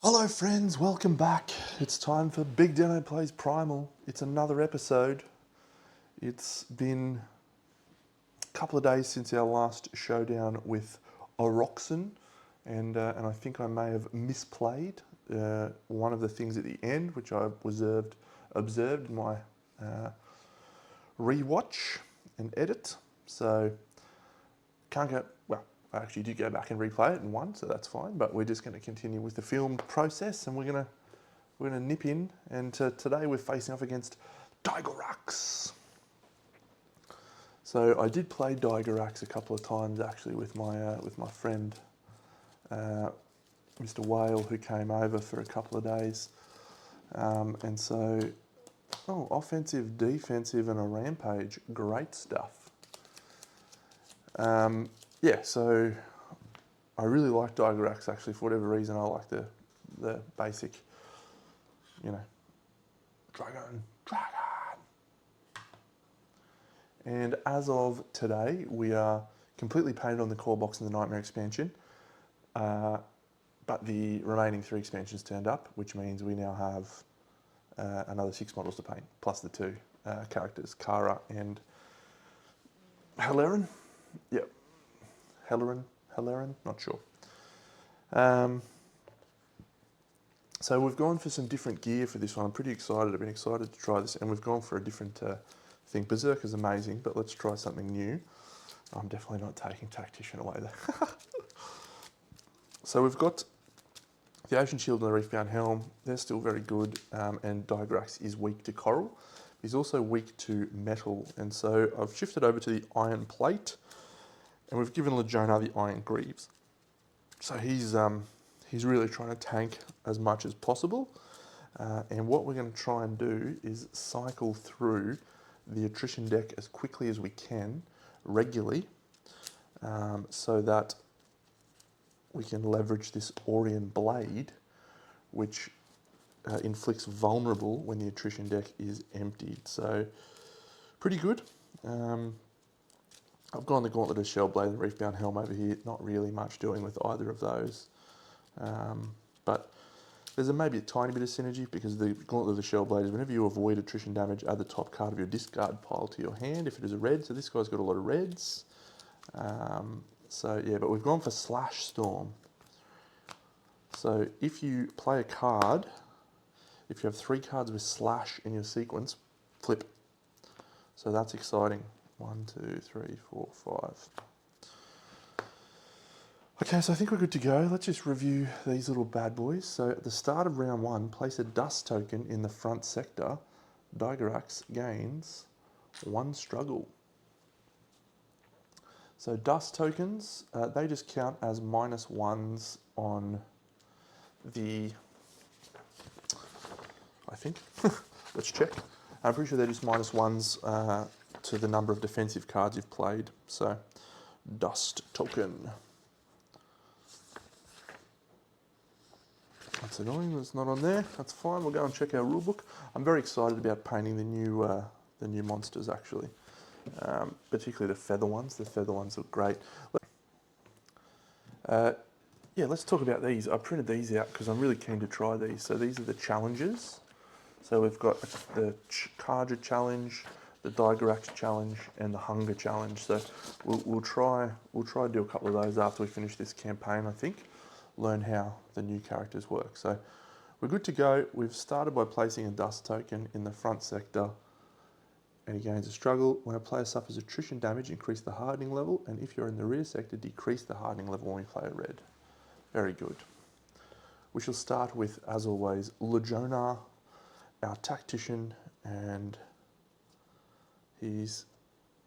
Hello friends, welcome back. It's time for BigDenoPlays Primal. It's another episode. It's been a couple of days since our last showdown with Oroxen, and I think I may have misplayed one of the things at the end, which I observed in my rewatch and edit. So can't go, well, I actually did go back and replay it and won, so that's fine, but we're just going to continue with the filmed process and we're going to nip in, and today we're facing off against Dygorax. So I did play Dygorax a couple of times actually with my friend Mr. Whale, who came over for a couple of days, and so offensive, defensive, and a rampage, great stuff. Yeah, so I really like Dygorax actually. For whatever reason, I like the basic, dragon. And as of today, we are completely painted on the core box in the Nightmare expansion, but the remaining 3 expansions turned up, which means we now have another 6 models to paint, plus the 2 characters, Kara and Helerin. Yep. Helerin, not sure. So we've gone for some different gear for this one. I'm pretty excited. I've been excited to try this, and we've gone for a different thing. Berserker's amazing, but let's try something new. I'm definitely not taking Tactician away there. So we've got the Ocean Shield and the Reefbound Helm. They're still very good, and Dygorax is weak to coral. He's also weak to metal, and so I've shifted over to the Iron Plate, and we've given Lejona the Iron Greaves. So he's really trying to tank as much as possible. And what we're going to try and do is cycle through the attrition deck as quickly as we can, regularly, so that we can leverage this Orion Blade, which inflicts vulnerable when the attrition deck is emptied. So pretty good. I've gone the Gauntlet of Shellblade and Reefbound Helm over here. Not really much doing with either of those. But there's maybe a tiny bit of synergy, because the Gauntlet of the Shellblade is whenever you avoid attrition damage, add the top card of your discard pile to your hand if it is a red. So this guy's got a lot of reds. So yeah, but we've gone for Slash Storm. So if you play a card, if you have 3 cards with Slash in your sequence, flip. So that's exciting. 1, 2, 3, 4, 5. Okay, so I think we're good to go. Let's just review these little bad boys. So at the start of round 1, place a dust token in the front sector. Dygorax gains 1 struggle. So dust tokens, they just count as -1s on the, I think, let's check. I'm pretty sure they're just -1s to the number of defensive cards you've played. So dust token. That's annoying, that's not on there. That's fine, we'll go and check our rulebook. I'm very excited about painting the new monsters actually. Particularly the feather ones. The feather ones look great. Yeah, let's talk about these. I printed these out because I'm really keen to try these. So these are the challenges. So we've got the Karja challenge, the Dygorax challenge, and the Hunger challenge. So we'll try to do a couple of those after we finish this campaign, I think. Learn how the new characters work. So we're good to go. We've started by placing a dust token in the front sector, and he gains a struggle. When a player suffers attrition damage, increase the hardening level, and if you're in the rear sector, decrease the hardening level when we play a red. Very good. We shall start with, as always, Lejona, our tactician, and he's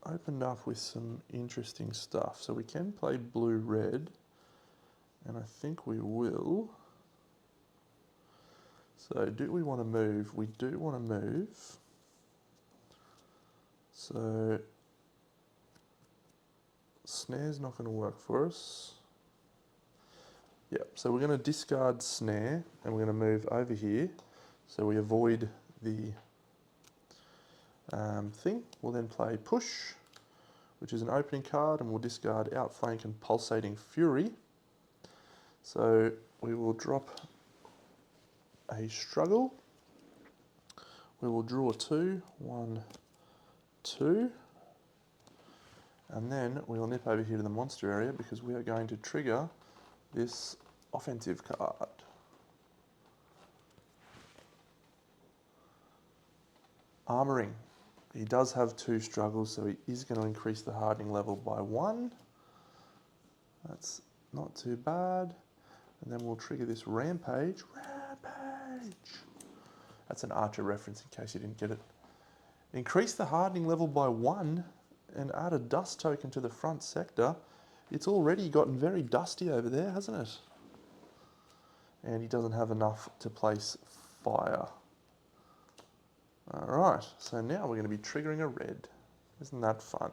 opened up with some interesting stuff. So we can play blue-red, and I think we will. So do we want to move? We do want to move. So snare's not going to work for us. Yep, so we're going to discard snare, and we're going to move over here. So we avoid the thing. We'll then play push, which is an opening card, and we'll discard Outflank and Pulsating Fury. So we will drop a struggle. We will draw 2, 1, 2. And then we'll nip over here to the monster area because we are going to trigger this offensive card. Armoring. He does have 2 struggles, so he is going to increase the hardening level by 1. That's not too bad. And then we'll trigger this rampage. Rampage! That's an Archer reference in case you didn't get it. Increase the hardening level by 1 and add a dust token to the front sector. It's already gotten very dusty over there, hasn't it? And he doesn't have enough to place fire. Alright, so now we're going to be triggering a red. Isn't that fun?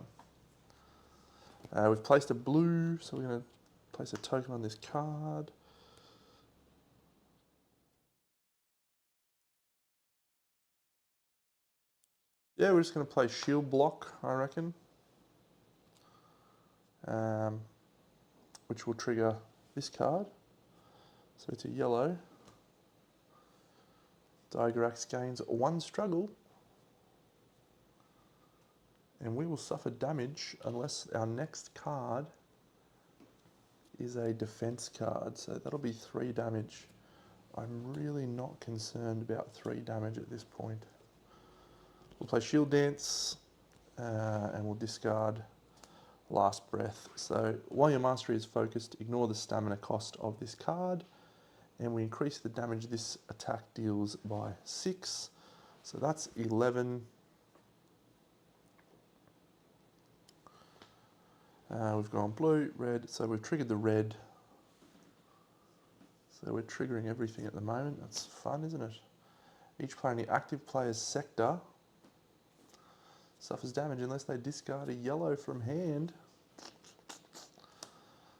We've placed a blue, so we're going to place a token on this card. Yeah, we're just going to play shield block, I reckon. Which will trigger this card. So it's a yellow. Dygorax gains 1 struggle. And we will suffer damage unless our next card is a defense card. So that'll be 3 damage. I'm really not concerned about 3 damage at this point. We'll play Shield Dance and we'll discard Last Breath. So while your mastery is focused, ignore the stamina cost of this card. And we increase the damage this attack deals by 6. So that's 11. We've gone blue, red, so we've triggered the red. So we're triggering everything at the moment. That's fun, isn't it? Each player in the active player's sector suffers damage unless they discard a yellow from hand.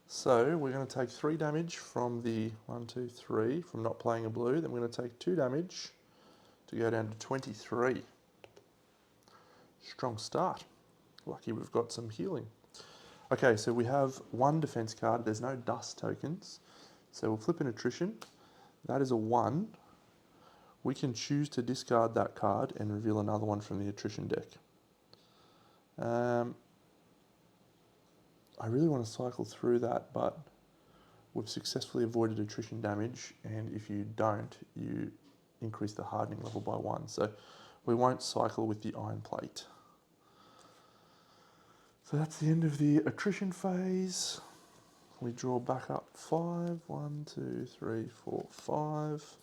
So we're going to take 3 damage from the 1, 2, 3 from not playing a blue. Then we're going to take 2 damage to go down to 23. Strong start. Lucky we've got some healing. Okay, so we have 1 defense card. There's no dust tokens. So we'll flip an attrition. That is a 1. We can choose to discard that card and reveal another one from the attrition deck. I really want to cycle through that, but we've successfully avoided attrition damage, and if you don't, you increase the hardening level by 1. So we won't cycle with the iron plate. So that's the end of the attrition phase. We draw back up 5. 1, 2, 3, 4, 5.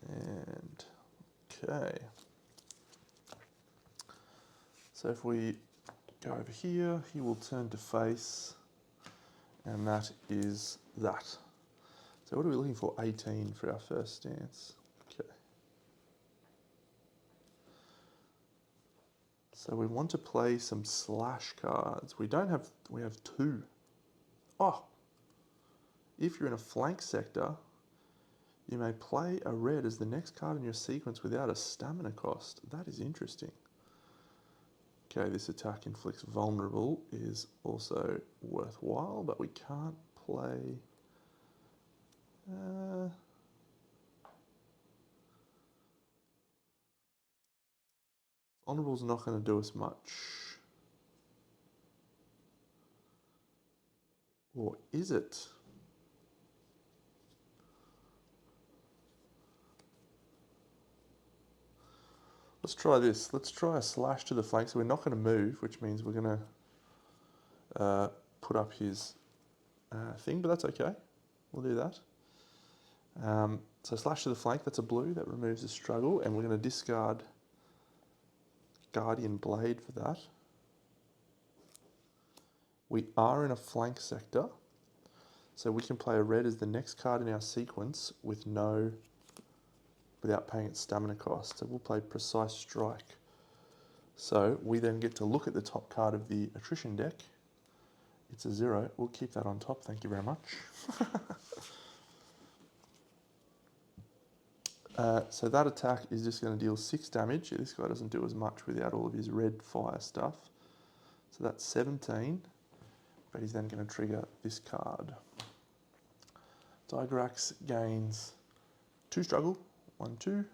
And okay. So if we go over here, he will turn to face, and that is that. So what are we looking for? 18 for our first stance. Okay. So we want to play some slash cards. We have 2. Oh! If you're in a flank sector, you may play a red as the next card in your sequence without a stamina cost. That is interesting. Okay, this attack inflicts vulnerable is also worthwhile, but we can't play... Vulnerable's not going to do us much. Or is it? Let's try this. Let's try a slash to the flank. So we're not going to move, which means we're going to put up his thing, but that's okay. We'll do that. So slash to the flank, that's a blue. That removes the struggle, and we're going to discard Guardian Blade for that. We are in a flank sector, so we can play a red as the next card in our sequence without paying its stamina cost. So we'll play Precise Strike. So we then get to look at the top card of the attrition deck. It's a 0. We'll keep that on top, thank you very much. So that attack is just going to deal 6 damage. This guy doesn't do as much without all of his red fire stuff. So that's 17. But he's then going to trigger this card. Dygorax gains 2 struggle, 1, 2.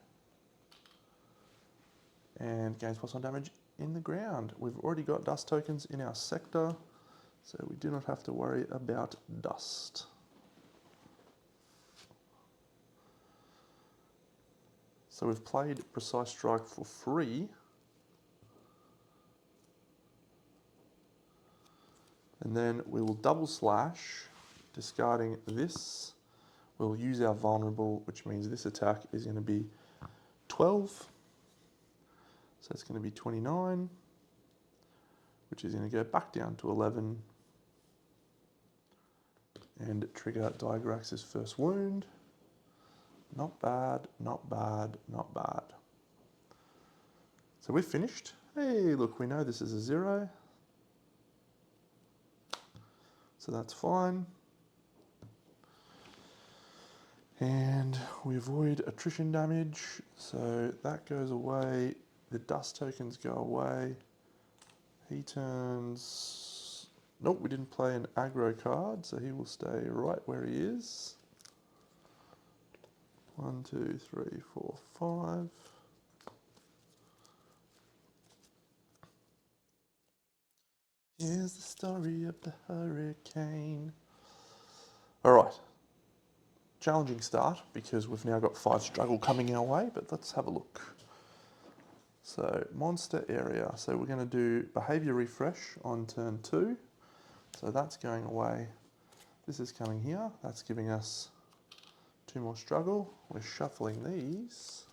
And gains +1 damage in the ground. We've already got dust tokens in our sector, so we do not have to worry about dust. So we've played Precise Strike for free. And then we will double slash, discarding this. We'll use our vulnerable, which means this attack is going to be 12. So it's going to be 29, which is going to go back down to 11 and trigger Dygorax's first wound. Not bad, not bad, not bad. So we've finished. Hey, look, we know this is a 0. So that's fine. And we avoid attrition damage, so that goes away. The dust tokens go away. He turns... Nope, we didn't play an aggro card, so he will stay right where he is. 1, 2, 3, 4, 5. Here's the story of the hurricane. All right. Challenging start because we've now got 5 struggle coming our way, but let's have a look. So monster area. So we're going to do behavior refresh on turn 2. So that's going away. This is coming here. That's giving us 2 more struggle. We're shuffling these.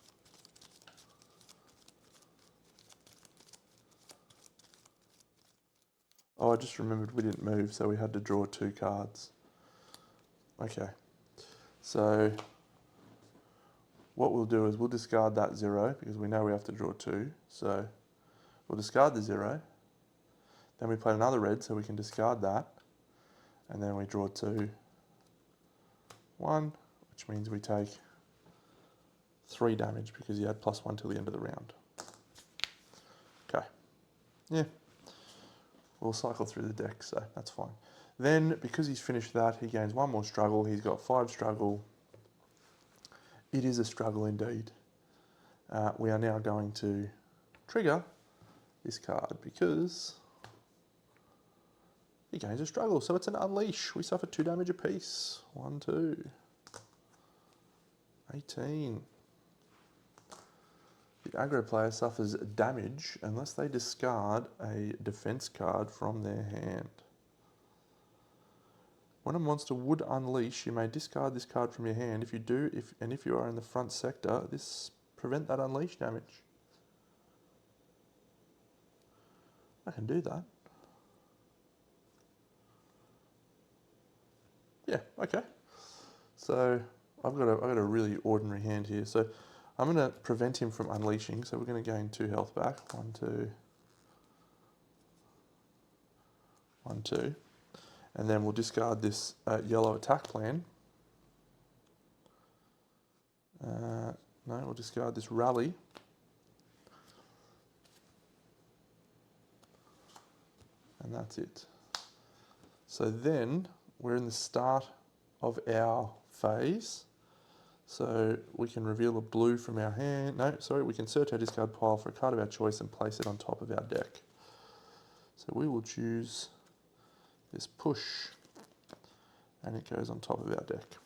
Oh, I just remembered we didn't move, so we had to draw 2 cards. Okay. So what we'll do is we'll discard that 0 because we know we have to draw 2. So we'll discard the 0. Then we play another red so we can discard that. And then we draw 2, 1, which means we take 3 damage because you had +1 till the end of the round. Okay. Yeah. We'll cycle through the deck, so that's fine. Then, because he's finished that, he gains 1 more struggle. He's got 5 struggle. It is a struggle indeed. We are now going to trigger this card because he gains a struggle. So it's an unleash. We suffer 2 damage apiece. 1, 2. 18. The aggro player suffers damage unless they discard a defense card from their hand. When a monster would unleash, you may discard this card from your hand. If you do, if you are in the front sector, this prevent that unleash damage. I can do that. Yeah, okay. So I've got a really ordinary hand here. So I'm going to prevent him from unleashing. So we're going to gain 2 health back. 1, 2. 1, 2. And then we'll discard this yellow attack plan. No, we'll discard this rally. And that's it. So then we're in the start of our phase. So we can reveal a blue from our hand. No, sorry, we can search our discard pile for a card of our choice and place it on top of our deck. So we will choose this push, and it goes on top of our deck.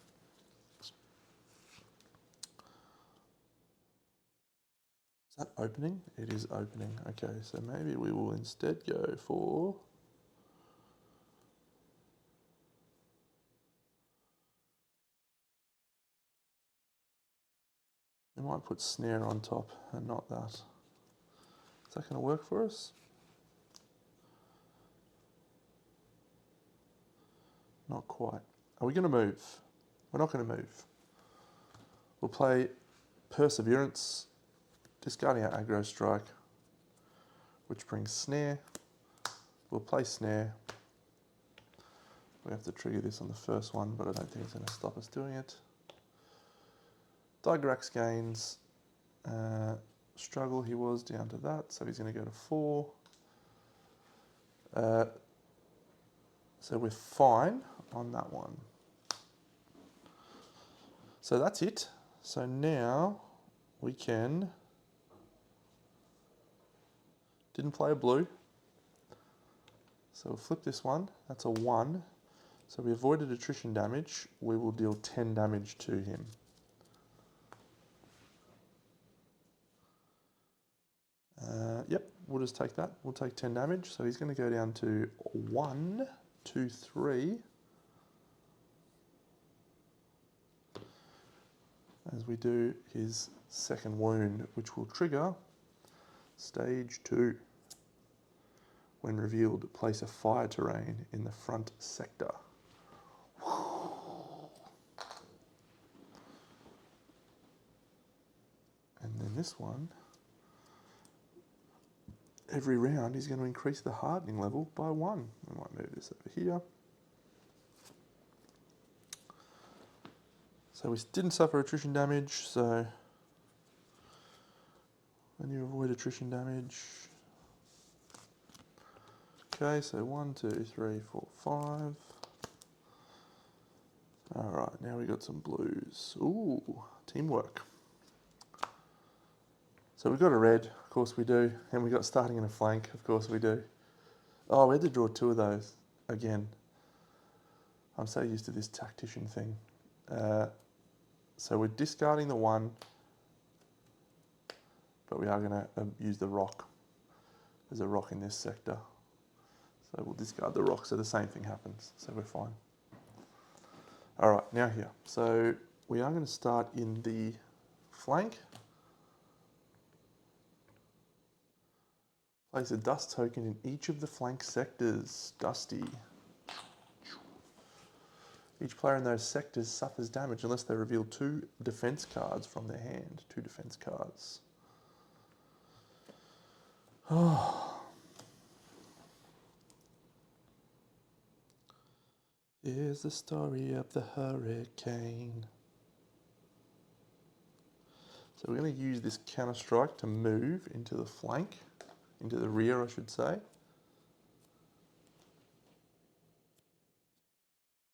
Is that opening? It is opening. Okay, so maybe we will instead go for... We might put snare on top and not that. Is that going to work for us? Not quite. Are we going to move? We're not going to move. We'll play Perseverance, discarding our aggro strike, which brings snare. We'll play snare. We have to trigger this on the first one, but I don't think it's going to stop us doing it. Dygorax gains struggle, he was down to that, so he's going to go to 4. So we're fine on that one. So that's it. So now we can, didn't play a blue, so we'll flip this one, that's a 1. So we avoided attrition damage, we will deal 10 damage to him. Yep, we'll just take that. We'll take 10 damage. So he's going to go down to 1, 2, 3. As we do his second wound, which will trigger stage 2. When revealed, place a fire terrain in the front sector. And then this one, every round he's going to increase the hardening level by 1. We might move this over here. So we didn't suffer attrition damage, so when you avoid attrition damage. Okay, so 1, 2, 3, 4, 5. Alright, now we got some blues. Ooh, teamwork. So we've got a red, of course we do, and we got starting in a flank, of course we do. Oh, we had to draw 2 of those again. I'm so used to this tactician thing. So we're discarding the 1, but we are going to use the rock. There's a rock in this sector. So we'll discard the rock, so the same thing happens, so we're fine. All right, now here. So we are going to start in the flank. Place a dust token in each of the flank sectors. Dusty. Each player in those sectors suffers damage unless they reveal 2 defense cards from their hand. 2 defense cards. Oh. Here's the story of the hurricane. So we're going to use this counter strike to move into the flank, into the rear I should say.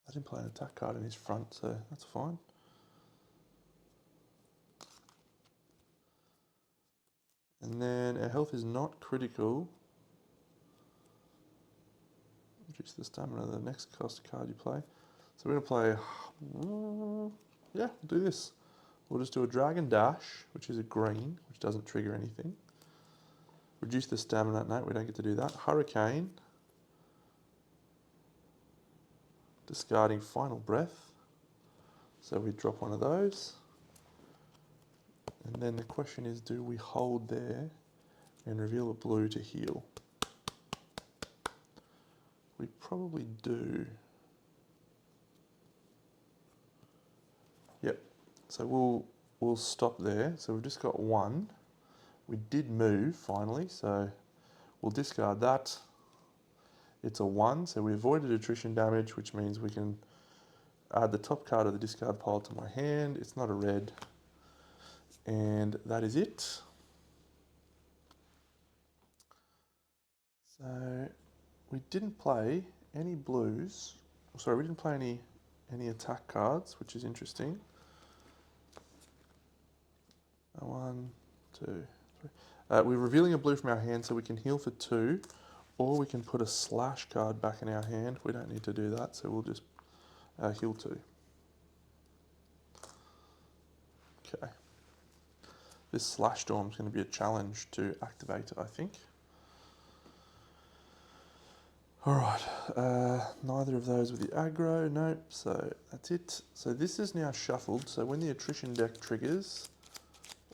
I didn't play an attack card in his front, so that's fine. And then our health is not critical. Reduce the stamina of the next cost card you play. So we're going to play, yeah, we'll do this. We'll just do a Dragon Dash, which is a green, which doesn't trigger anything. Reduce the stamina, no, we don't get to do that. Hurricane. Discarding Final Breath. So we drop one of those. And then the question is, do we hold there and reveal a blue to heal? We probably do. Yep. So we'll stop there. So we've just got 1. We did move finally, so we'll discard that. It's a 1, so we avoided attrition damage, which means we can add the top card of the discard pile to my hand. It's not a red. And that is it. So we didn't play any blues. Sorry, we didn't play any attack cards, which is interesting. 1, 2, 3. We're revealing a blue from our hand so we can heal for 2, or we can put a slash card back in our hand. We don't need to do that, so we'll just heal 2. Okay. This Slash Storm is going to be a challenge to activate, I think. Alright, neither of those with the aggro, nope, so that's it. So this is now shuffled, so when the attrition deck triggers,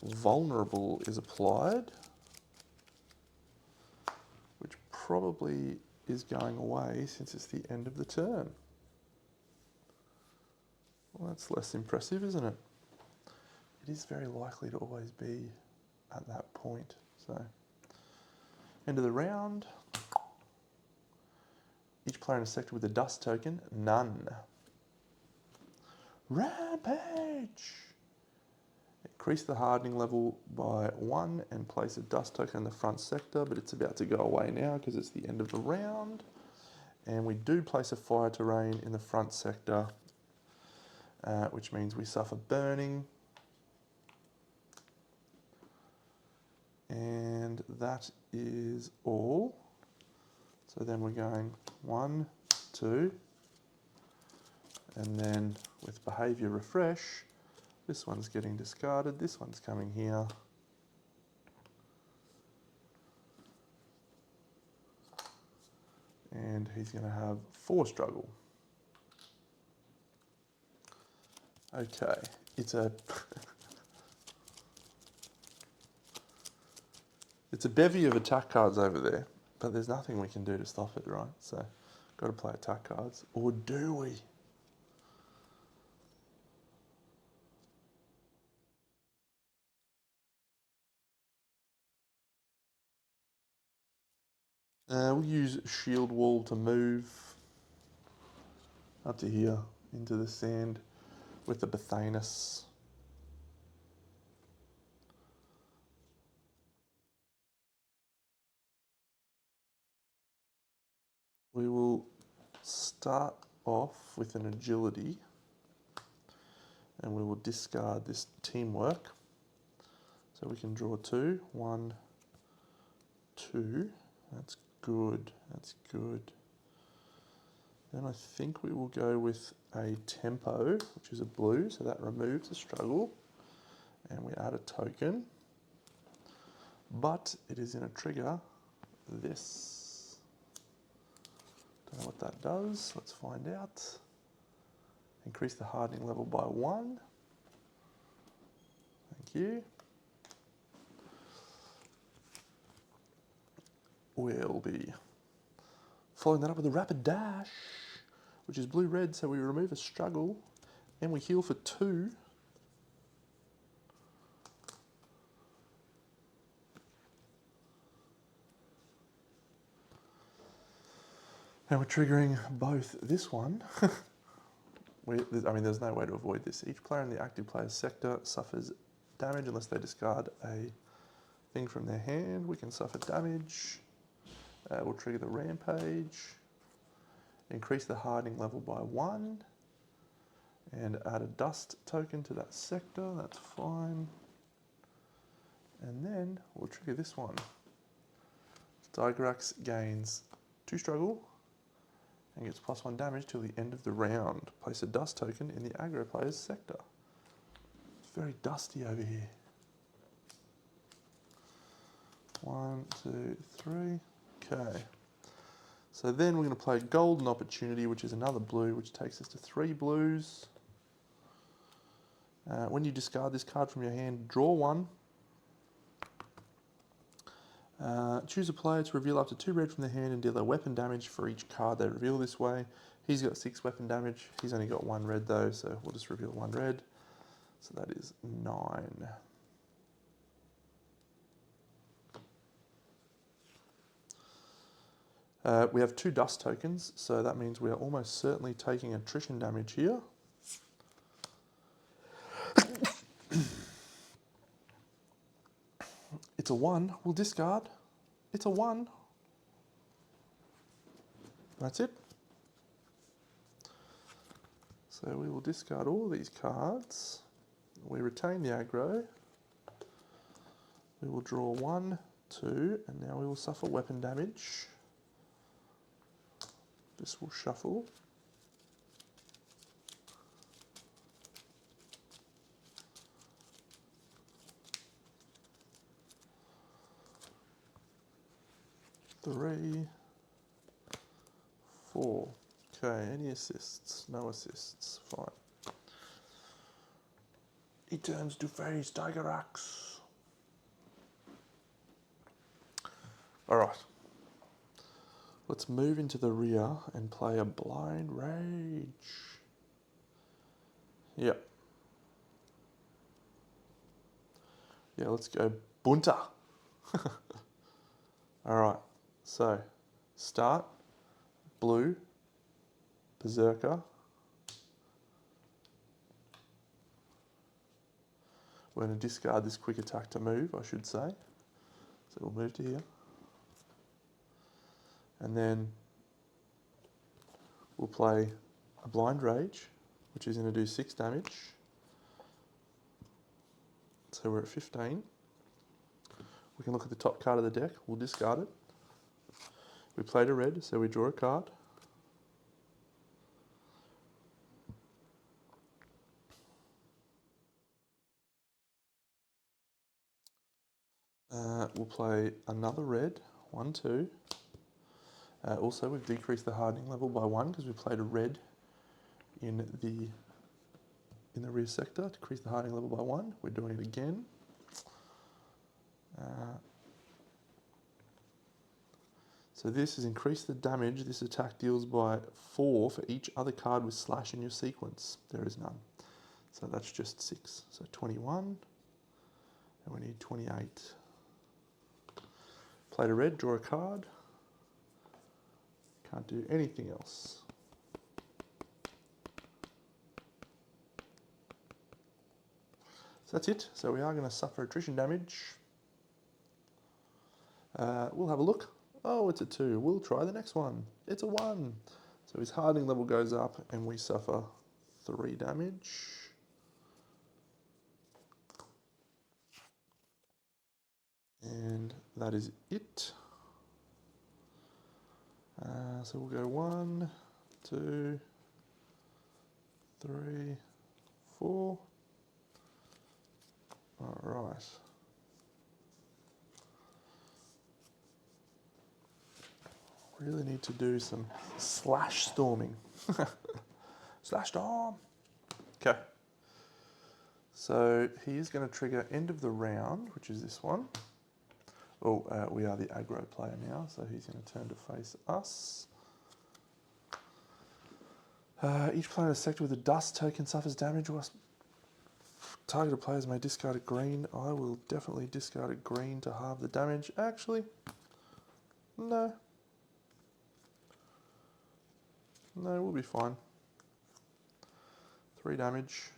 Vulnerable is applied, which probably is going away since it's the end of the turn. Well, that's less impressive, isn't it? It is very likely to always be at that point. So, end of the round. Each player in a sector with a dust token, none. Rampage! Increase the hardening level by 1 and place a dust token in the front sector, but it's about to go away now because it's the end of the round. And we do place a fire terrain in the front sector, which means we suffer burning. And that is all. So then we're going 1, 2, and then with behaviour refresh, this one's getting discarded, this one's coming here. And he's going to have 4 struggle. Okay, it's a it's a bevy of attack cards over there, but there's nothing we can do to stop it, right? So, got to play attack cards, or do we? We'll use Shield Wall to move up to here into the sand with the Bathanus. We will start off with an agility, and we will discard this teamwork. So we can draw 2, 1, 2. That's good. That's good. Then I think we will go with a tempo, which is a blue, so that removes a struggle. And we add a token. But it is in a trigger, this. Don't know what that does. Let's find out. Increase the hardening level by 1. Thank you. We'll be following that up with a rapid dash, which is blue-red, so we remove a struggle, and we heal for 2. And we're triggering both this one. I mean, there's no way to avoid this. Each player in the active player's sector suffers damage unless they discard a thing from their hand. We can suffer damage. We'll trigger the rampage. Increase the hardening level by 1. And add a dust token to that sector. That's fine. And then we'll trigger this one. Dygorax gains 2 struggle and gets +1 damage till the end of the round. Place a dust token in the aggro player's sector. It's very dusty over here. 1, 2, 3. Okay. So then we're going to play Golden Opportunity, which is another blue, which takes us to 3 blues. When you discard this card from your hand, draw 1. Choose a player to reveal up to 2 red from their hand and deal a weapon damage for each card they reveal this way. He's got 6 weapon damage. He's only got 1 red though, so we'll just reveal 1 red. So that is 9. We have 2 dust tokens, so that means we are almost certainly taking attrition damage here. It's a 1. We'll discard. It's a 1. That's it. So we will discard all these cards. We retain the aggro. We will draw 1, 2, and now we will suffer weapon damage. This will shuffle. Three, 4. Okay, any assists? No assists. Fine. He turns to face Dygorax. Alright. Let's move into the rear and play a Blind Rage. Yep. Yeah, let's go Bunter. Alright, so start, blue, Berserker. We're going to discard this quick attack to move, I should say. So we'll move to here. And then we'll play a Blind Rage, which is going to do 6 damage. So we're at 15. We can look at the top card of the deck. We'll discard it. We played a red, so we draw a card. We'll play another red, 1, 2. Also, we've decreased the hardening level by 1 because we played a red in the rear sector. Decrease the hardening level by 1. We're doing it again. So this has increased the damage this attack deals by 4 for each other card with slash in your sequence. There is none. So that's just 6. So 21, and we need 28. Played a red, draw a card. Can't do anything else. So that's it. So we are going to suffer attrition damage. We'll have a look. Oh, it's a 2. We'll try the next one. It's a 1. So his hardening level goes up and we suffer 3 damage. And that is it. So we'll go 1, 2, 3, 4. All right. Really need to do some slash storming. Slash storm. Okay. So he is going to trigger end of the round, which is this one. Oh, we are the aggro player now, so he's going to turn to face us. Each player in a sector with a dust token suffers damage whilst targeted players may discard a green. I will definitely discard a green to halve the damage. Actually, no. No, we'll be fine. 3 damage.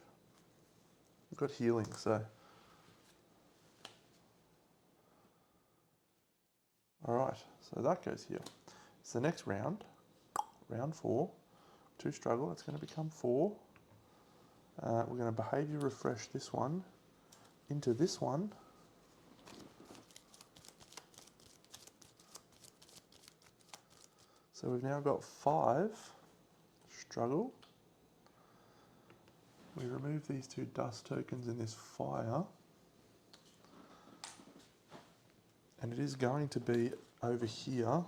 We've got healing, so. Alright, so that goes here. So the next round, round 4, 2 struggle, that's going to become 4. We're going to behaviour refresh this one into this one. So we've now got 5 struggle. We remove these 2 dust tokens in this fire. And it is going to be over here,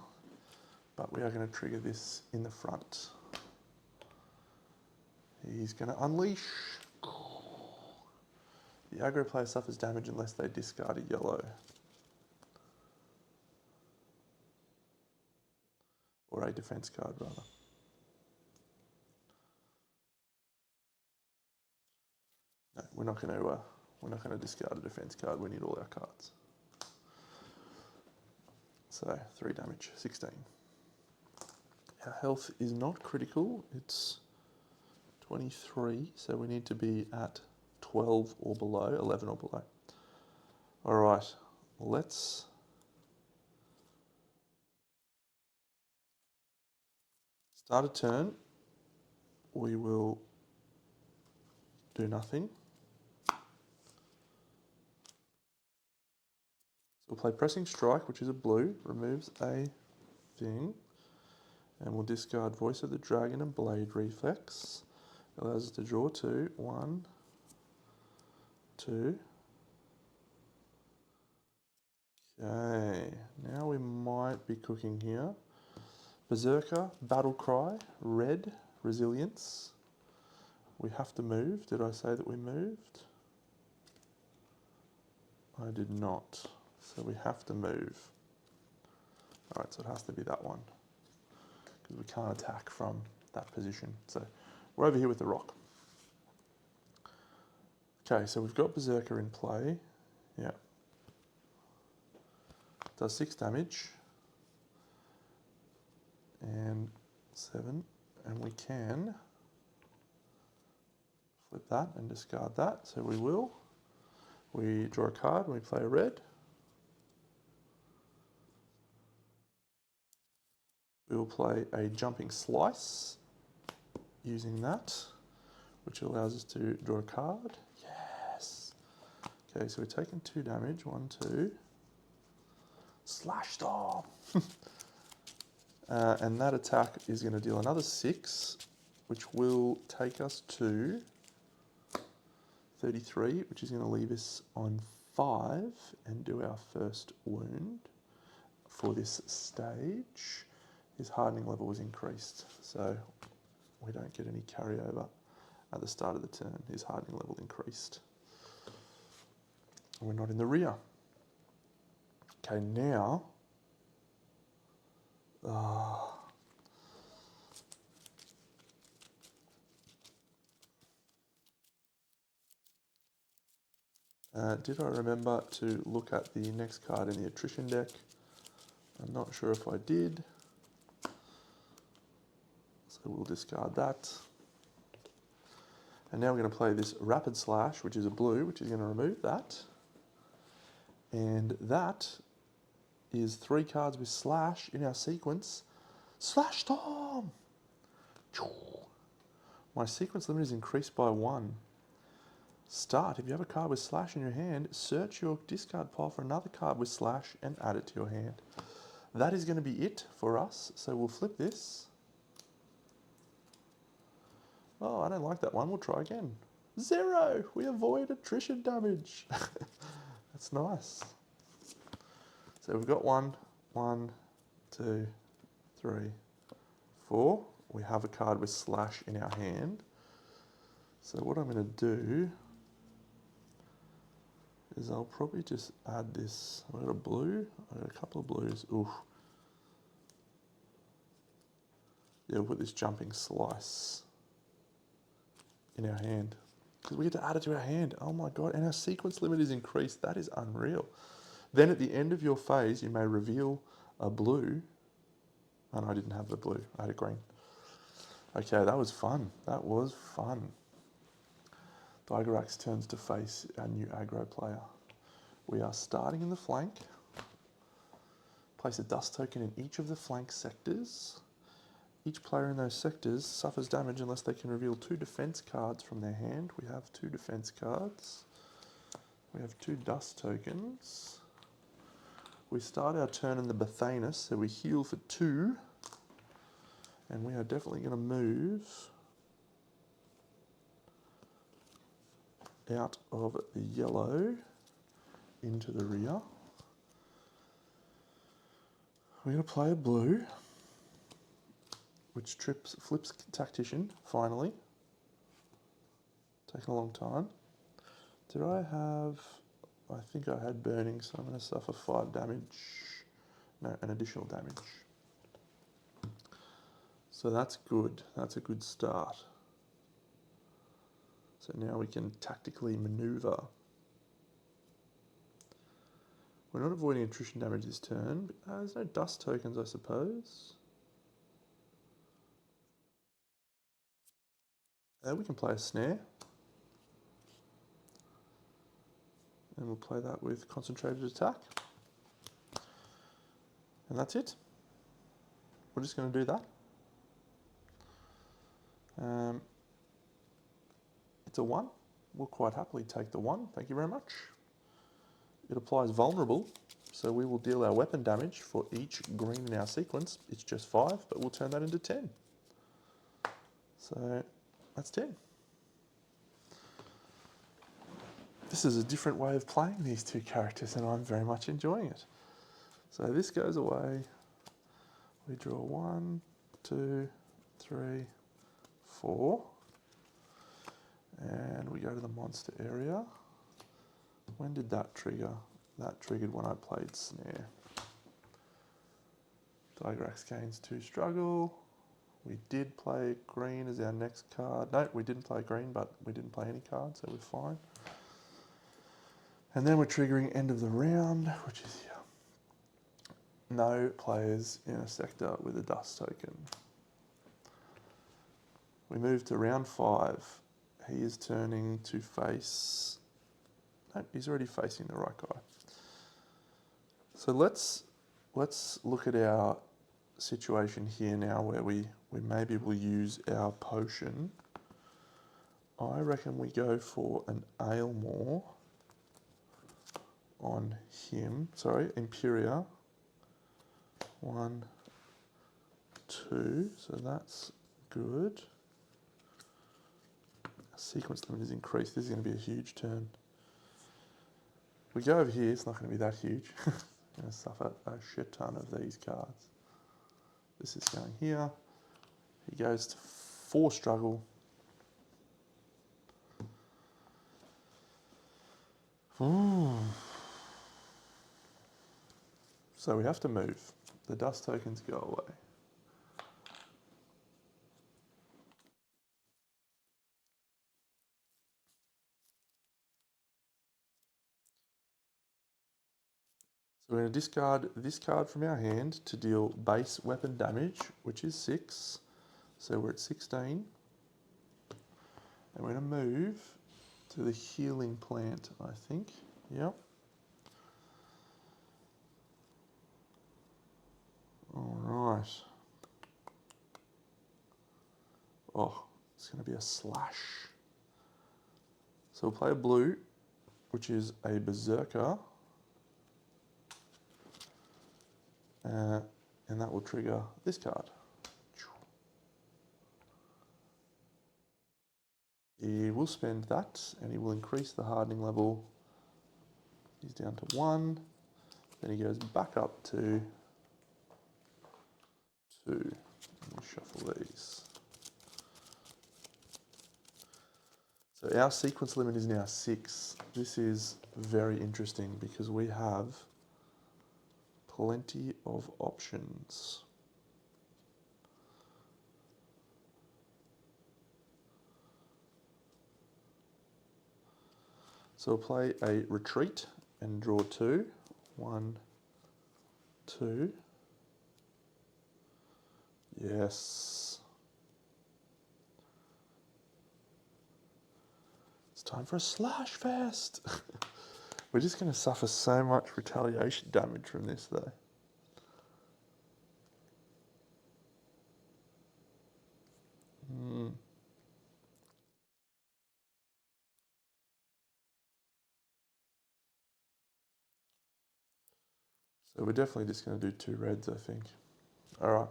but we are going to trigger this in the front. He's going to unleash. The aggro player suffers damage unless they discard a yellow. Or a defense card, rather. No, we're not going to discard a defense card. We need all our cards. So 3 damage, 16. Our health is not critical. It's 23, so we need to be at 12 or below, 11 or below. All right, let's start a turn. We will do nothing. So we'll play Pressing Strike, which is a blue, removes a thing, and we'll discard Voice of the Dragon and Blade Reflex. Allows us to draw 2. 1, 2. Okay, now we might be cooking here. Berserker, Battle Cry, red, resilience. We have to move. Did I say that we moved? I did not. So we have to move. All right, so it has to be that one because we can't attack from that position. So we're over here with the rock. Okay, so we've got Berserker in play. Yeah. Does 6 damage. And 7. And we can flip that and discard that. So we will. We draw a card and we play a red. We will play a Jumping Slice using that, which allows us to draw a card. Yes. Okay, so we're taking 2 damage. 1, 2. Slash Storm. And that attack is going to deal another 6, which will take us to 33, which is going to leave us on 5 and do our first wound for this stage. His hardening level was increased, so we don't get any carryover at the start of the turn. His hardening level increased. And we're not in the rear. Okay, now... did I remember to look at the next card in the attrition deck? I'm not sure if I did. So we'll discard that. And now we're going to play this Rapid Slash, which is a blue, which is going to remove that. And that is 3 cards with Slash in our sequence. Slash Storm! My sequence limit is increased by 1. Start. If you have a card with Slash in your hand, search your discard pile for another card with Slash and add it to your hand. That is going to be it for us. So we'll flip this. Oh, I don't like that one. We'll try again. 0. We avoid attrition damage. That's nice. So we've got 1, 2, 3, 4. We have a card with Slash in our hand. So what I'm going to do is I'll probably just add this. I've got a blue. I've got a couple of blues. Oof. Yeah, we'll put this Jumping Slice in our hand, because we get to add it to our hand. Oh my god, and our sequence limit is increased. That is unreal. Then at the end of your phase, you may reveal a blue. And I didn't have the blue, I had a green. Okay, that was fun. That was fun. Dygorax turns to face our new aggro player. We are starting in the flank. Place a dust token in each of the flank sectors. Each player in those sectors suffers damage unless they can reveal 2 defense cards from their hand. We have 2 defense cards. We have 2 dust tokens. We start our turn in the Bathanus, so we heal for 2. And we are definitely going to move out of the yellow into the rear. We're going to play a blue, which flips Tactician, finally. Taken a long time. Did I have... I think I had Burning, so I'm going to suffer 5 damage. No, an additional damage. So that's good. That's a good start. So now we can tactically maneuver. We're not avoiding attrition damage this turn. But, there's no dust tokens, I suppose. We can play a snare. And we'll play that with concentrated attack. And that's it. We're just going to do that. It's a 1. We'll quite happily take the 1. Thank you very much. It applies vulnerable, so we will deal our weapon damage for each green in our sequence. It's just 5, but we'll turn that into 10. So that's 10. This is a different way of playing these 2 characters, and I'm very much enjoying it. So this goes away. We draw 1, 2, 3, 4. And we go to the monster area. When did that trigger? That triggered when I played Snare. Dygorax gains 2 struggle. We did play green as our next card. No, we didn't play green, but we didn't play any cards, so we're fine. And then we're triggering end of the round, which is here. No players in a sector with a dust token. We move to round 5. He is turning to face... No, he's already facing the right guy. So let's look at our situation here now where we maybe will use our potion. I reckon we go for an Aylmore on him. Sorry, Imperia. 1, 2, so that's good. Our sequence limit is increased. This is going to be a huge turn. We go over here, it's not going to be that huge. Going to suffer a shit ton of these cards. This is going here. He goes to 4 struggle. Ooh. So we have to move. The dust tokens go away. So we're going to discard this card from our hand to deal base weapon damage, which is 6. So we're at 16. And we're going to move to the healing plant, I think. Yep. All right. Oh, it's going to be a slash. So we'll play a blue, which is a berserker. And that will trigger this card. He will spend that, and he will increase the hardening level. He's down to 1. Then he goes back up to 2. Let me shuffle these. So our sequence limit is now 6. This is very interesting because we have plenty of options. So we'll play a retreat and draw 2. 1, 2. Yes. It's time for a slash fest. We're just going to suffer so much retaliation damage from this though. So we're definitely just going to do 2 reds, I think. All right.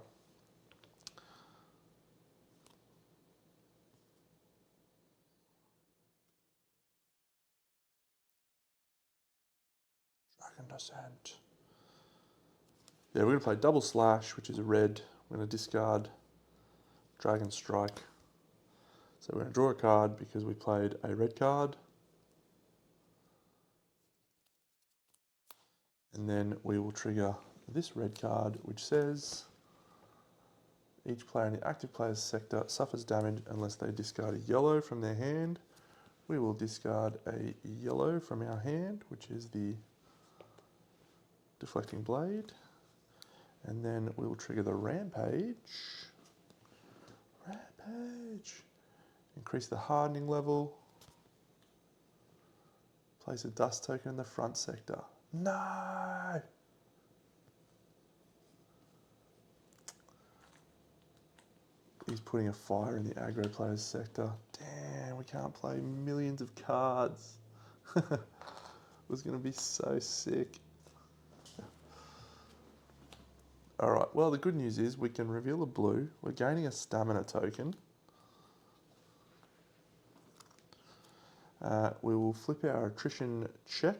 Dragon Descent. Yeah, we're going to play double slash, which is a red. We're going to discard Dragon Strike. So we're going to draw a card because we played a red card. And then we will trigger this red card, which says each player in the active player's sector suffers damage unless they discard a yellow from their hand. We will discard a yellow from our hand, which is the deflecting blade. And then we will trigger the rampage. Rampage. Increase the hardening level. Place a dust token in the front sector. No! He's putting a fire in the aggro player's sector. Damn, we can't play millions of cards. It was going to be so sick. Alright, well the good news is we can reveal a blue. We're gaining a stamina token. We will flip our attrition check.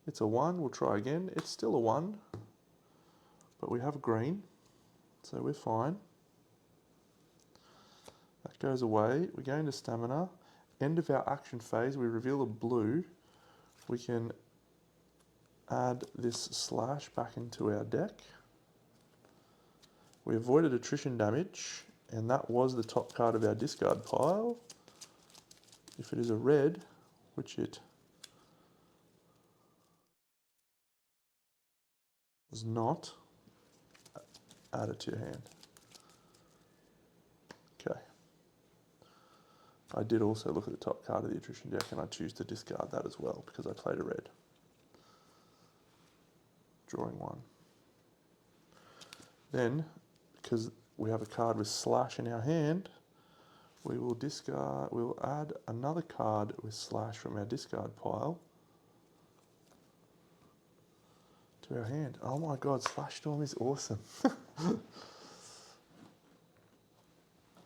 It's a 1, we'll try again. It's still a 1, but we have green, so we're fine. That goes away. We gain a stamina. End of our action phase, we reveal a blue. We can add this slash back into our deck. We avoided attrition damage, and that was the top card of our discard pile. If it is a red, which it was not, add it to your hand. Okay. I did also look at the top card of the attrition deck, and I choose to discard that as well because I played a red. Drawing 1. Then, because we have a card with slash in our hand, we will discard. We will add another card with slash from our discard pile to our hand. Oh my god, Slash Storm is awesome.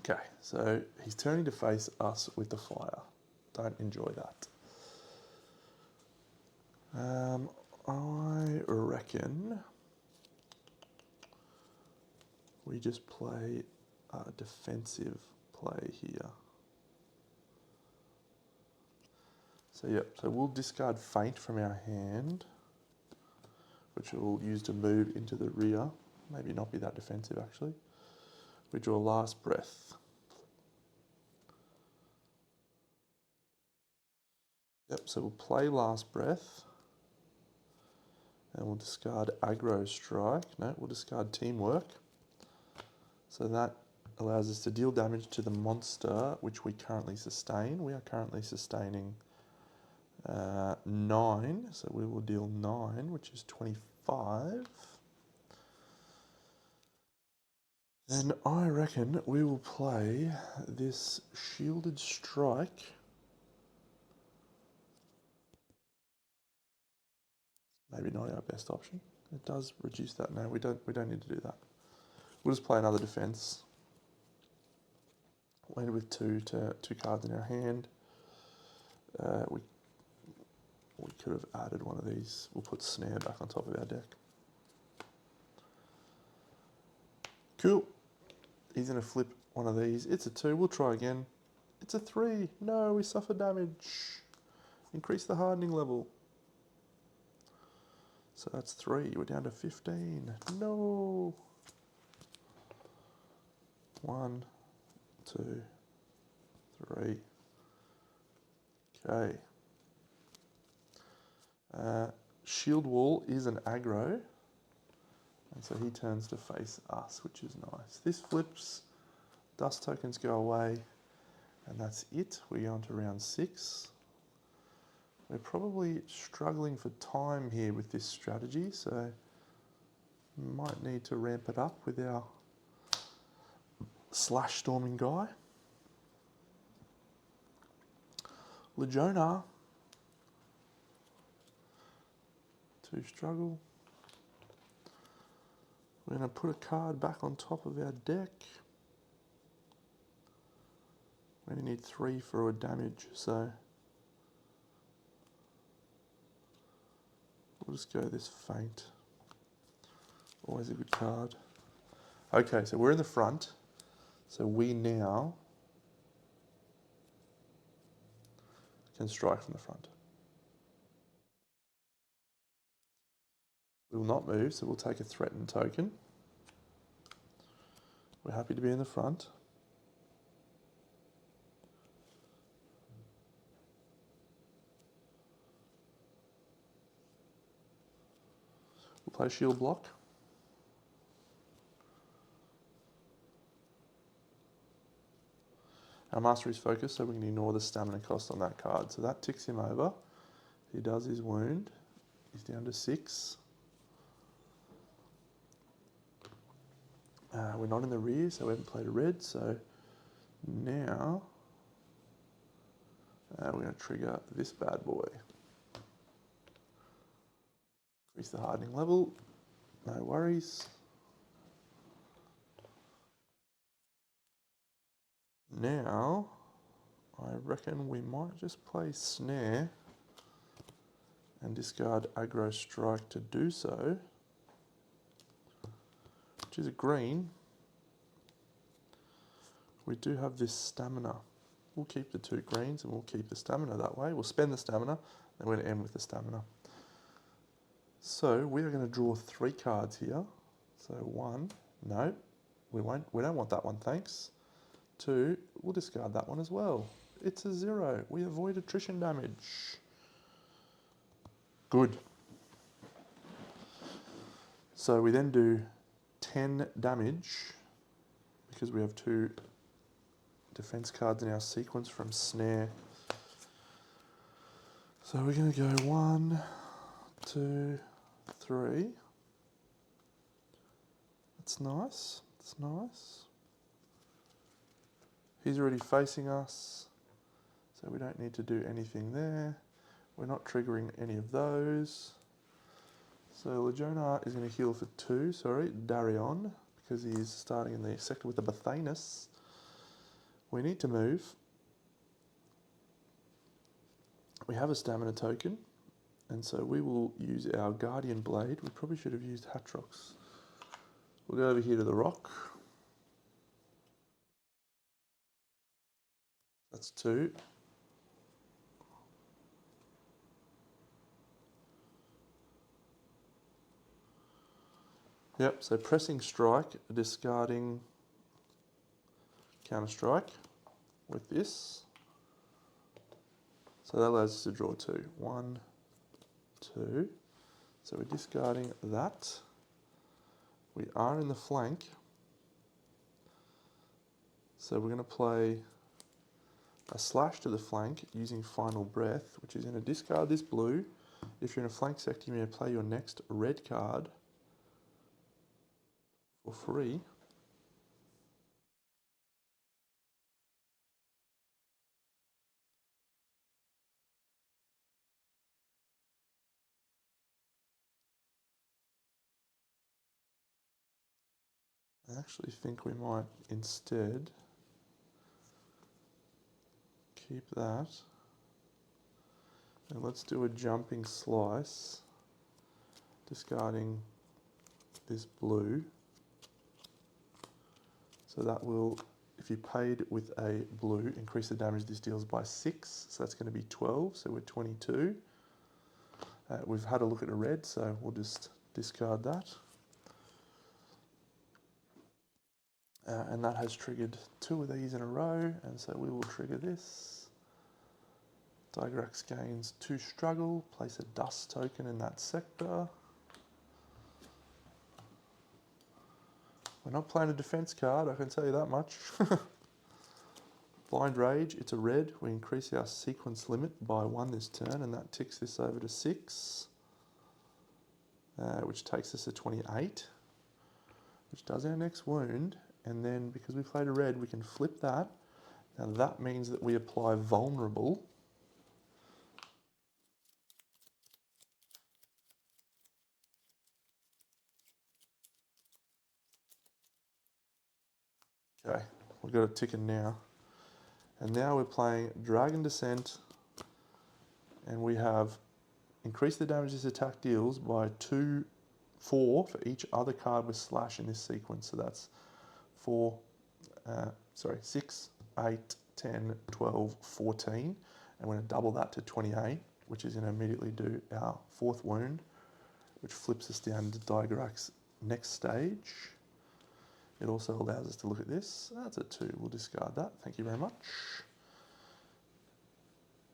Okay, so he's turning to face us with the fire. Don't enjoy that. I reckon we just play a defensive play here. So yep, so we'll discard Faint from our hand, which we'll use to move into the rear. Maybe not be that defensive actually. We draw Last Breath. Yep, so we'll play Last Breath. And we'll discard Aggro Strike. No, we'll discard Teamwork. So that allows us to deal damage to the monster, which we currently sustain. We are currently sustaining 9, so we will deal 9, which is 25. Then I reckon we will play this Shielded Strike. Maybe not our best option. It does reduce that. No, we don't need to do that. We'll just play another defense. Wait with two cards in our hand. We could have added one of these. We'll put Snare back on top of our deck. Cool. He's going to flip one of these. It's a 2. We'll try again. It's a 3. No, we suffer damage. Increase the hardening level. So that's 3. We're down to 15. No. 1, 2, 3. Okay. Shield Wall is an aggro, and so he turns to face us, which is nice. This flips, dust tokens go away, and that's it. We go on to round 6. We're probably struggling for time here with this strategy, so we might need to ramp it up with our Slash Storming guy. Legiona. 2 struggle. We're going to put a card back on top of our deck. We only need 3 for a damage, so we'll just go this Faint. Always a good card. Okay, so we're in the front. So we now can strike from the front. We will not move, so we'll take a threatened token. We're happy to be in the front. We'll play Shield Block. Our Master is focused, so we can ignore the stamina cost on that card. So that ticks him over. He does his wound. He's down to 6. We're not in the rear, so we haven't played a red. So now we're going to trigger this bad boy. Increase the hardening level. No worries. Now, I reckon we might just play Snare and discard Aggro Strike to do so, which is a green. We do have this stamina. We'll keep the 2 greens and we'll keep the stamina that way. We'll spend the stamina, and we're going to end with the stamina. So we are going to draw 3 cards here. So 1, no, we don't want that one, thanks. 2, we'll discard that one as well. It's a 0. We avoid attrition damage. Good. So we then do 10 damage because we have 2 defense cards in our sequence from Snare. So we're going to go 1, 2, 3. That's nice. That's nice. He's already facing us, so we don't need to do anything there. We're not triggering any of those. So Legiona is going to heal for 2, Darion, because he's starting in the sector with the Bathanus. We need to move. We have a stamina token, and so we will use our Guardian Blade. We probably should have used Hatrox. We'll go over here to the rock. That's 2. Yep, so pressing strike, discarding counter strike with this. So that allows us to draw 2. 1, 2. So we're discarding that. We are in the flank. So we're going to play a slash to the flank using Final Breath, which is going to discard this blue. If you're in a flank sector, you may play your next red card for free. I actually think we might instead keep that. And let's do a jumping slice, discarding this blue. So that will, if you paid with a blue, increase the damage this deals by 6. So that's going to be 12, so we're 22. We've had a look at a red, so we'll just discard that. And that has triggered 2 of these in a row, and so we will trigger this. Dygorax gains 2 struggle, place a dust token in that sector. We're not playing a defense card, I can tell you that much. Blind Rage, it's a red. We increase our sequence limit by 1 this turn, and that ticks this over to 6, which takes us to 28, which does our next wound. And then because we played a red, we can flip that. Now that means that we apply Vulnerable. Okay, we've got it ticking now. And now we're playing Dragon Descent, and we have increased the damage this attack deals by 4 for each other card with slash in this sequence. So that's 6, 8, 10, 12, 14. And we're going to double that to 28, which is going to immediately do our 4th wound, which flips us down to Dygorax next stage. It also allows us to look at this. That's a 2. We'll discard that. Thank you very much.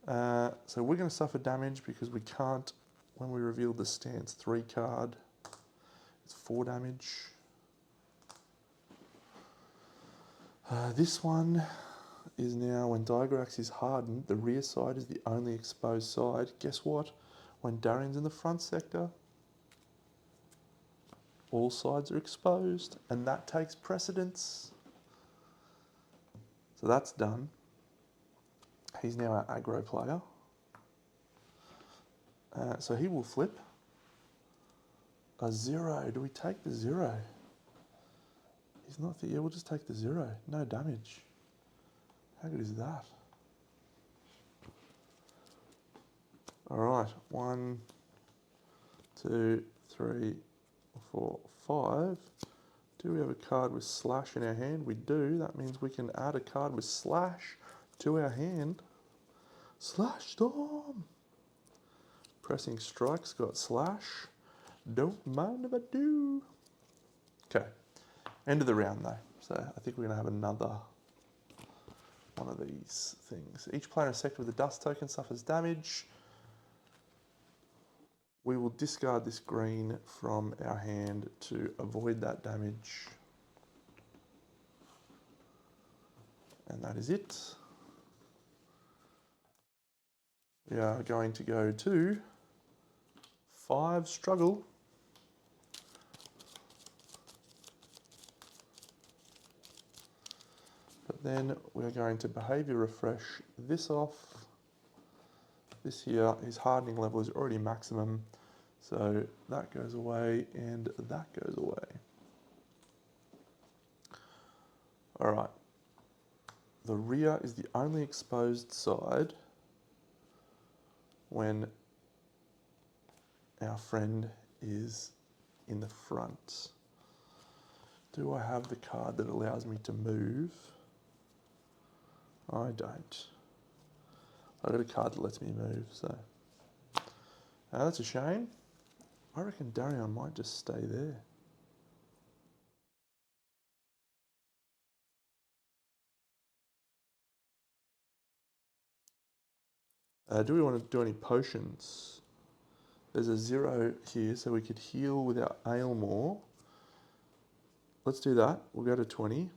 So we're going to suffer damage because we can't, when we reveal the stance 3 card, it's 4 damage. This one is now when Dygorax is hardened, the rear side is the only exposed side. Guess what? When Darion's in the front sector, all sides are exposed, and that takes precedence. So that's done. He's now our aggro player. So he will flip a 0. Do we take the 0? He's not the, yeah, we'll just take the 0. No damage. How good is that? All right, 1, 2, 3, 4, 5. Do we have a card with slash in our hand? We do. That means we can add a card with slash to our hand. Slash Storm. Pressing strike's got slash. Don't mind if I do. Okay. End of the round though. So I think we're going to have another one of these things. Each player in a sector with a dust token suffers damage. We will discard this green from our hand to avoid that damage. And that is it. We are going to go to 5 struggle. But then we're going to behavior refresh this off. This here, his hardening level is already maximum. So that goes away and that goes away. All right. The rear is the only exposed side when our friend is in the front. Do I have the card that allows me to move? I don't. I've got a card that lets me move, so. That's a shame. I reckon Darion might just stay there. Do we want to do any potions? There's a 0 here, so we could heal with our ale more. Let's do that. We'll go to 20.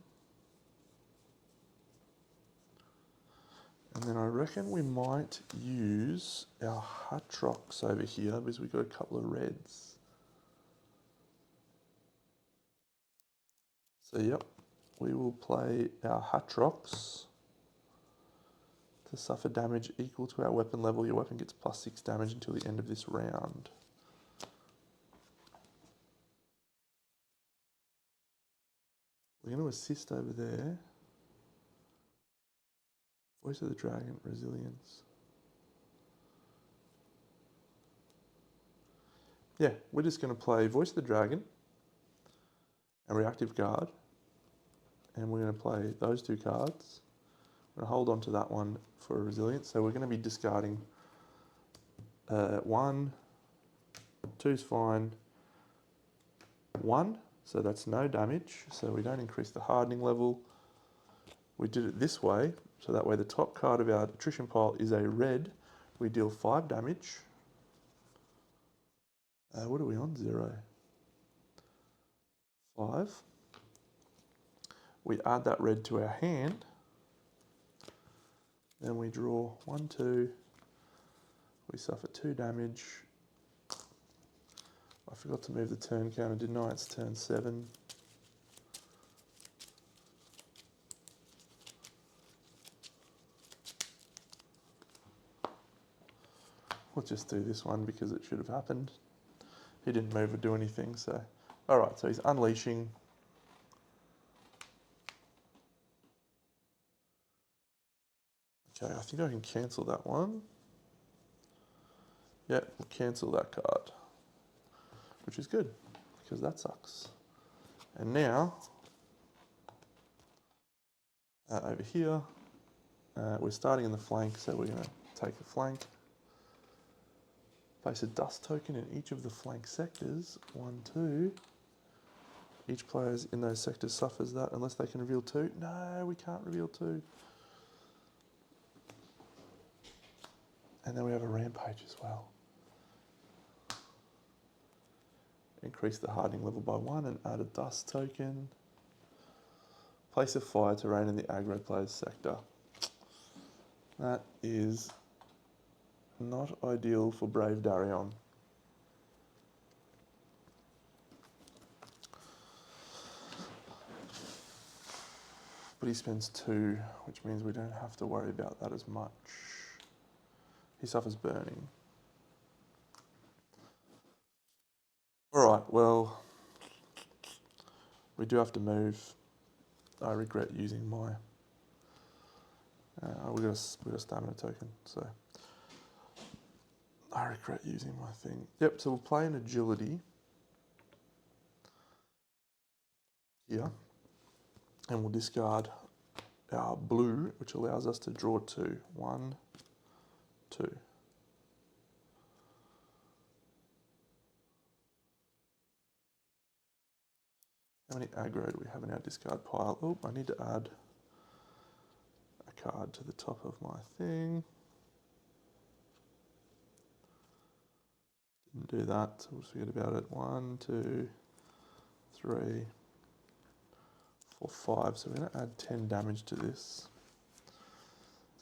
And then I reckon we might use our Hatrox over here because we've got a couple of reds. So yep, we will play our Hatrox to suffer damage equal to our weapon level. Your weapon gets +6 damage until the end of this round. We're going to assist over there. Voice of the Dragon, Resilience. Yeah, we're just going to play Voice of the Dragon and Reactive Guard. And we're going to play those 2 cards. I'm going to hold on to that one for Resilience. So we're going to be discarding 1, 2's fine, 1. So that's no damage. So we don't increase the hardening level. We did it this way. So that way the top card of our attrition pile is a red. We deal 5 damage. What are we on? 0. 5. We add that red to our hand. Then we draw 1, 2. We suffer 2 damage. I forgot to move the turn counter, didn't I? It's turn 7. We'll just do this one because it should have happened. He didn't move or do anything, so. All right, so he's unleashing. Okay, I think I can cancel that one. Yeah, we'll cancel that card, which is good because that sucks. And now, over here, we're starting in the flank, so we're going to take a flank. Place a dust token in each of the flank sectors. 1, 2. Each player in those sectors suffers that unless they can reveal 2. No, we can't reveal 2. And then we have a rampage as well. Increase the hardening level by 1 and add a dust token. Place a fire terrain in the aggro player's sector. That is not ideal for Brave Darion. But he spends 2, which means we don't have to worry about that as much. He suffers burning. Alright, well, we do have to move. I regret using my... we got a stamina token, so... I regret using my thing. Yep, so we'll play an agility here. And we'll discard our blue, which allows us to draw 2. 1, 2. How many aggro do we have in our discard pile? Oh, I need to add a card to the top of my thing. Didn't do that, so we'll just forget about it. 1, 2, 3, 4, 5. So we're going to add 10 damage to this.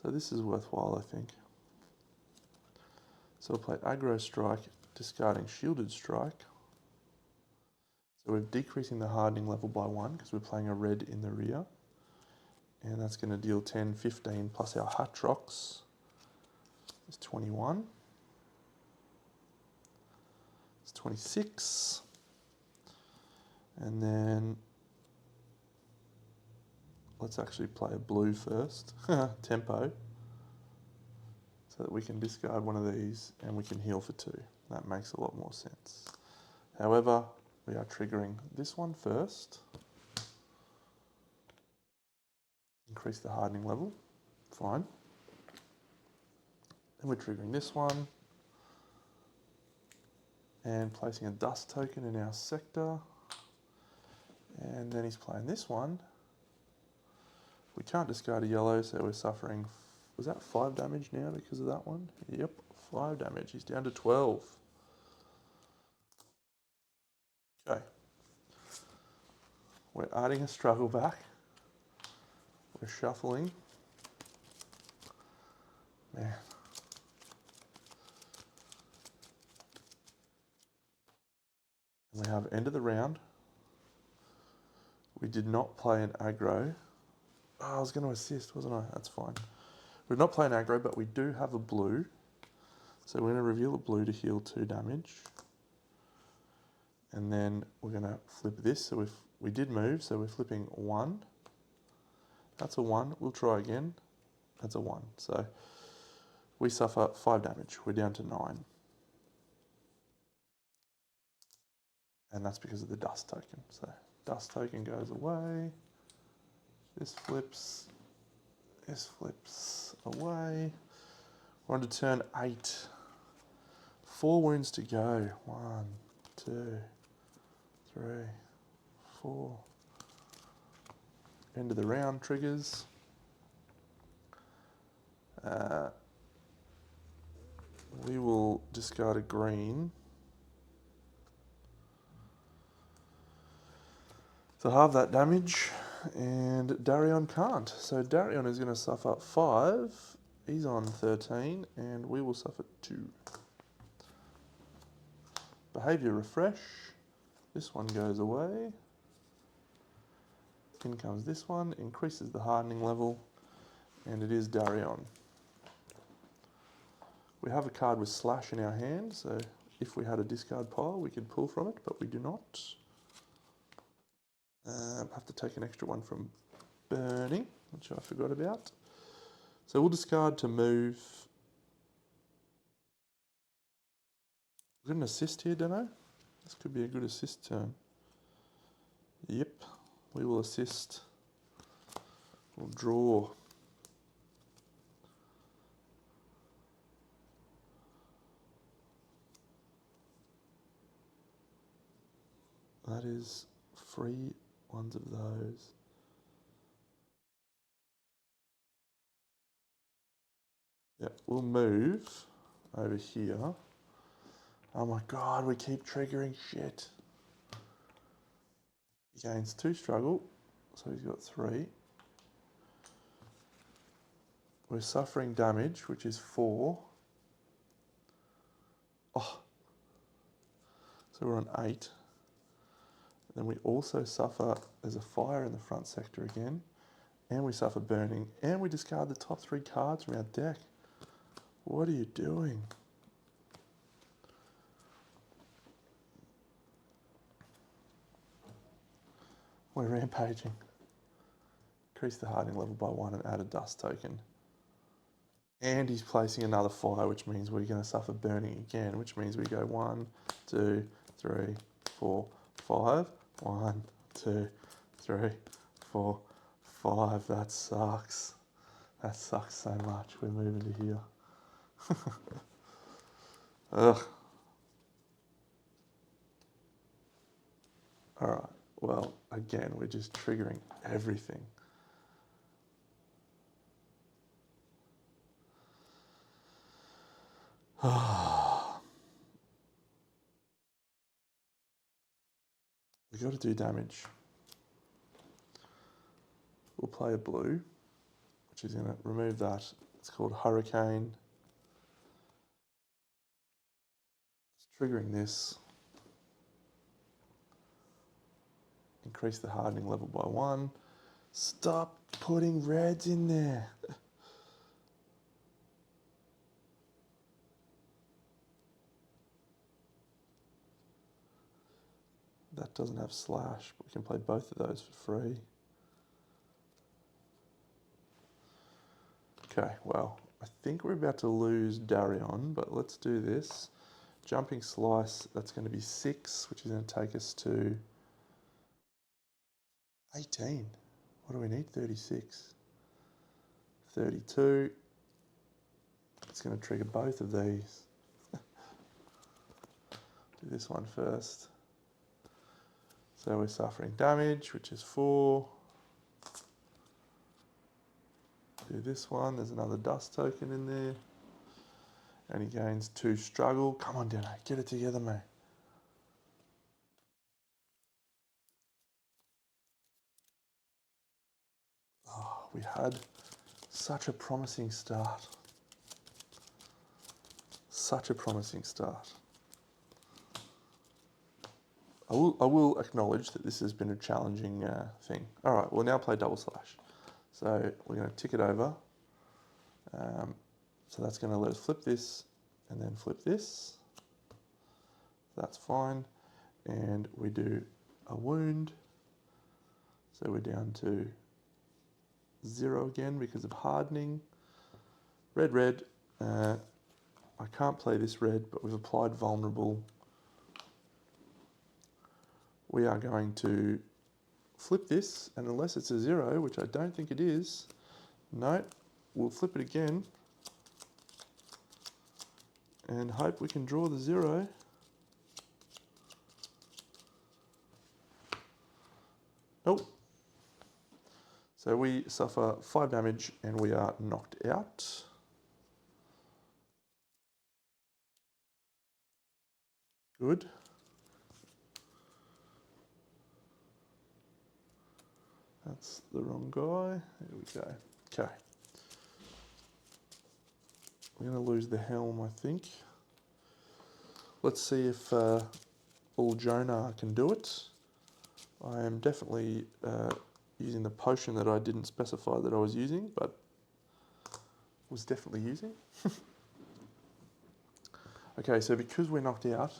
So this is worthwhile, I think. So we'll play aggro strike, discarding shielded strike. So we're decreasing the hardening level by 1 because we're playing a red in the rear. And that's going to deal 10, 15 plus our Hatrox is 21. 26. And then let's actually play a blue first, tempo, so that we can discard one of these and we can heal for 2. That makes a lot more sense. However, we are triggering this one first. Increase the hardening level, fine. Then we're triggering this one and placing a dust token in our sector. And then he's playing this one. We can't discard a yellow, so we're suffering, was that 5 damage now because of that one? Yep, 5 damage. He's down to 12. Okay. We're adding a struggle back. We're shuffling. Man. And we have end of the round. We did not play an aggro. Oh, I was going to assist, wasn't I? That's fine. We're not playing aggro, but we do have a blue. So we're going to reveal a blue to heal 2 damage. And then we're going to flip this. So if we did move, so we're flipping 1. That's a 1. We'll try again. That's a 1. So we suffer 5 damage. We're down to 9. And that's because of the dust token. So dust token goes away. This flips away. We're on to turn 8. 4 wounds to go. 1, 2, 3, 4. End of the round triggers. We will discard a green to halve that damage, and Darion can't. So Darion is going to suffer 5. He's on 13, and we will suffer 2. Behaviour refresh. This one goes away. In comes this one, increases the hardening level, and it is Darion. We have a card with slash in our hand, so if we had a discard pile, we could pull from it, but we do not. Have to take an extra one from burning, which I forgot about. So we'll discard to move. We've got an assist here, Deno. This could be a good assist turn. Yep, we will assist. We'll draw. That is 3 ones of those. Yeah, we'll move over here. Oh my god, we keep triggering shit. He gains 2 struggle, so he's got 3. We're suffering damage, which is 4. Oh. So we're on 8. Then we also suffer, there's a fire in the front sector again, and we suffer burning, and we discard the top 3 cards from our deck. What are you doing? We're rampaging. Increase the hardening level by 1 and add a dust token. And he's placing another fire, which means we're going to suffer burning again, which means we go 1, 2, 3, 4, 5. 1, 2, 3, 4, 5. That sucks. That sucks so much. We're moving to here. Ugh. Alright, well, again, we're just triggering everything. We got to do damage. We'll play a blue, which is going to remove that. It's called Hurricane. It's triggering this. Increase the hardening level by 1. Stop putting reds in there. That doesn't have slash, but we can play both of those for free. Okay, well, I think we're about to lose Darion, but let's do this. Jumping slice, that's going to be 6, which is going to take us to 18. What do we need? 36. 32. It's going to trigger both of these. Do this one first. So we're suffering damage, which is 4. Do this one. There's another dust token in there. And he gains 2 struggle. Come on, Deno. Get it together, mate. Oh, we had such a promising start. Such a promising start. I will acknowledge that this has been a challenging thing. All right, we'll now play double slash. So we're going to tick it over. So that's going to let us flip this and then flip this. That's fine. And we do a wound. So we're down to 0 again because of hardening. Red, red. I can't play this red, but we've applied vulnerable. We are going to flip this, and unless it's a 0, which I don't think it is, no, we'll flip it again and hope we can draw the 0. Nope. So we suffer 5 damage and we are knocked out. Good. That's the wrong guy. There we go. Okay. We're going to lose the helm, I think. Let's see if all Jonah can do it. I am definitely using the potion that I didn't specify that I was using, but was definitely using. Okay, so because we're knocked out,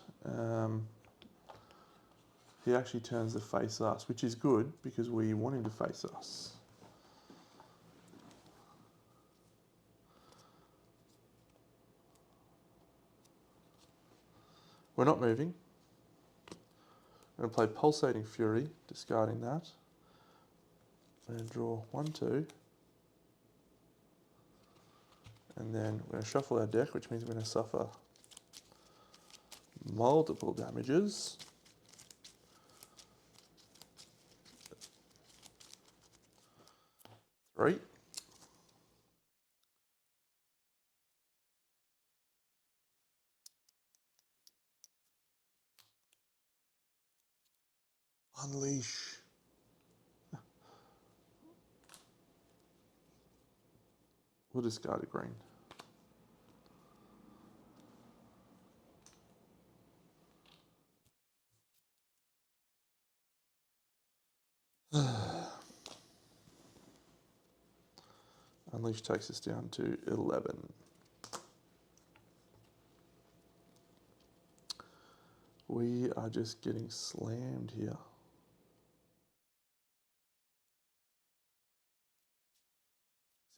he actually turns to face us, which is good because we want him to face us. We're not moving. I'm going to play Pulsating Fury, discarding that. I'm going to draw 1, 2. And then we're going to shuffle our deck, which means we're going to suffer multiple damages. Three. Unleash. We'll discard a green. Unleash takes us down to 11. We are just getting slammed here.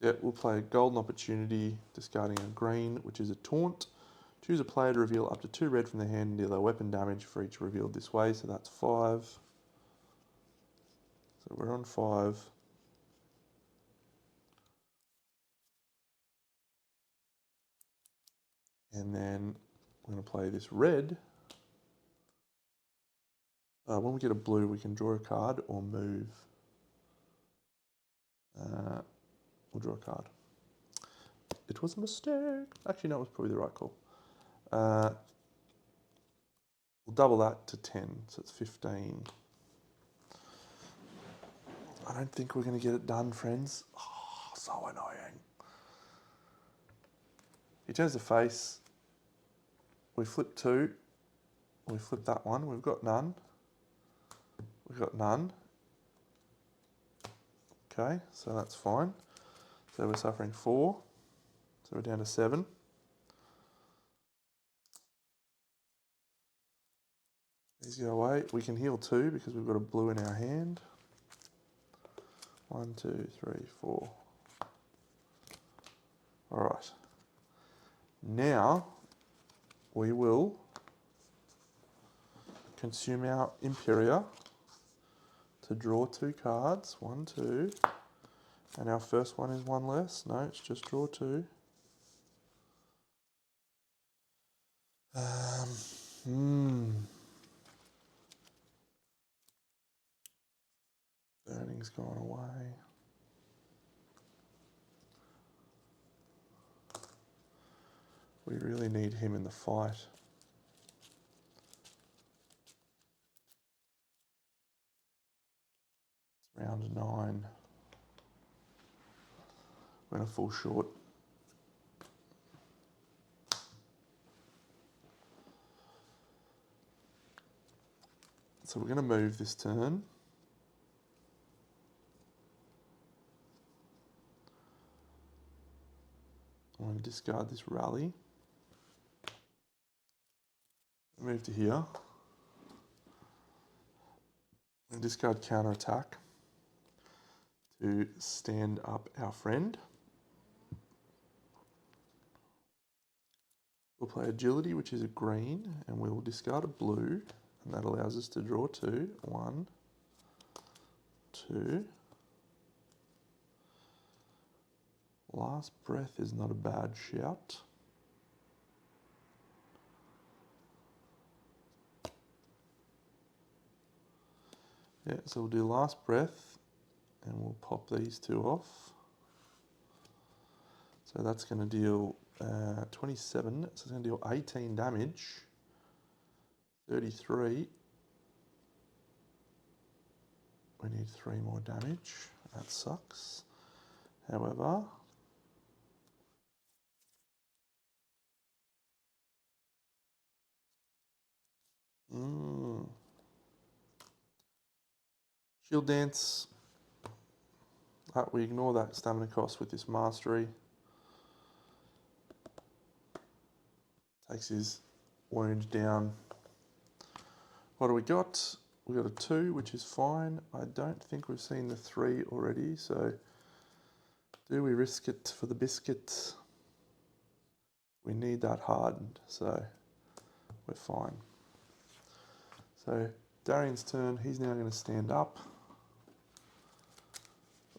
So yeah, we'll play a Golden Opportunity, discarding a green, which is a taunt. Choose a player to reveal up to 2 red from their hand and deal a weapon damage for each revealed this way, so that's 5. So we're on 5. And then we're going to play this red. When we get a blue, we can draw a card or move. We'll draw a card. It was a mistake. Actually, no, it was probably the right call. We'll double that to 10, so it's 15. I don't think we're going to get it done, friends. Oh, so annoying. He turns the face. We flip 2. We flip that one. We've got none. We've got none. Okay, so that's fine. So we're suffering 4. So we're down to 7. These go away. We can heal 2 because we've got a blue in our hand. 1, 2, 3, 4. All right. Now we will consume our Imperia to draw 2 cards. 1, 2. And our first one is 1 less. No, it's just draw 2. Burning's gone away. We really need him in the fight. It's round 9. We're going to fall short. So we're going to move this turn. I'm going to discard this rally. Move to here. And discard counter attack to stand up our friend. We'll play agility, which is a green, and we will discard a blue, and that allows us to draw 2. 1, 2. Last breath is not a bad shout. Yeah, so we'll do last breath, and we'll pop these 2 off. So that's going to deal 27, so it's going to deal 18 damage. 33. We need 3 more damage. That sucks. However, Shield Dance. We ignore that stamina cost with this mastery. Takes his wound down. What do we got? We got a 2, which is fine. I don't think we've seen the 3 already, so do we risk it for the biscuit? We need that hardened, so we're fine. So Darian's turn. He's now going to stand up.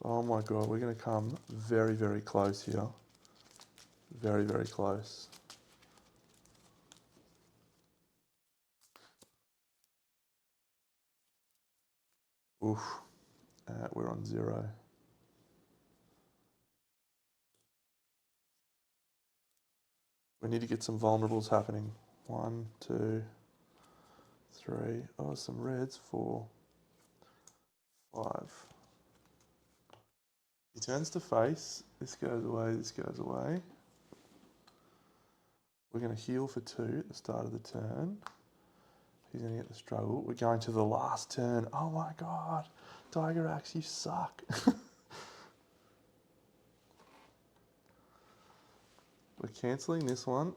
Oh my god, we're going to come very, very close here. Very, very close. Oof. We're on 0. We need to get some vulnerables happening. 1, 2, 3. Oh, some reds. 4, 5. He turns to face. This goes away. This goes away. We're going to heal for 2 at the start of the turn. He's going to get the struggle. We're going to the last turn. Oh my god. Dygorax, you suck. We're cancelling this one.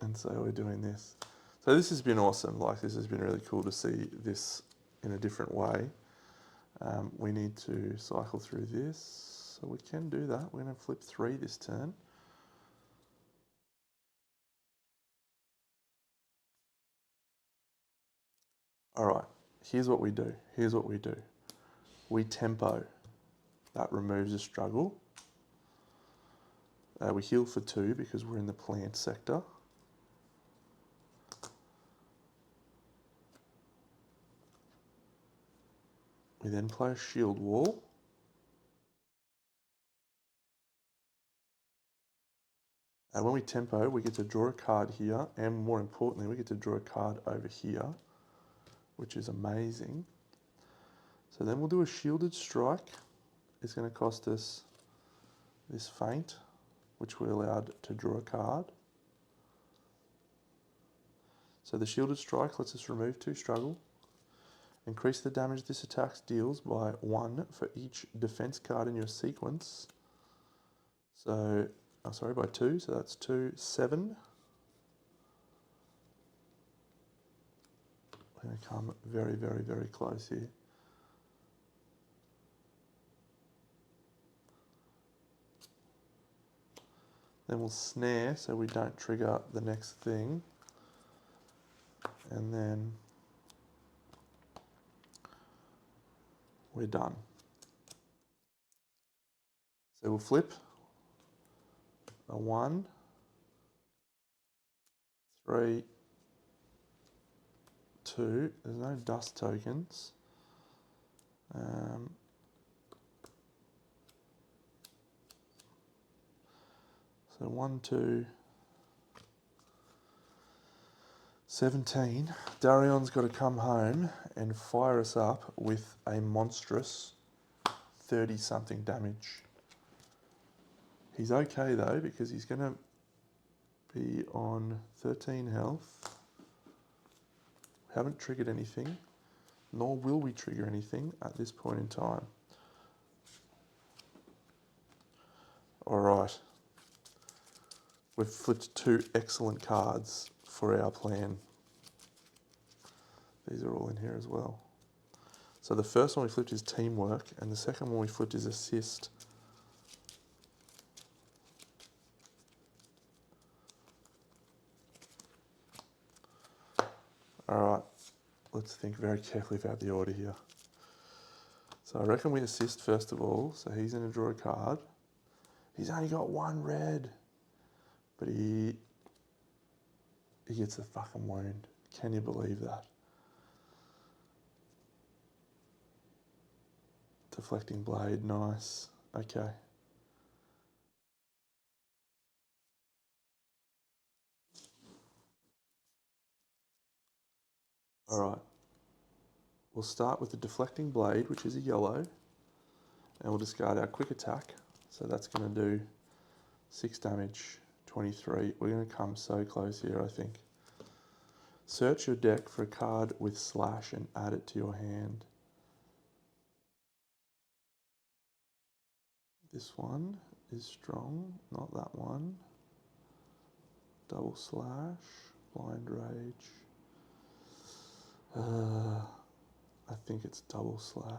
And so we're doing this. So this has been awesome. Like, this has been really cool to see this in a different way. We need to cycle through this. So we can do that. We're going to flip 3 this turn. All right, here's what we do. Here's what we do. We tempo. That removes a struggle. We heal for 2 because we're in the plant sector. We then play a shield wall. And when we tempo, we get to draw a card here, and more importantly, we get to draw a card over here, which is amazing. So then we'll do a shielded strike. It's going to cost us this feint, which we're allowed to draw a card. So the shielded strike lets us remove 2 struggle. Increase the damage this attack deals by 1 for each defense card in your sequence. So, by 2, so that's 2, 7. going to come very, very, very close here. Then we'll snare so we don't trigger the next thing. And then we're done. So we'll flip a 1, 3, 2. There's no dust tokens. So 1, 2, 17. Darion's got to come home and fire us up with a monstrous 30-something damage. He's okay though, because he's going to be on 13 health. We haven't triggered anything, nor will we trigger anything at this point in time. All right. We've flipped 2 excellent cards for our plan. These are all in here as well. So the first one we flipped is teamwork, and the second one we flipped is assist. All right, let's think very carefully about the order here. So I reckon we assist first of all, so he's going to draw a card. He's only got 1 red, but he gets the fucking wound. Can you believe that? Deflecting blade, nice. Okay. All right. We'll start with the deflecting blade, which is a yellow, and we'll discard our quick attack. So that's going to do 6 damage, 23. We're going to come so close here, I think. Search your deck for a card with slash and add it to your hand. This one is strong, not that one. Double slash, blind rage. I think it's double slash.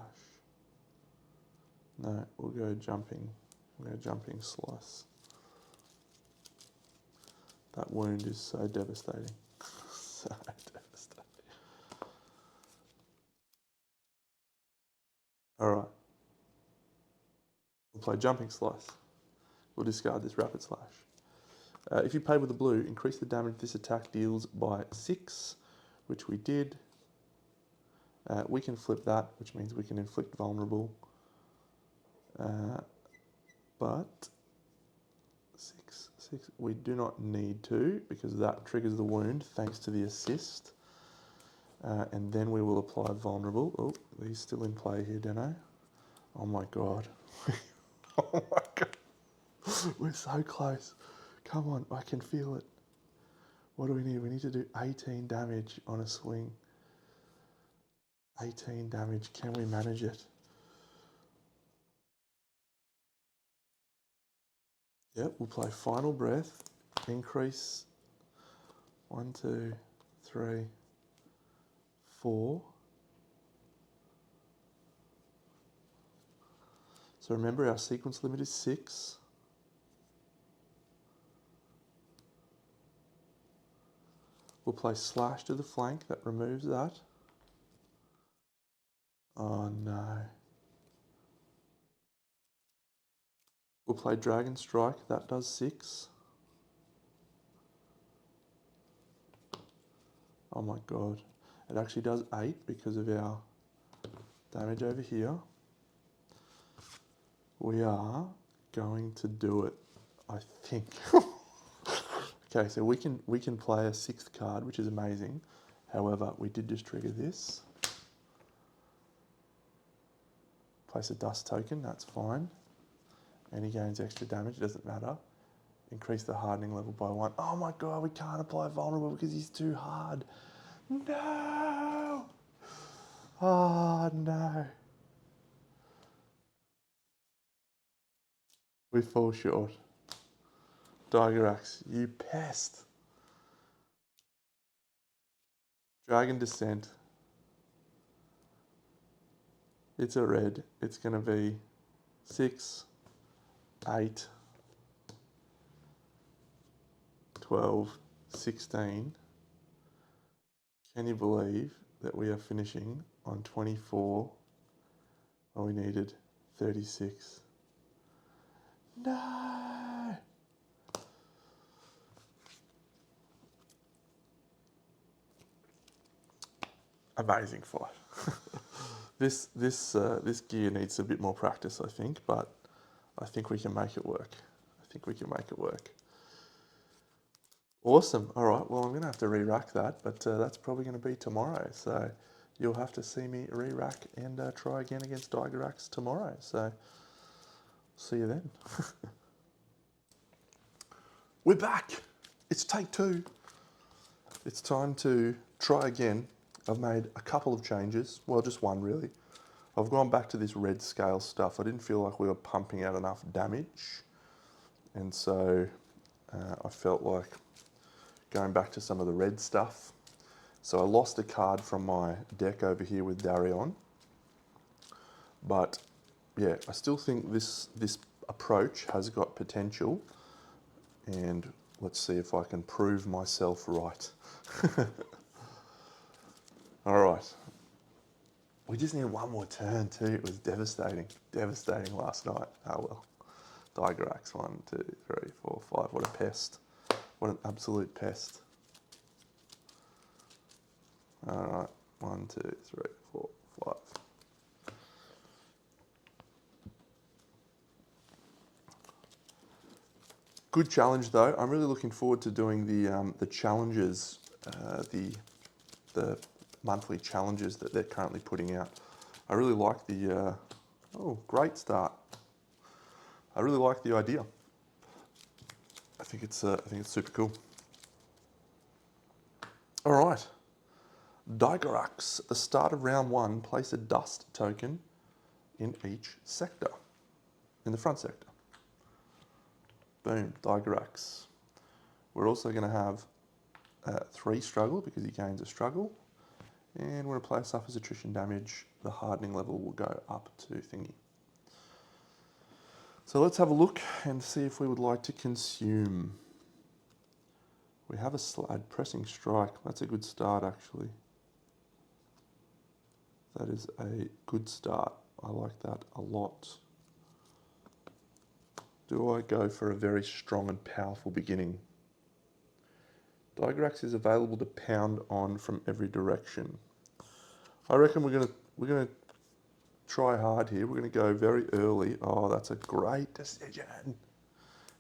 No, we'll go jumping. We'll go jumping slice. That wound is so devastating. So devastating. All right. We'll play jumping slice. We'll discard this rapid slash. If you paid with the blue, increase the damage this attack deals by 6, which we did. We can flip that, which means we can inflict vulnerable. But 6, we do not need to, because that triggers the wound thanks to the assist. And then we will apply vulnerable. Oh, he's still in play here, Deno. Oh my god. Oh my god. We're so close. Come on, I can feel it. What do we need? We need to do 18 damage on a swing. 18 damage. Can we manage it? Yep, we'll play Final Breath. Increase 1, 2, 3, 4. So remember, our sequence limit is 6. We'll play Slash to the flank. That removes that. Oh no. We'll play Dragon Strike. That does 6. Oh my god. It actually does 8 because of our damage over here. We are going to do it, I think. Okay, so we can play a 6th card, which is amazing. However, we did just trigger this. Place a dust token, that's fine. And he gains extra damage, it doesn't matter. Increase the hardening level by 1. Oh my god, we can't apply vulnerable because he's too hard. No! Oh no. We fall short. Dygorax, you pest. Dragon Descent. It's a red. It's going to be 6, 8, 12, 16. Can you believe that we are finishing on 24 when we needed 36? No! Amazing fight. This gear needs a bit more practice, I think, but I think we can make it work. I think we can make it work. Awesome. All right. Well, I'm going to have to re-rack that, but that's probably going to be tomorrow. So you'll have to see me re-rack and try again against Dygorax tomorrow. So see you then. We're back. It's take 2. It's time to try again. I've made a couple of changes. Well, just one really. I've gone back to this red scale stuff. I didn't feel like we were pumping out enough damage. And so I felt like going back to some of the red stuff. So I lost a card from my deck over here with Darion. But yeah, I still think this approach has got potential. And let's see if I can prove myself right. All right. We just need one more turn too. It was devastating. Devastating last night. Oh well. Dygorax, 1, 2, 3, 4, 5. What a pest. What an absolute pest. All right. 1, 2, 3, 4, 5. Good challenge though. I'm really looking forward to doing the challenges, the monthly challenges that they're currently putting out. I really like the, oh, great start. I really like the idea. I think it's super cool. All right. Dygorax, at the start of round 1, place a dust token in each sector, in the front sector. Boom, Dygorax. We're also going to have 3 struggle because he gains a struggle. And when a player suffers attrition damage, the hardening level will go up to thingy. So let's have a look and see if we would like to consume. We have a slide, pressing strike. That's a good start actually. That is a good start. I like that a lot. Do I go for a very strong and powerful beginning? Dygorax is available to pound on from every direction. I reckon we're gonna try hard here. We're gonna go very early. Oh, that's a great decision.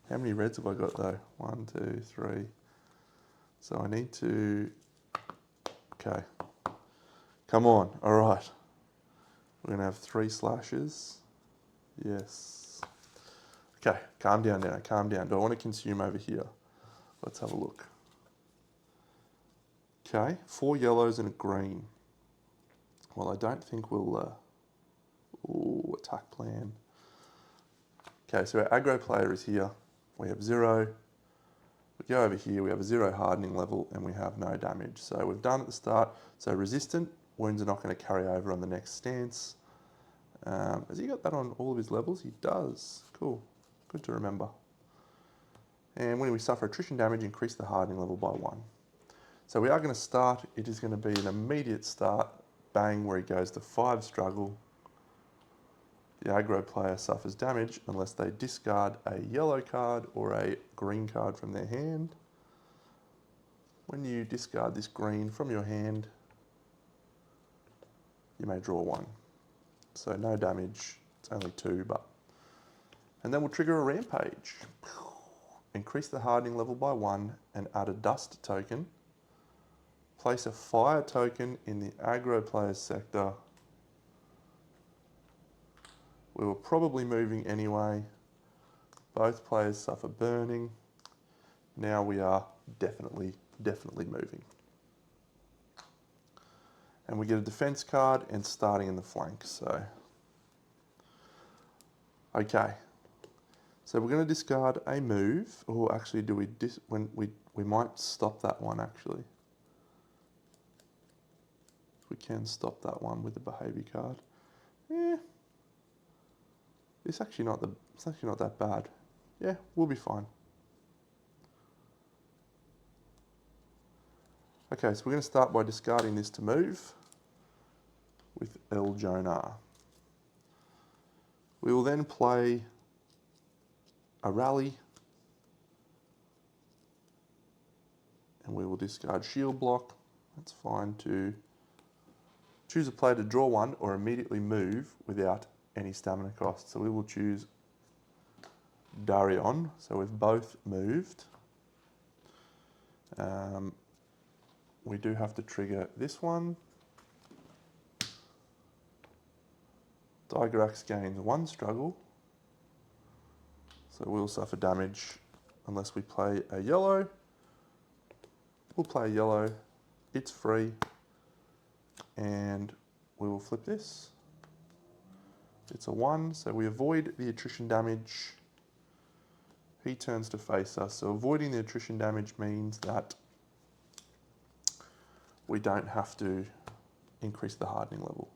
How many reds have I got though? 1, 2, 3. So I need to. Okay. Come on. All right. We're gonna have 3 slashes. Yes. Okay. Calm down now. Calm down. Do I want to consume over here? Let's have a look. Okay. 4 yellows and a green. Well, I don't think we'll. Ooh, attack plan. Okay, so our aggro player is here. We have 0. We go over here, we have a 0 hardening level and we have no damage. So we've done at the start. So resistant, wounds are not going to carry over on the next stance. Has he got that on all of his levels? He does. Cool. Good to remember. And when we suffer attrition damage, increase the hardening level by 1. So we are going to start. It is going to be an immediate start. Bang, where he goes to 5 struggle. The aggro player suffers damage unless they discard a yellow card or a green card from their hand. When you discard this green from your hand, you may draw 1. So no damage, it's only 2, but... And then we'll trigger a rampage. Increase the hardening level by 1 and add a dust token. Place a fire token in the aggro player's sector. We were probably moving anyway. Both players suffer burning. Now we are definitely moving. And we get a defense card and starting in the flank, so. Okay. So we're going to discard a move, or actually do we might stop that one actually. We can stop that one with the behaviour card. It's actually not that bad. Yeah, we'll be fine. Okay, so we're going to start by discarding this to move with El Jonah. We will then play a rally, and we will discard shield block. That's fine to choose a player to draw one or immediately move without any stamina cost. So we will choose Darion. So we've both moved. We do have to trigger this one. Dygorax gains 1 struggle. So we'll suffer damage unless we play a yellow. We'll play a yellow. It's free. And we will flip this. It's a 1, so we avoid the attrition damage. He turns to face us. So avoiding the attrition damage means that we don't have to increase the hardening level.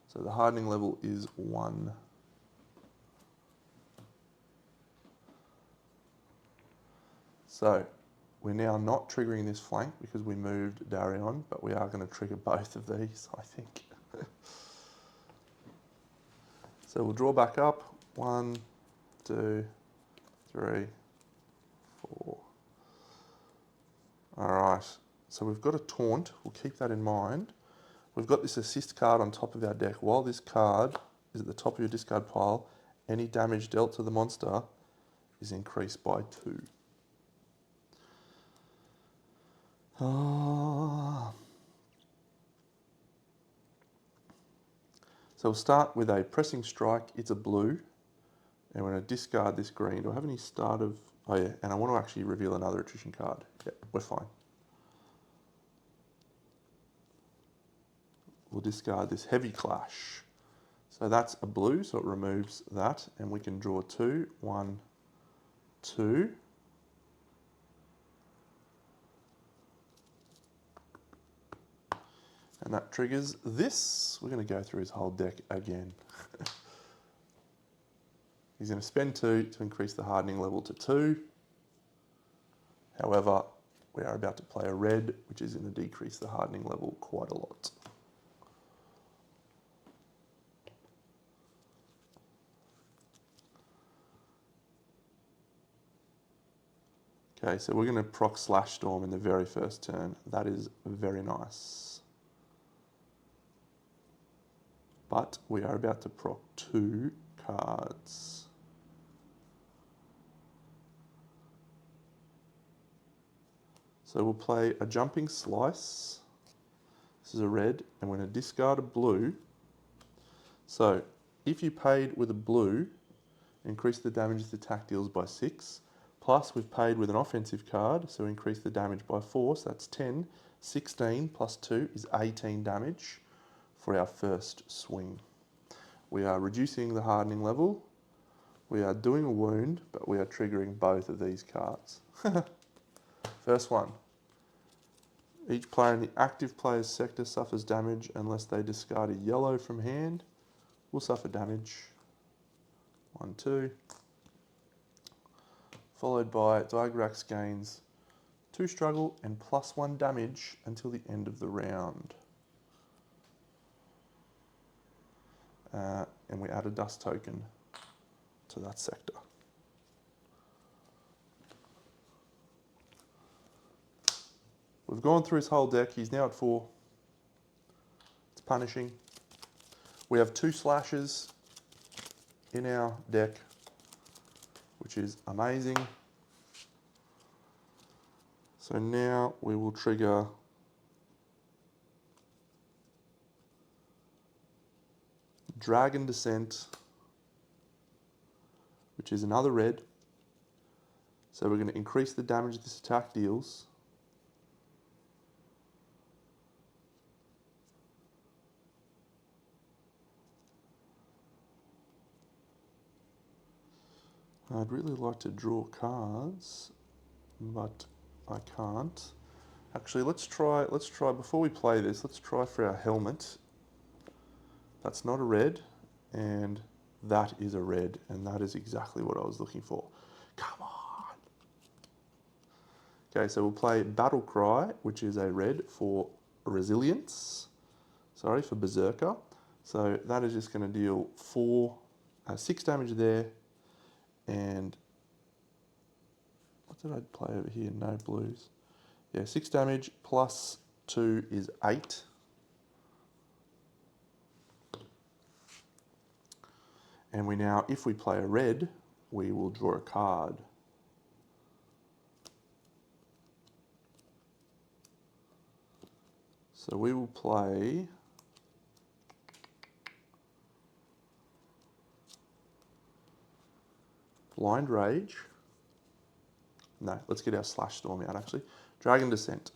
So the hardening level is 1. So we're now not triggering this flank because we moved Darion, but we are going to trigger both of these, I think. So we'll draw back up. 1, 2, 3, 4. All right. So we've got a taunt. We'll keep that in mind. We've got this assist card on top of our deck. While this card is at the top of your discard pile, any damage dealt to the monster is increased by 2. So we'll start with a pressing strike. It's a blue. And we're going to discard this green. Do I have any start of... Oh yeah, and I want to actually reveal another attrition card. Yep, we're fine. We'll discard this heavy clash. So that's a blue, so it removes that. And we can draw 2. 1, 2. And that triggers this. We're going to go through his whole deck again. He's going to spend 2 to increase the hardening level to 2. However, we are about to play a red, which is going to decrease the hardening level quite a lot. Okay, so we're going to proc Slash Storm in the very first turn. That is very nice. But we are about to proc 2 cards. So we'll play a Jumping Slice. This is a red, and we're going to discard a blue. So if you paid with a blue, increase the damage this attack deals by 6. Plus we've paid with an offensive card, so increase the damage by 4, so that's 10. 16 plus 2 is 18 damage for our first swing. We are reducing the hardening level. We are doing a wound, but we are triggering both of these cards. First one. Each player in the active player's sector suffers damage unless they discard a yellow from hand. We'll suffer damage. 1, 2. Followed by Dygorax gains 2 struggle and +1 damage until the end of the round. And we add a dust token to that sector. We've gone through his whole deck. He's now at 4. It's punishing. We have 2 slashes in our deck, which is amazing. So now we will trigger Dragon Descent, which is another red. So we're going to increase the damage this attack deals. I'd really like to draw cards, but I can't. Actually, let's try before we play this, let's try for our helmet. That's not a red, and that is a red, and that is exactly what I was looking for. Come on. Okay, so we'll play Battle Cry, which is a red for Resilience. Sorry, for Berserker. So that is just going to deal 6 damage there, and what did I play over here? No blues. Yeah, 6 damage plus 2 is 8. And we now, if we play a red, we will draw a card. So we will play Blind Rage. No, let's get our Slash Storm out actually. Dragon Descent.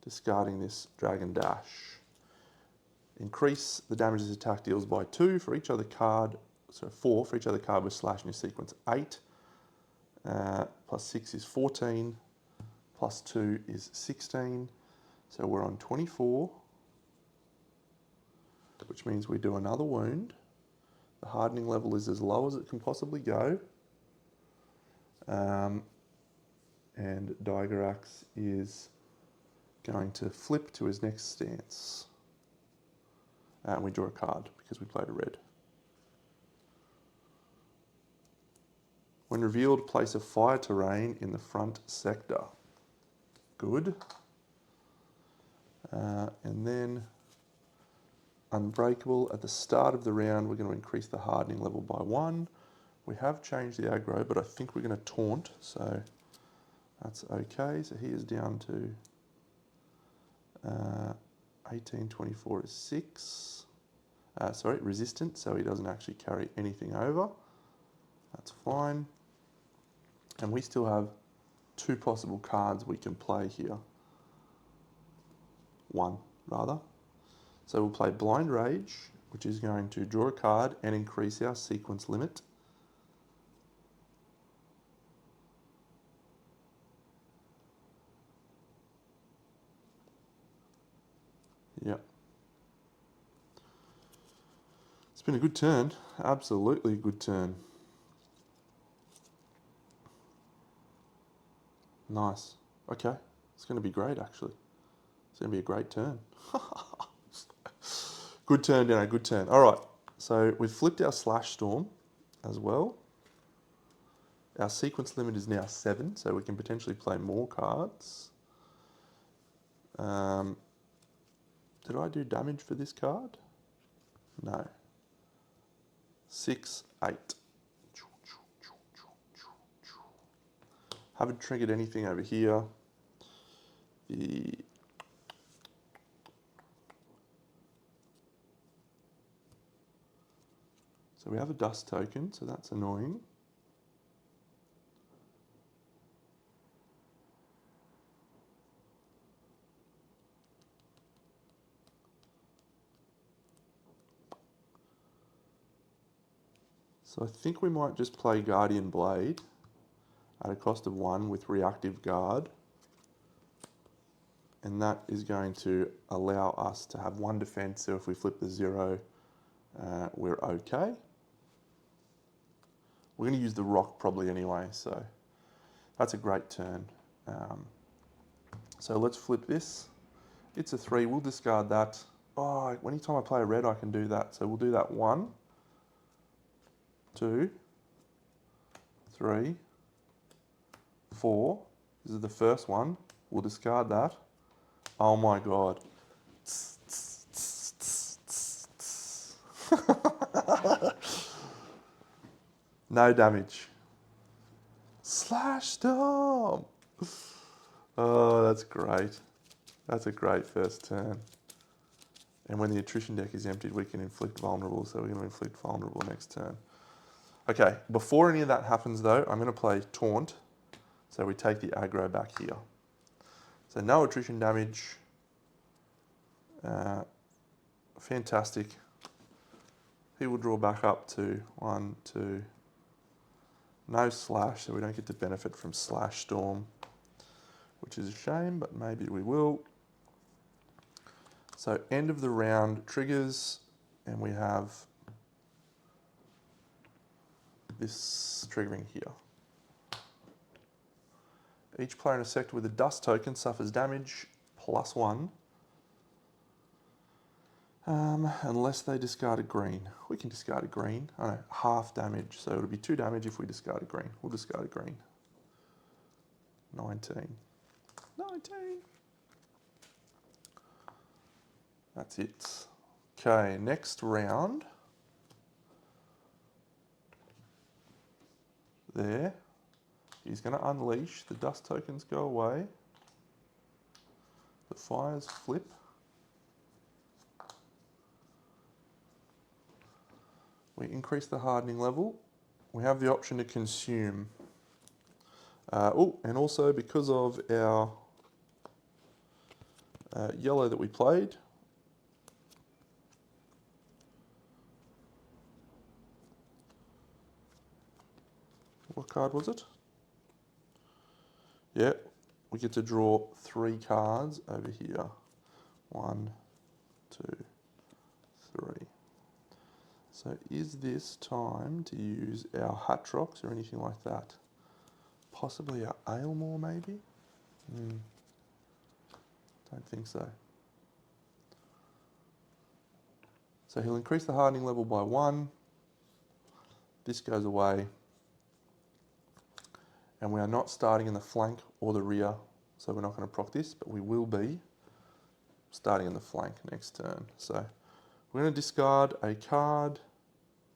Discarding this Dragon Dash. Increase the damage this attack deals by 2 for each other card, so 4 for each other card with Slash in your sequence. 8 plus 6 is 14, plus 2 is 16. So we're on 24, which means we do another wound. The hardening level is as low as it can possibly go. And Dygorax is going to flip to his next stance. And we draw a card because we played a red. When revealed, place a fire terrain in the front sector. Good. And then Unbreakable. At the start of the round, we're going to increase the hardening level by 1. We have changed the aggro, but I think we're going to taunt, so that's okay. So he is down to 18, 24 is 6. Sorry, resistant, so he doesn't actually carry anything over. That's fine. And we still have 2 possible cards we can play here. 1, rather. So we'll play Blind Rage, which is going to draw a card and increase our sequence limit. Yep. It's been a good turn. Absolutely a good turn. Nice. Okay. It's going to be great, actually. It's going to be a great turn. Good turn, Dino. Good turn. All right. So we've flipped our Slash Storm as well. Our sequence limit is now 7, so we can potentially play more cards. Did I do damage for this card? No. 6, 8. Haven't triggered anything over here. So we have a dust token, so that's annoying. So I think we might just play Guardian Blade at a cost of 1 with Reactive Guard. And that is going to allow us to have 1 defense, so if we flip the 0, we're okay. We're going to use the rock probably anyway, so that's a great turn. So let's flip this. It's a 3, we'll discard that. Oh, anytime I play a red, I can do that. So we'll do that 1, 2, 3, 4. This is the first one. We'll discard that. Oh my god. No damage. Slash Storm! Oh, that's great. That's a great first turn. And when the attrition deck is emptied, we can inflict vulnerable, so we're going to inflict vulnerable next turn. Okay, before any of that happens though, I'm going to play Taunt, so we take the aggro back here. So no attrition damage. Fantastic. He will draw back up to 1, 2. No slash, so we don't get to benefit from Slash Storm, which is a shame, but maybe we will. So end of the round triggers, and we have this triggering here. Each player in a sector with a dust token suffers damage +1, unless they discard a green. We can discard a green. I know, half damage, so it'll be 2 damage if we discard a green. We'll discard a green. 19. 19. That's it. Okay, next round. There. He's going to unleash. The dust tokens go away. The fires flip. We increase the hardening level. We have the option to consume. And also because of our yellow that we played, what card was it? Yeah, we get to draw 3 cards over here. 1, 2, 3. So is this time to use our Hatrox or anything like that? Possibly our Aylmore maybe? Don't think so. So he'll increase the hardening level by 1. This goes away. And we are not starting in the flank or the rear, so we're not going to proc this, but we will be starting in the flank next turn. So we're going to discard a card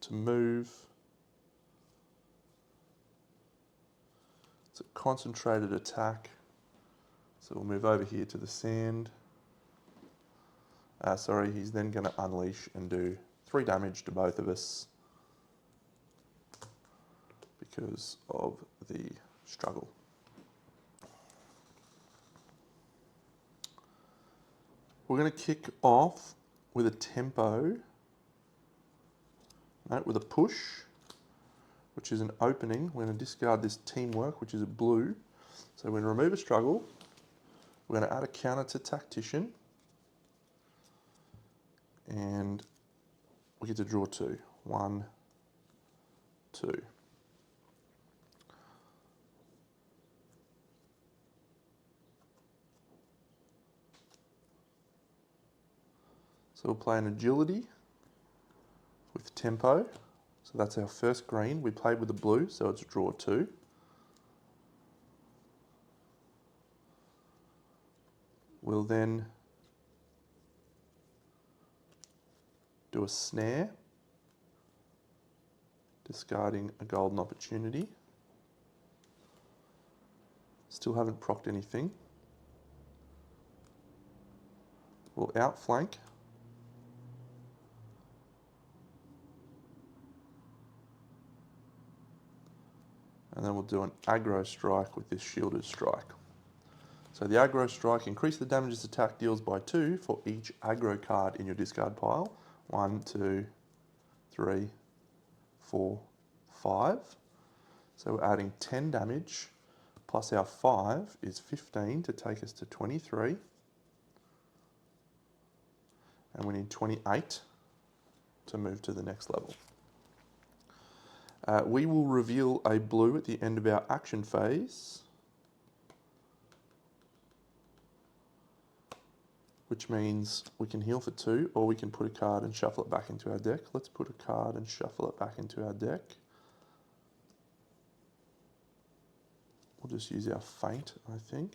to move. It's a concentrated attack. So we'll move over here to the sand. He's then going to unleash and do 3 damage to both of us because of the struggle. We're going to kick off with a tempo, with a push, which is an opening. We're going to discard this teamwork, which is a blue. So we're going to remove a struggle. We're going to add a counter to tactician. And we get to draw 2. 1, 2. So we'll play an agility with tempo. So that's our first green. We played with the blue, so it's draw 2. We'll then do a snare, discarding a golden opportunity. Still haven't procced anything. We'll outflank. And then we'll do an aggro strike with this shielded strike. So the aggro strike, increase the damage this attack deals by 2 for each aggro card in your discard pile. 1, 2, 3, 4, 5. So we're adding 10 damage, plus our 5 is 15 to take us to 23. And we need 28 to move to the next level. We will reveal a blue at the end of our action phase, which means we can heal for 2, or we can put a card and shuffle it back into our deck. Let's put a card and shuffle it back into our deck. We'll just use our feint, I think.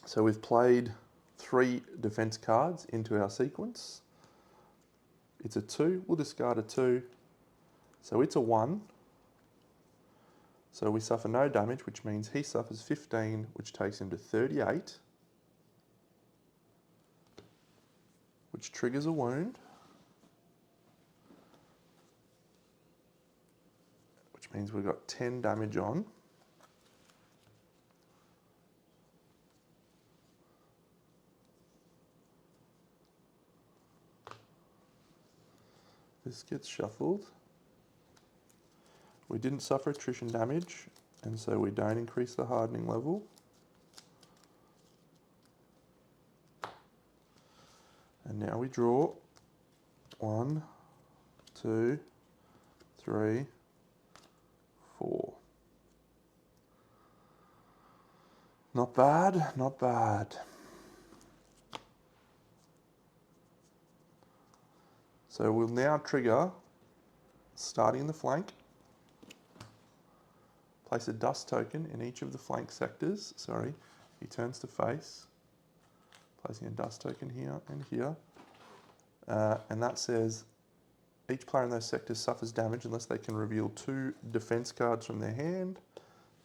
So we've played 3 defense cards into our sequence. It's a 2, we'll discard a 2. So it's a 1. So we suffer no damage, which means he suffers 15, which takes him to 38, which triggers a wound, which means we've got 10 damage on. This gets shuffled. We didn't suffer attrition damage, and so we don't increase the hardening level. And now we draw 1, 2, 3, 4. Not bad, not bad. So we'll now trigger, starting in the flank, place a dust token in each of the flank sectors. Sorry, he turns to face, placing a dust token here and here. And that says each player in those sectors suffers damage unless they can reveal 2 defense cards from their hand.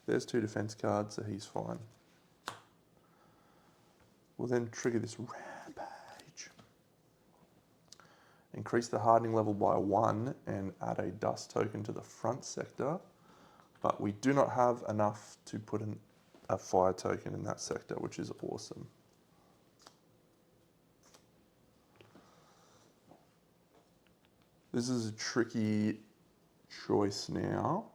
There's 2 defense cards, so he's fine. We'll then trigger this rampage. Increase the hardening level by 1 and add a dust token to the front sector. But we do not have enough to put a fire token in that sector, which is awesome. This is a tricky choice now.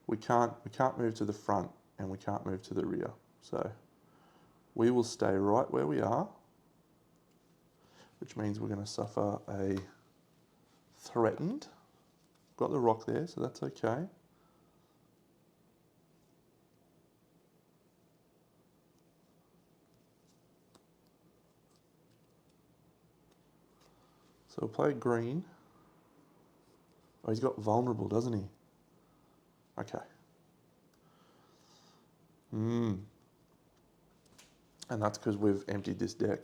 We can't move to the front and we can't move to the rear. So we will stay right where we are, which means we're going to suffer a threatened. Got the rock there, so that's okay. So we'll play green. Oh, he's got vulnerable, doesn't he? Okay. And that's because we've emptied this deck.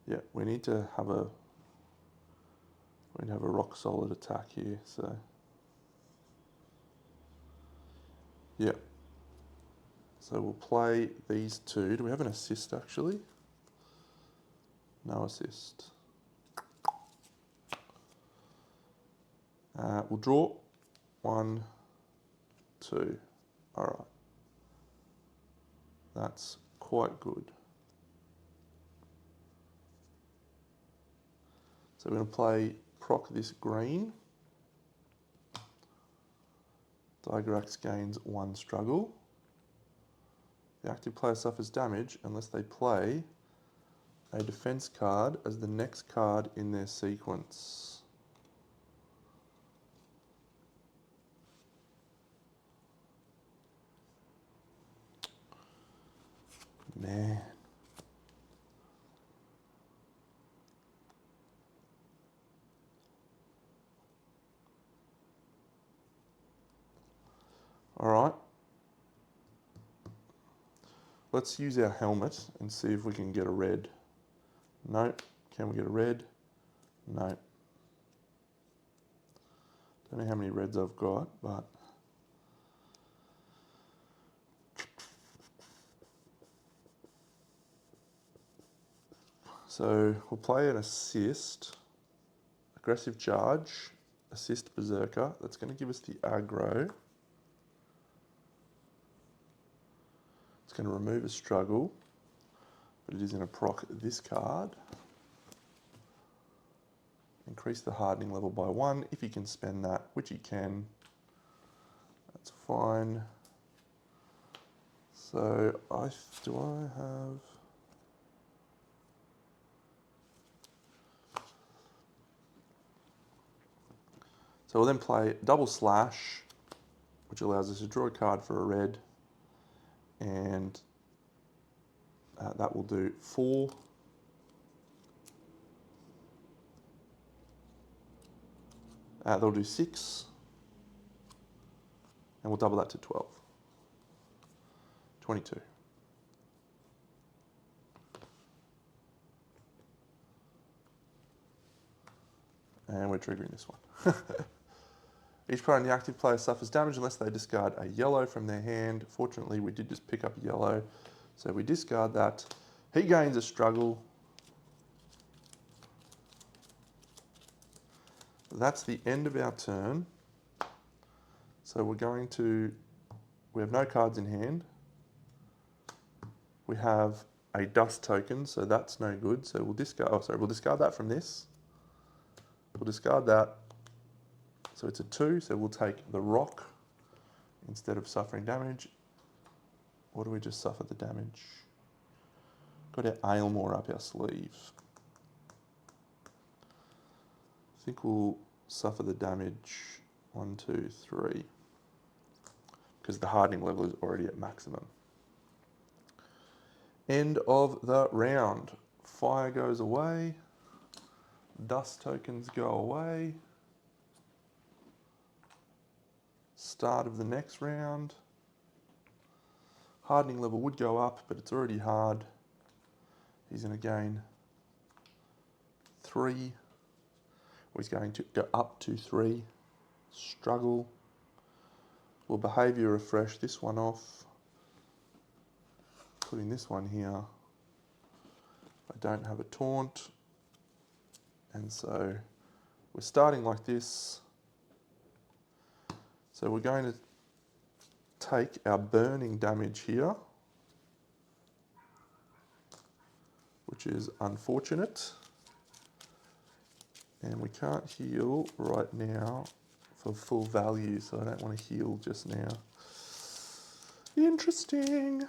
Yeah, we need to have a rock solid attack here, so. Yeah. So we'll play these 2. Do we have an assist actually? No assist. We'll draw 1, 2. All right. That's quite good. So we're going to play proc this green. Dygorax gains 1 struggle. The active player suffers damage unless they play a defense card as the next card in their sequence. Man. All right. Let's use our helmet and see if we can get a red. Nope. Can we get a red? Nope. Don't know how many reds I've got, but so we'll play an assist, aggressive charge, assist berserker. That's going to give us the aggro. It's going to remove a struggle, but it is going to proc this card. Increase the hardening level by 1 if he can spend that, which he can. That's fine. So do I have? So we'll then play double slash, which allows us to draw a card for a red, and that will do 4. They'll do 6, and we'll double that to 12. 22. And we're triggering this one. Each player in the active player suffers damage unless they discard a yellow from their hand. Fortunately, we did just pick up yellow, so we discard that. He gains a struggle. That's the end of our turn. So we have no cards in hand. We have a dust token, so that's no good. So we'll discard, we'll discard that from this. We'll discard that. So it's a 2, so we'll take the rock instead of suffering damage. What do we just suffer the damage? Got our Aylmore up our sleeve. I think we'll suffer the damage 1, 2, 3. Because the hardening level is already at maximum. End of the round. Fire goes away. Dust tokens go away. Start of the next round. Hardening level would go up, but it's already hard. He's going to gain 3. Or he's going to go up to 3. Struggle. We'll behaviour refresh this one off. Putting this one here. I don't have a taunt. And so we're starting like this. So we're going to take our burning damage here, which is unfortunate. And we can't heal right now for full value, so I don't want to heal just now. Interesting.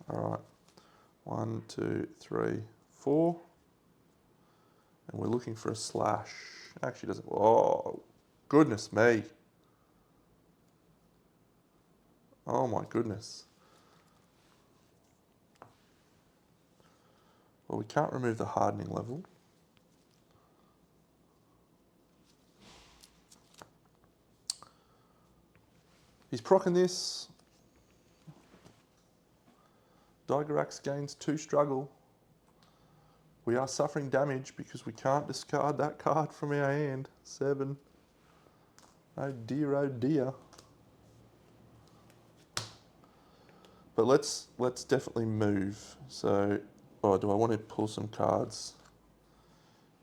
All right, 1, 2, 3, 4. And we're looking for a slash. Actually doesn't, oh, goodness me. Oh my goodness. Well, we can't remove the hardening level. He's proccing this. Dygorax gains 2 struggle. We are suffering damage because we can't discard that card from our hand. 7. Oh dear, oh dear. But let's definitely move. So, oh, do I want to pull some cards?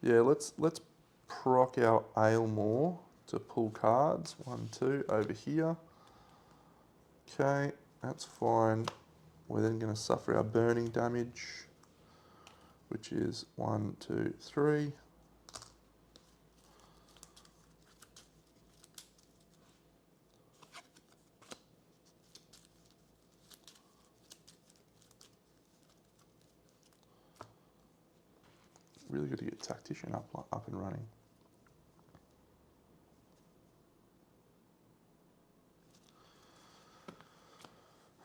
Yeah, let's proc our Aylmore to pull cards. 1, 2 over here. Okay, that's fine. We're then going to suffer our burning damage, which is 1, 2, 3. Really good to get Tactician up and running.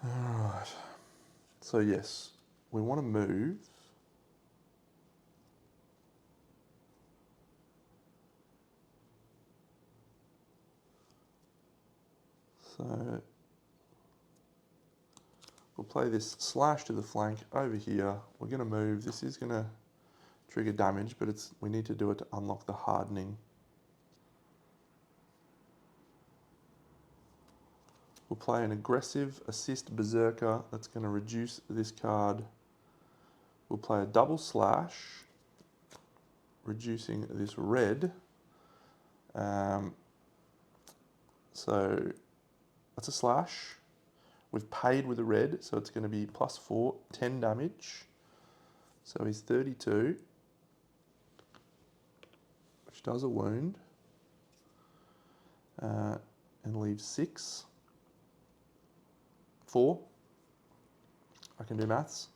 Alright. So yes, we want to move. So we'll play this slash to the flank over here. We're going to move. This is going to trigger damage, but we need to do it to unlock the hardening. We'll play an aggressive assist berserker that's going to reduce this card. We'll play a double slash, reducing this red. So that's a slash. We've paid with a red, so it's going to be +4, 10 damage. So he's 32, which does a wound, and leaves 6. 4. I can do maths.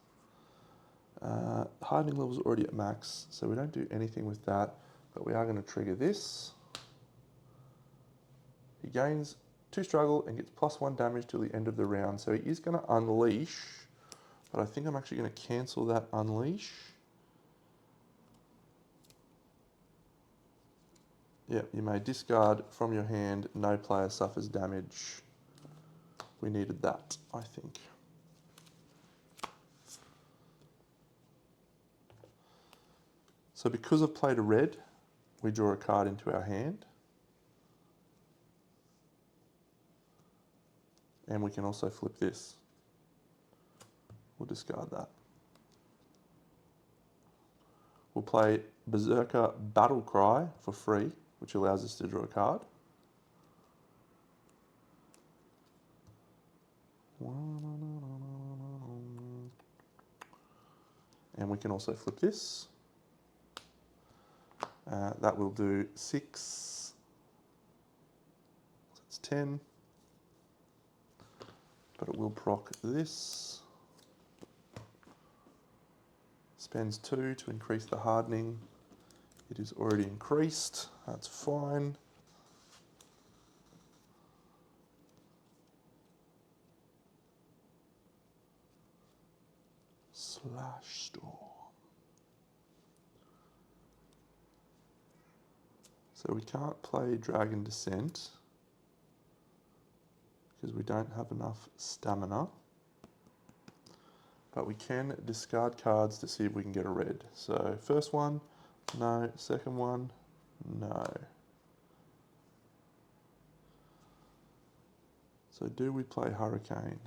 Hardening level's already at max, so we don't do anything with that, but we are going to trigger this. He gains 2 struggle and gets +1 damage till the end of the round, so he is going to unleash, but I think I'm actually going to cancel that unleash. Yep, you may discard from your hand, no player suffers damage. We needed that, I think. So because I've played a red, we draw a card into our hand. And we can also flip this. We'll discard that. We'll play Berserker Battle Cry for free, which allows us to draw a card. And we can also flip this. That will do 6, so it's 10, but it will proc this. Spends 2 to increase the hardening. It is already increased, that's fine. Slash Storm. So we can't play Dragon Descent because we don't have enough stamina. But we can discard cards to see if we can get a red. So first one, no. Second one, no. So do we play Hurricane?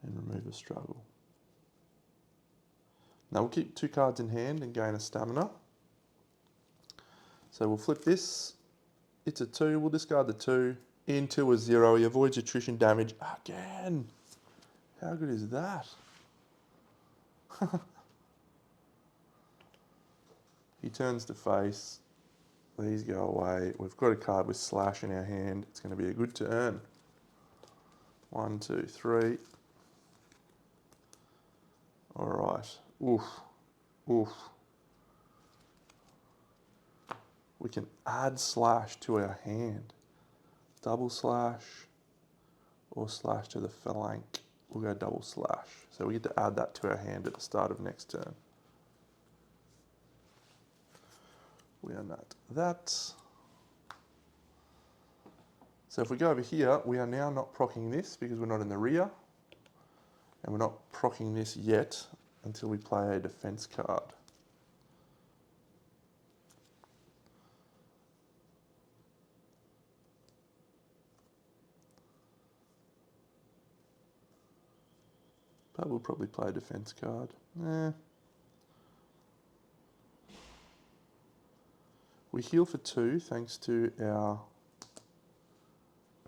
And remove a struggle. Now we'll keep 2 cards in hand and gain a stamina. So we'll flip this. It's a 2, we'll discard the 2. Into a 0, he avoids attrition damage again. How good is that? He turns to face. These go away. We've got a card with Slash in our hand. It's going to be a good turn. 1, 2, 3. All right. Oof. Oof. We can add Slash to our hand. Double Slash or Slash to the flank. We'll go double Slash. So we get to add that to our hand at the start of next turn. We are not that. So if we go over here, we are now not proccing this because we're not in the rear. And we're not proccing this yet until we play a defense card. But we'll probably play a defense card. We heal for 2 thanks to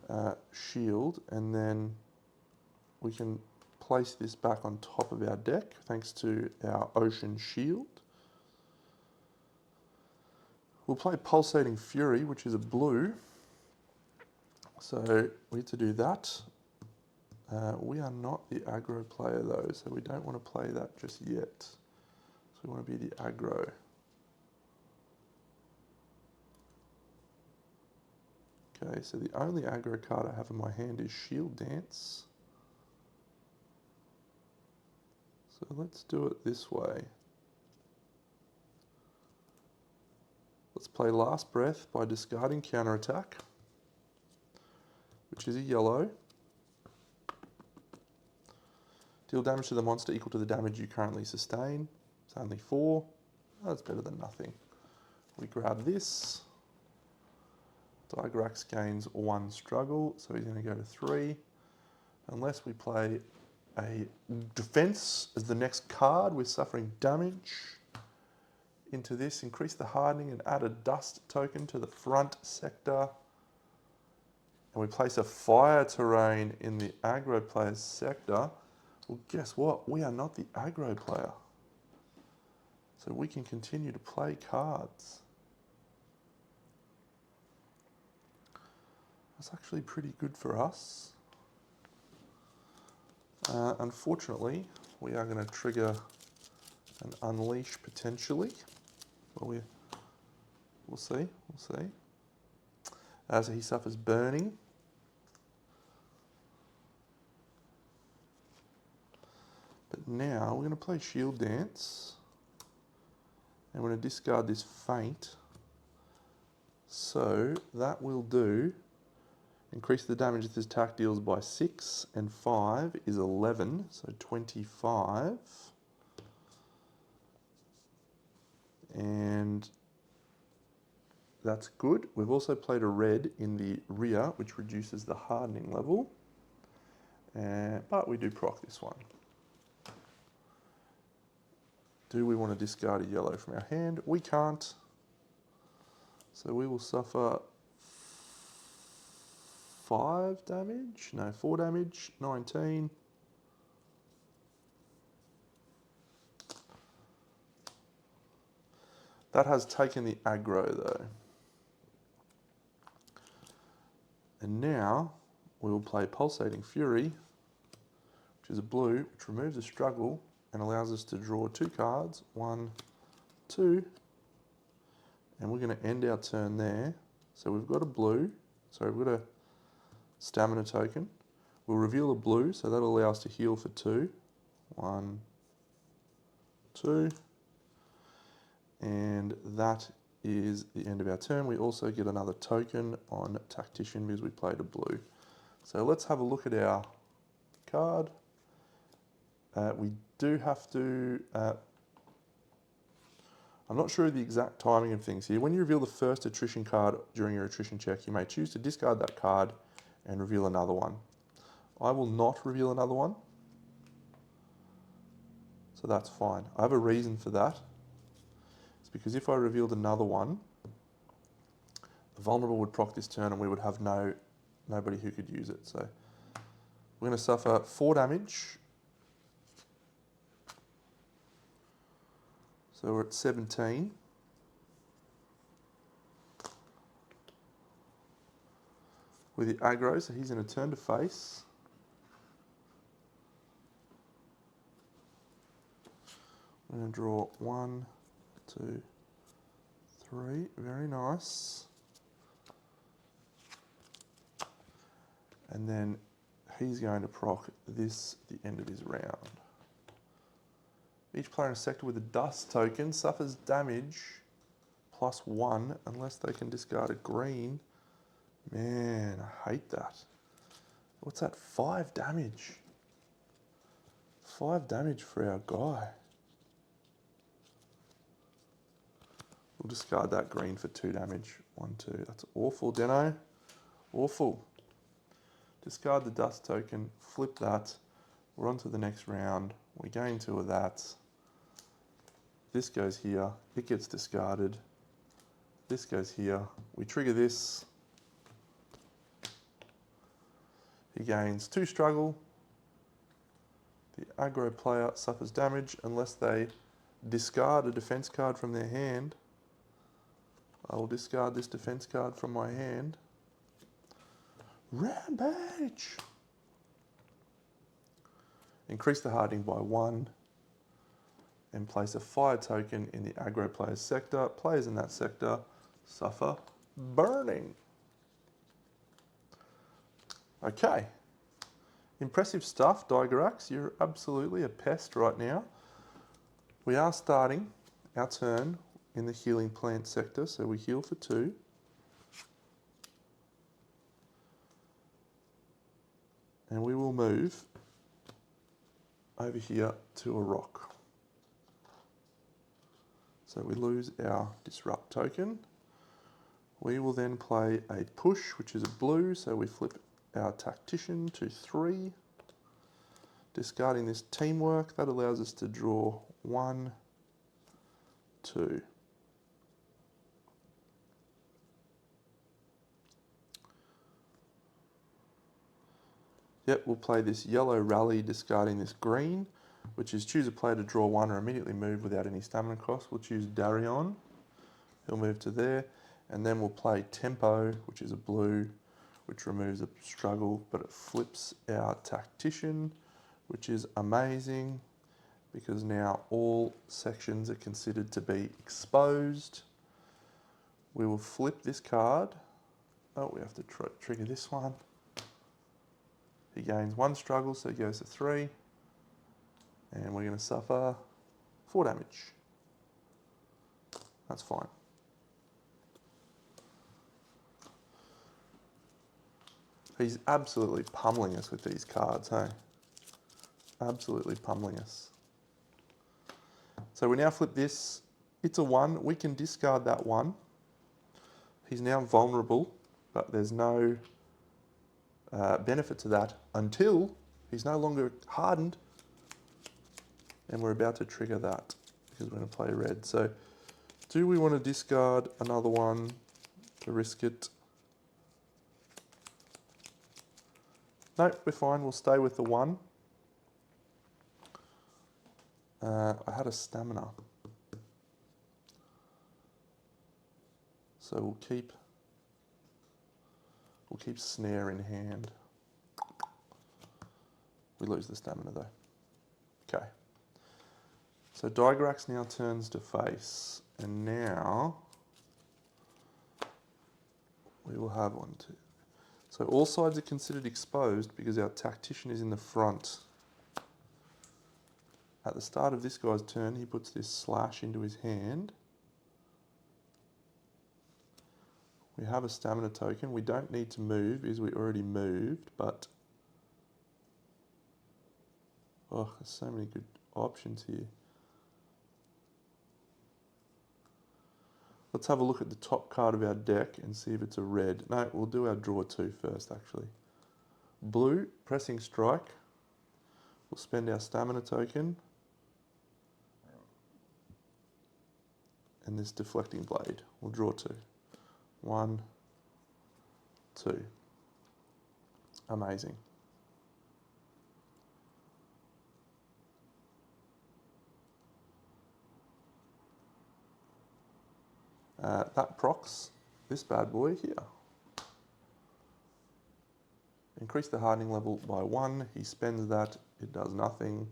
our shield, and then we can place this back on top of our deck thanks to our Ocean Shield. We'll play Pulsating Fury, which is a blue. So we need to do that. We are not the aggro player though, so we don't want to play that just yet. So we want to be the aggro. Okay, so the only aggro card I have in my hand is Shield Dance. So let's do it this way. Let's play Last Breath by discarding Counterattack, which is a yellow. Deal damage to the monster equal to the damage you currently sustain. It's only 4. Oh, that's better than nothing. We grab this. Dygorax gains 1 struggle, so he's going to go to 3. Unless we play a defense as the next card, we're suffering damage. Into this, increase the hardening and add a dust token to the front sector. And we place a fire terrain in the aggro player's sector. Well, guess what? We are not the aggro player. So we can continue to play cards. That's actually pretty good for us. Unfortunately, we are going to trigger an Unleash potentially. Well, we'll see, we'll see. So he suffers burning. But now we're going to play Shield Dance. And we're going to discard this Feint. So that will do. Increase the damage this attack deals by 6, and 5 is 11, so 25. And that's good. We've also played a red in the rear, which reduces the hardening level. But we do proc this one. Do we want to discard a yellow from our hand? We can't. So we will suffer 5 damage, no, 4 damage, 19. That has taken the aggro though. And now we will play Pulsating Fury, which is a blue, which removes a struggle and allows us to draw 2 cards, 1, 2, and we're going to end our turn there. So we've got a blue, so we've got a stamina token. We'll reveal a blue, so that'll allow us to heal for 2, 1, 2, and that is the end of our turn. We also get another token on Tactician because we played a blue. So let's have a look at our card. We do have to, I'm not sure of the exact timing of things here. When you reveal the first attrition card during your attrition check, you may choose to discard that card and reveal another one. I will not reveal another one, so that's fine. I have a reason for that. It's because if I revealed another one, the vulnerable would proc this turn and we would have nobody who could use it. So we're going to suffer 4 damage. So we're at 17. With the aggro, so he's going to turn to face. I'm going to draw 1, 2, 3. Very nice. And then he's going to proc this at the end of his round. Each player in a sector with a dust token suffers damage +1 unless they can discard a green. Man, I hate that. What's that? 5 damage. 5 damage for our guy. We'll discard that green for 2 damage. 1, 2. That's awful, Deno. Awful. Discard the dust token, flip that. We're on to the next round. We gain 2 of that. This goes here. It gets discarded. This goes here. We trigger this. He gains 2 struggle. The aggro player suffers damage unless they discard a defense card from their hand. I will discard this defense card from my hand. Rampage! Increase the hardening by 1 and place a fire token in the aggro player's sector. Players in that sector suffer burning. Okay. Impressive stuff, Dygorax. You're absolutely a pest right now. We are starting our turn in the healing plant sector, so we heal for 2. And we will move over here to a rock. So we lose our disrupt token. We will then play a push, which is a blue, so we flip our tactician to 3. Discarding this teamwork, that allows us to draw 1, 2. Yep, we'll play this yellow rally, discarding this green, which is choose a player to draw 1 or immediately move without any stamina cost. We'll choose Darion. He'll move to there. And then we'll play Tempo, which is a blue, which removes a struggle, but it flips our tactician, which is amazing because now all sections are considered to be exposed. We will flip this card. Oh, we have to trigger this one. He gains 1 struggle, so he goes to 3. And we're going to suffer 4 damage. That's fine. He's absolutely pummeling us with these cards, hey? Absolutely pummeling us. So we now flip this. It's a 1. We can discard that 1. He's now vulnerable, but there's no benefit to that until he's no longer hardened. And we're about to trigger that because we're going to play red. So do we want to discard another one to risk it? Nope, we're fine. We'll stay with the 1. I had a stamina. So we'll keep snare in hand. We lose the stamina though. Okay. So Dygorax now turns to face, and now we will have 1, 2. So all sides are considered exposed because our tactician is in the front. At the start of this guy's turn, he puts this slash into his hand. We have a stamina token. We don't need to move because we already moved, but oh, there's so many good options here. Let's have a look at the top card of our deck and see if it's a red. No, we'll do our draw 2 first, actually. Blue, pressing strike. We'll spend our stamina token. And this deflecting blade. We'll draw 2. 1, 2. Amazing. That procs this bad boy here. Increase the hardening level by 1. He spends that. It does nothing.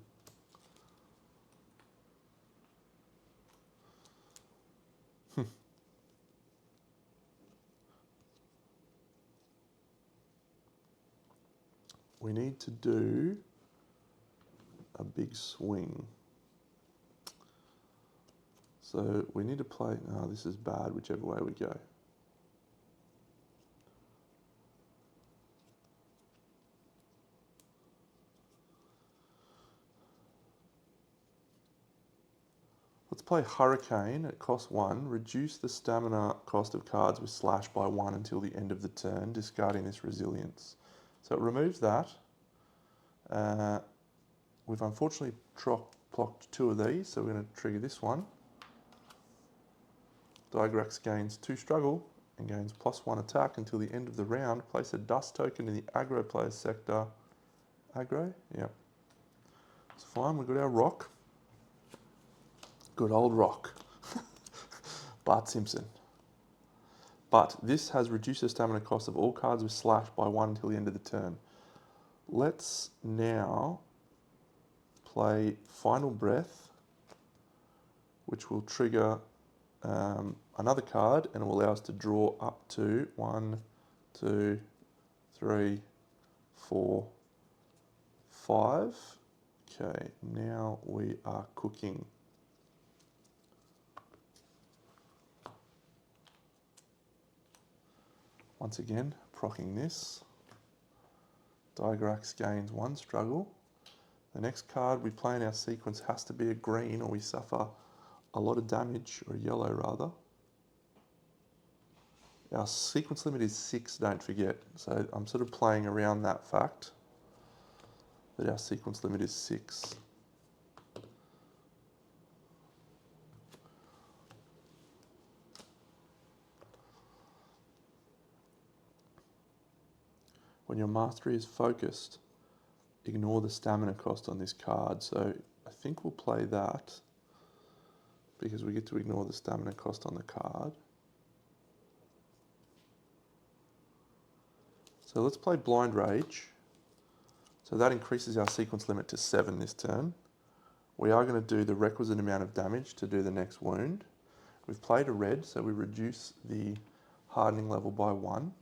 We need to do a big swing. So we need to play, oh, this is bad whichever way we go. Let's play Hurricane at cost 1, reduce the stamina cost of cards with slash by 1 until the end of the turn, discarding this resilience. So it removes that. We've unfortunately blocked 2 of these, so we're going to trigger this one. Dygorax gains 2 struggle and gains +1 attack until the end of the round. Place a dust token in the aggro player's sector. Aggro? Yep. It's fine, we've got our rock. Good old rock. Bart Simpson. But this has reduced the stamina cost of all cards with slash by 1 until the end of the turn. Let's now play Final Breath, which will trigger another card and will allow us to draw up to 1, 2, 3, 4, 5. Okay, now we are cooking. Once again, proccing this. Dygorax gains 1 struggle. The next card we play in our sequence has to be a green or we suffer a lot of damage, or yellow rather. Our sequence limit is 6, don't forget. So I'm sort of playing around that fact that our sequence limit is 6. When your mastery is focused, ignore the stamina cost on this card. So I think we'll play that because we get to ignore the stamina cost on the card. So let's play Blind Rage. So that increases our sequence limit to 7 this turn. We are going to do the requisite amount of damage to do the next wound. We've played a red, so we reduce the hardening level by 1.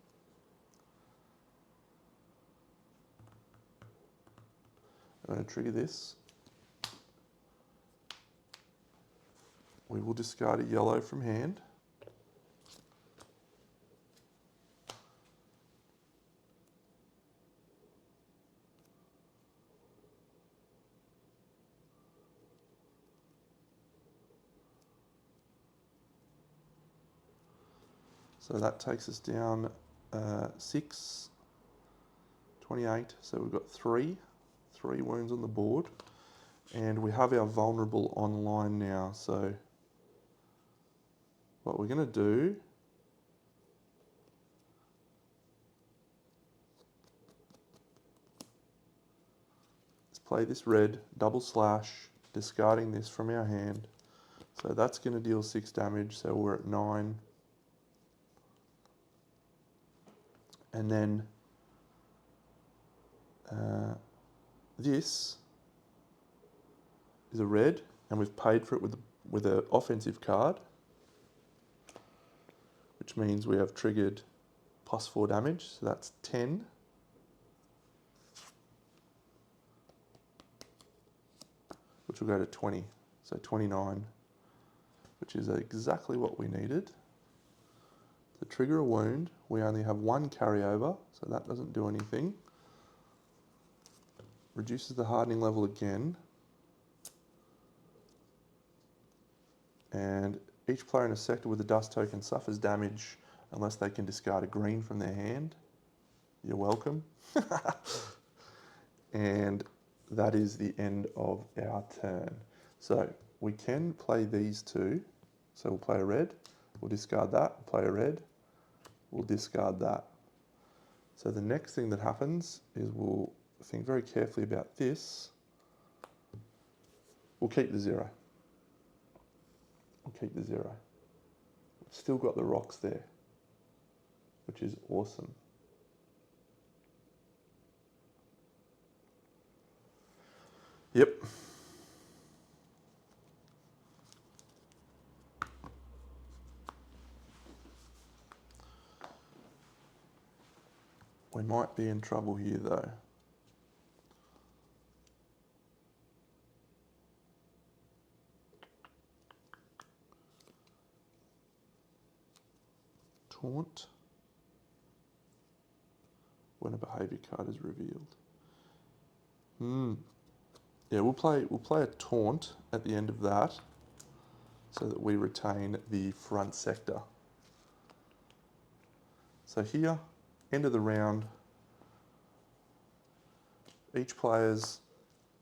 I'm going to trigger this. We will discard a yellow from hand. So that takes us down 6, 28. So we've got 3 wounds on the board. And we have our vulnerable online now. So what we're going to do play this red, double slash, discarding this from our hand. So that's going to deal 6 damage, so we're at 9. And then this is a red, and we've paid for it with an offensive card, which means we have triggered +4 damage, so that's 10. Which will go to 20, so 29, which is exactly what we needed. To trigger a wound, we only have 1 carryover, so that doesn't do anything. Reduces the hardening level again. And each player in a sector with a dust token suffers damage unless they can discard a green from their hand. You're welcome. And that is the end of our turn. So we can play these two. So we'll play a red, we'll discard that, we'll play a red, we'll discard that. So the next thing that happens is we'll think very carefully about this. We'll keep the 0. We'll keep the 0. We've still got the rocks there, which is awesome. Yep. We might be in trouble here though. Taunt when a behaviour card is revealed. Yeah, we'll play a taunt at the end of that so that we retain the front sector. So here, end of the round, each player's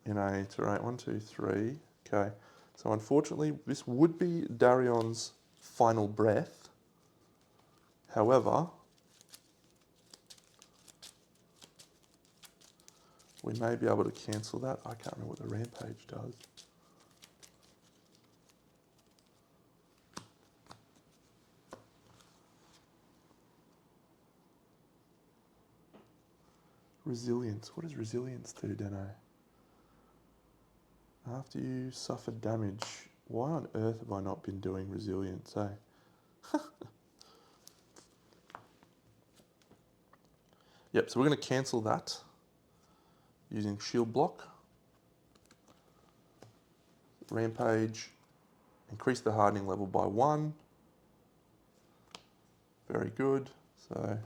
in a terrain, 1, 2, 3, okay. So unfortunately, this would be Darion's final breath. However, we may be able to cancel that. I can't remember what the rampage does. Resilience. What does resilience do, Deno? After you suffered damage, why on earth have I not been doing resilience, eh? Yep, so we're going to cancel that using shield block. Rampage, increase the hardening level by 1. Very good. So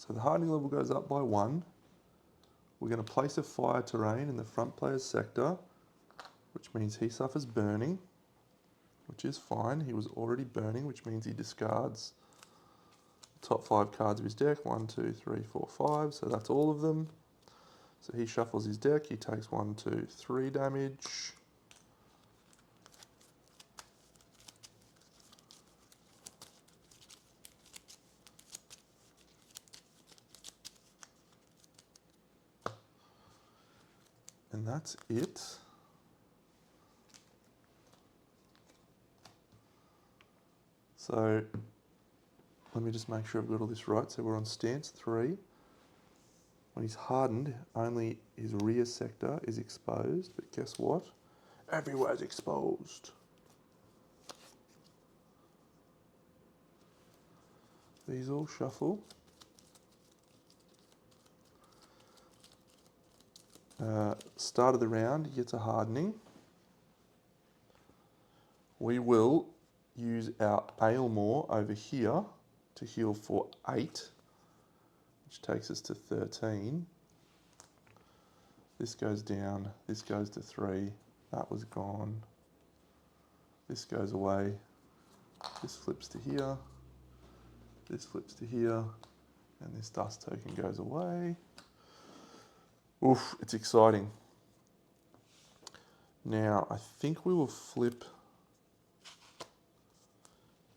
the hardening level goes up by 1. We're going to place a fire terrain in the front player's sector, which means he suffers burning, which is fine. He was already burning, which means he discards the top 5 cards of his deck. 1, 2, 3, 4, 5. So that's all of them. So he shuffles his deck. He takes 1, 2, 3 damage. And that's it. So let me just make sure I've got all this right. So we're on stance 3. When he's hardened, only his rear sector is exposed. But guess what? Everywhere's exposed. These all shuffle. Start of the round, he gets a hardening. We will use our Aylmore over here to heal for 8, which takes us to 13. This goes down, this goes to 3, that was gone. This goes away, this flips to here, this flips to here, and this dust token goes away. Oof, it's exciting. Now, I think we will flip.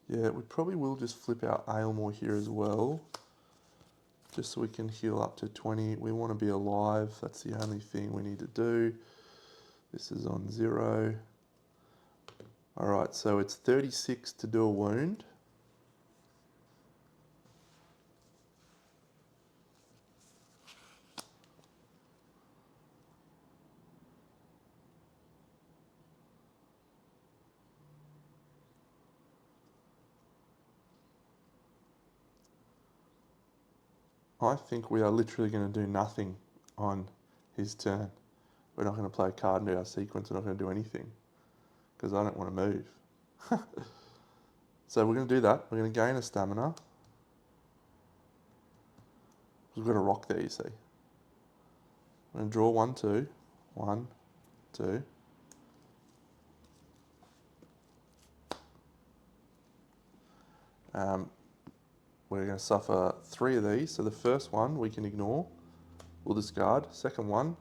Yeah, we probably will just flip our Aylmore here as well. just so we can heal up to 20. We want to be alive. That's the only thing we need to do. This is on 0. All right, so it's 36 to do a wound. I think we are literally going to do nothing on his turn. We're not going to play a card into our sequence. We're not going to do anything because I don't want to move. So we're going to do that. We're going to gain a stamina. We've got a rock there, you see. I'm going to draw 1, 2. 1, 2. We're going to suffer 3 of these. So the first one we can ignore. We'll discard. Second one,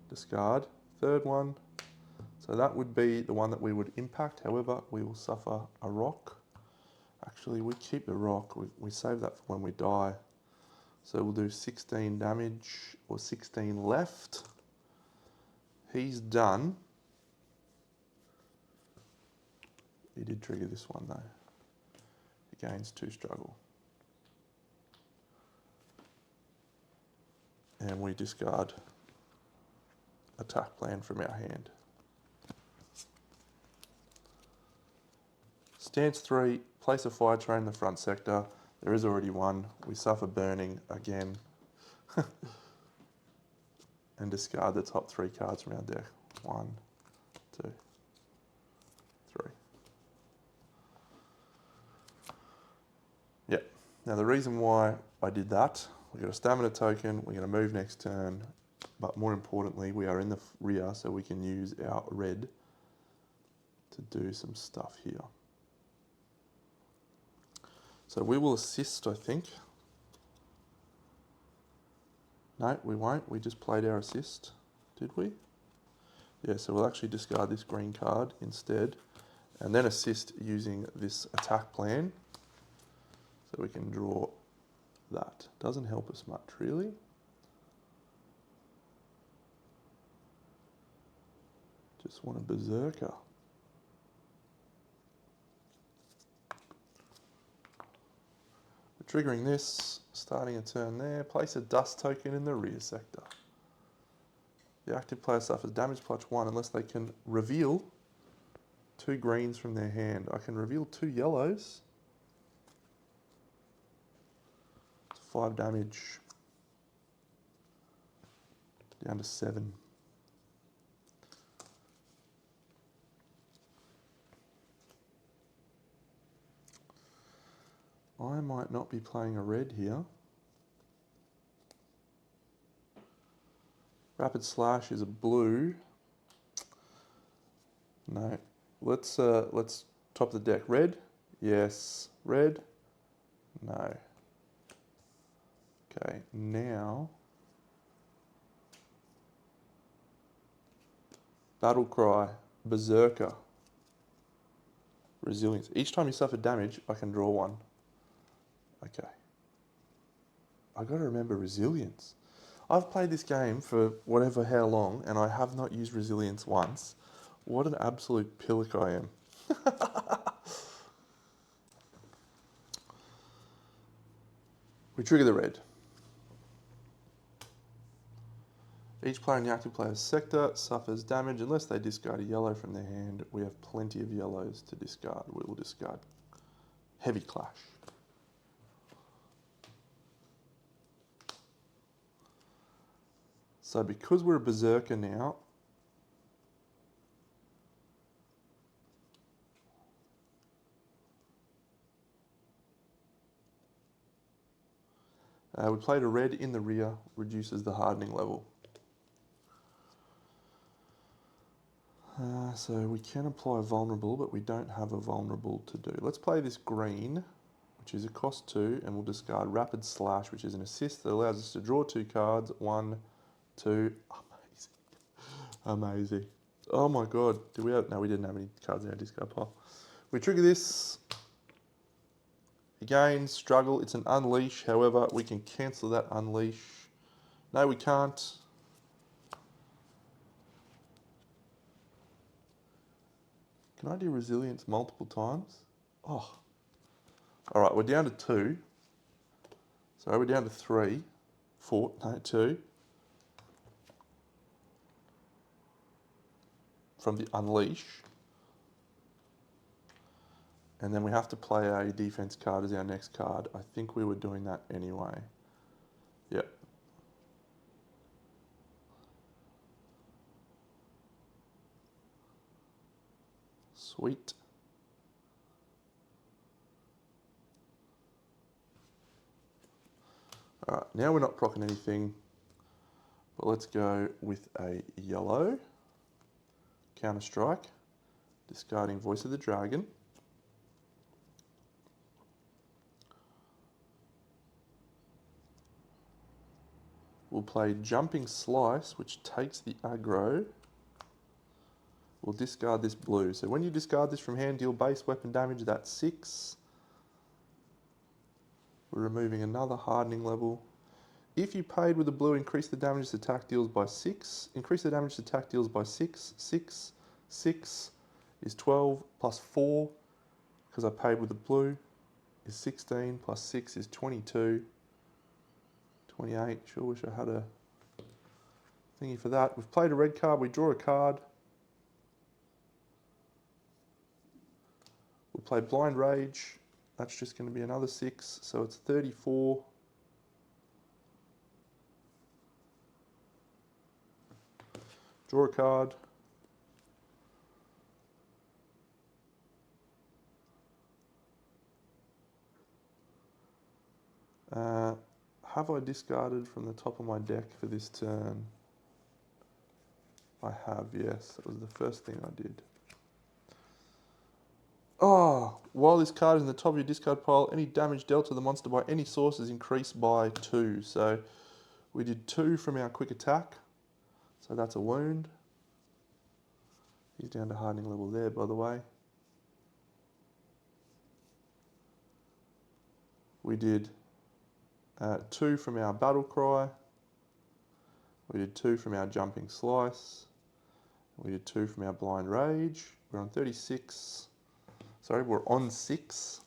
discard. Third one. So that would be the one that we would impact. However, we will suffer a rock. Actually, we keep the rock. We save that for when we die. So we'll do 16 damage or 16 left. He's done. He did trigger this one though. He gains 2 struggle. And we discard attack plan from our hand. Stance 3, place a fire train in the front sector. There is already one. We suffer burning again. And discard the top 3 cards from our deck. 1, 2, 3. Yep. Now the reason why I did that, we got a stamina token, we're going to move next turn, but more importantly, we are in the rear, so we can use our red to do some stuff here. So we will assist, I think. No, we won't. We just played our assist, did we? Yeah, so we'll actually discard this green card instead, and then assist using this attack plan. So we can draw that. Doesn't help us much, really. Just want a berserker. We're triggering this, starting a turn there. Place a dust token in the rear sector. The active player suffers damage +1 unless they can reveal 2 greens from their hand. I can reveal 2 yellows. 5 damage, down to 7. I might not be playing a red here. Rapid Slash is a blue. No, let's top the deck. Red, yes. Red, no. Okay, now Battle Cry, Berserker, Resilience. Each time you suffer damage, I can draw 1. Okay. I gotta remember Resilience. I've played this game for whatever how long, and I have not used Resilience once. What an absolute pillock I am. We trigger the red. Each player in the active player's sector suffers damage unless they discard a yellow from their hand. We have plenty of yellows to discard. We will discard Heavy Clash. So because we're a berserker now, we played a red in the rear, reduces the hardening level. So we can apply vulnerable, but we don't have a vulnerable to do. Let's play this green, which is a cost 2, and we'll discard Rapid Slash, which is an assist that allows us to draw 2 cards. 1, 2, amazing. Amazing. Oh my god, no, we didn't have any cards in our discard pile. We trigger this. Again, struggle. It's an unleash. However, we can cancel that unleash. No, we can't. Can I do resilience multiple times? Oh. All right, we're down to 2. So we're down to 3, 4, no, 2. From the unleash. And then we have to play a defense card as our next card. I think we were doing that anyway. Yep. Sweet. All right, now we're not proccing anything, but let's go with a yellow. Counter strike. Discarding Voice of the Dragon. We'll play Jumping Slice, which takes the aggro. We'll discard this blue. So when you discard this from hand, deal base weapon damage, that's 6. We're removing another hardening level. If you paid with the blue, increase the damage this attack deals by 6. Increase the damage this attack deals by 6. 6. 6 is 12 plus 4, because I paid with the blue, is 16 plus 6 is 22. 28, sure wish I had a thingy for that. We've played a red card, we draw a card. We'll play Blind Rage, that's just going to be another 6, so it's 34. Draw a card. Have I discarded from the top of my deck for this turn? I have, yes. That was the first thing I did. Oh, while this card is in the top of your discard pile, any damage dealt to the monster by any source is increased by 2. So we did 2 from our quick attack. So that's a wound. He's down to hardening level there, by the way. We did 2 from our Battle Cry. We did 2 from our Jumping Slice. We did 2 from our Blind Rage. We're on 36. Sorry, we're on 6.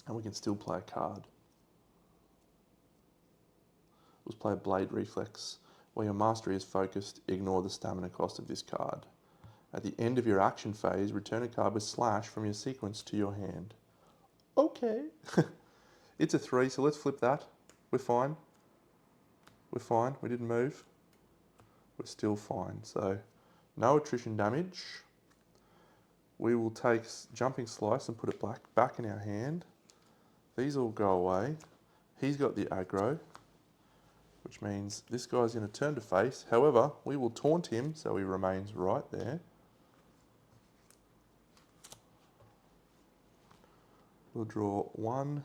And we can still play a card. Let's play a Blade Reflex. While your mastery is focused, ignore the stamina cost of this card. At the end of your action phase, return a card with Slash from your sequence to your hand. Okay. It's a 3, so let's flip that. We're fine. We're fine. We didn't move. We're still fine. So no attrition damage. We will take Jumping Slice and put it back in our hand. These all go away. He's got the aggro, which means this guy's going to turn to face. However, we will taunt him so he remains right there. We'll draw 1,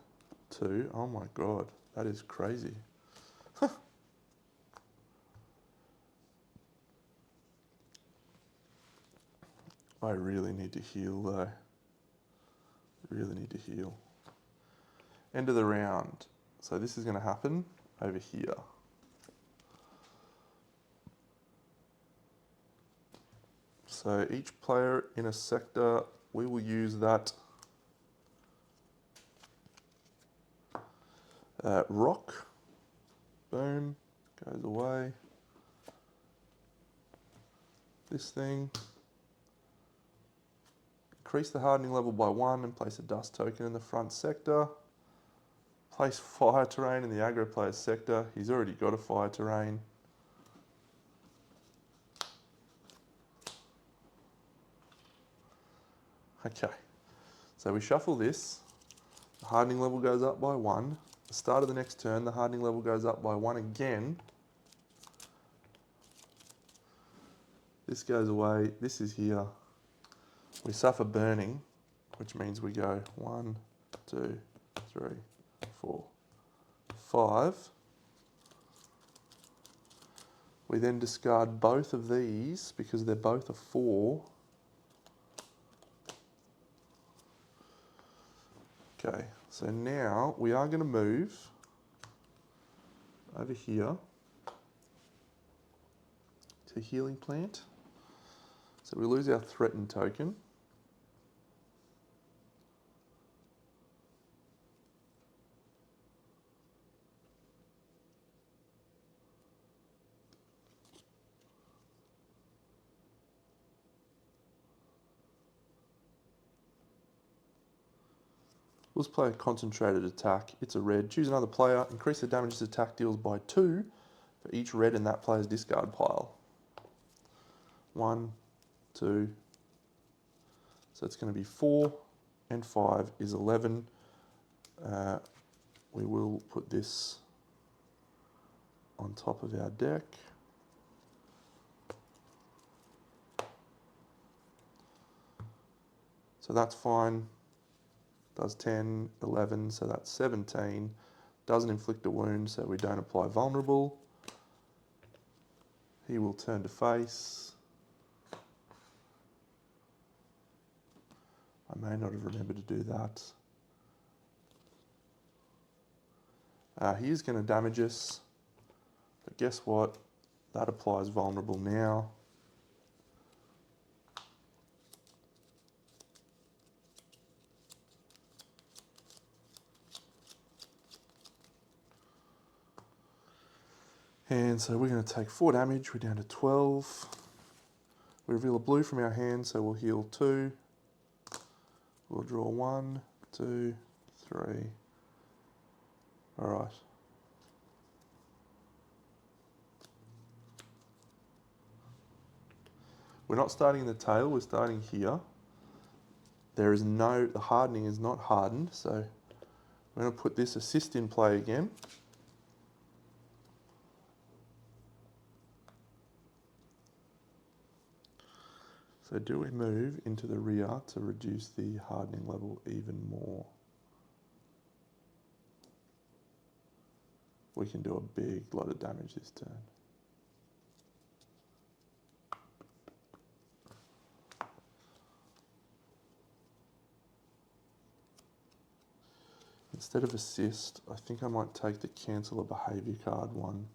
2. Oh my god, that is crazy. I really need to heal though. Really need to heal. End of the round. So this is going to happen over here. So each player in a sector, we will use that rock. Boom, goes away. This thing. Increase the hardening level by 1 and place a dust token in the front sector. Place fire terrain in the aggro player's sector. He's already got a fire terrain. Okay, so we shuffle this. The hardening level goes up by 1. At the start of the next turn, the hardening level goes up by 1 again. This goes away. This is here. We suffer burning, which means we go 1, 2, 3, 4, 5. We then discard both of these because they're both a 4. Okay, So now we are going to move over here to Healing Plant. So we lose our threatened token. Let's play a concentrated attack. It's a red. Choose another player. Increase the damage this attack deals by 2 for each red in that player's discard pile. 1, 2. So it's going to be 4 and 5 is 11. We will put this on top of our deck. So that's fine. Does 10, 11, so that's 17. Doesn't inflict a wound, so we don't apply vulnerable. He will turn to face. I may not have remembered to do that. He is going to damage us, but guess what? That applies vulnerable now. And so we're going to take 4 damage, we're down to 12. We reveal a blue from our hand, so we'll heal 2. We'll draw 1, 2, 3. All right. We're not starting in the tail, we're starting here. There is no, the hardening is not hardened, so we're going to put this assist in play again. So do we move into the rear to reduce the hardening level even more? We can do a big lot of damage this turn. Instead of assist, I think I might take the cancel a behaviour card one.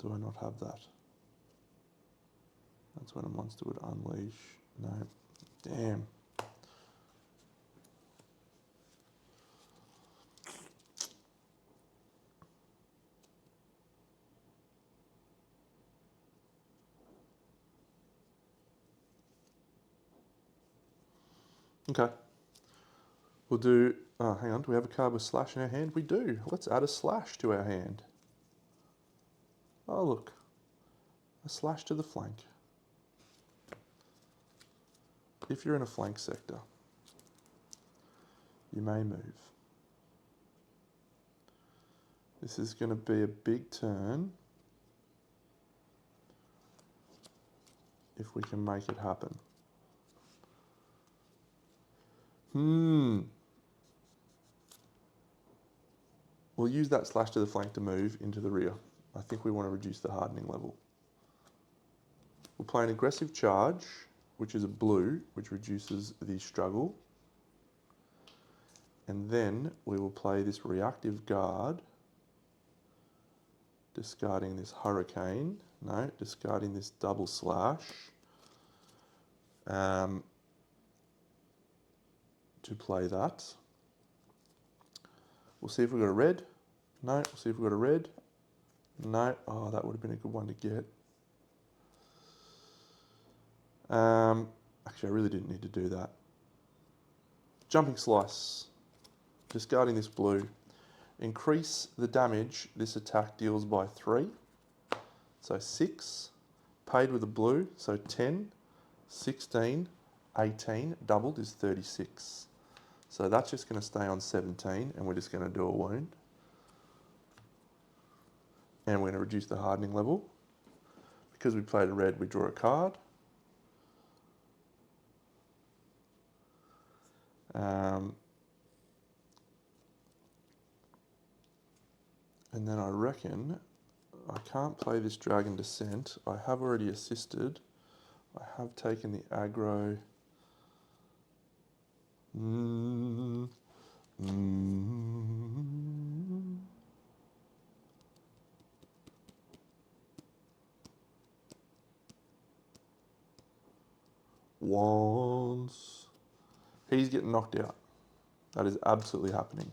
Do I not have that? That's when a monster would unleash. No. Damn. Okay. We'll do, hang on, do we have a card with slash in our hand? We do. Let's add a slash to our hand. Oh, look. A slash to the flank. If you're in a flank sector, you may move. This is going to be a big turn if we can make it happen. We'll use that slash to the flank to move into the rear. I think we want to reduce the hardening level. We'll play an aggressive charge, which is a blue, which reduces the struggle. And then we will play this reactive guard, discarding this hurricane. No, discarding this double slash. To play that. We'll see if we've got a red. No, we'll see if we've got a red. No, oh, that would have been a good one to get. Actually, I really didn't need to do that. Jumping Slice. Discarding this blue. Increase the damage this attack deals by 3. So 6. Paid with a blue, so 10, 16, 18. Doubled is 36. So that's just going to stay on 17, and we're just going to do a wound. And we're going to reduce the hardening level. Because we played a red, we draw a card. And then I reckon I can't play this Dragon Descent. I have already assisted. I have taken the aggro. Mm, mm. Once. He's getting knocked out. That is absolutely happening.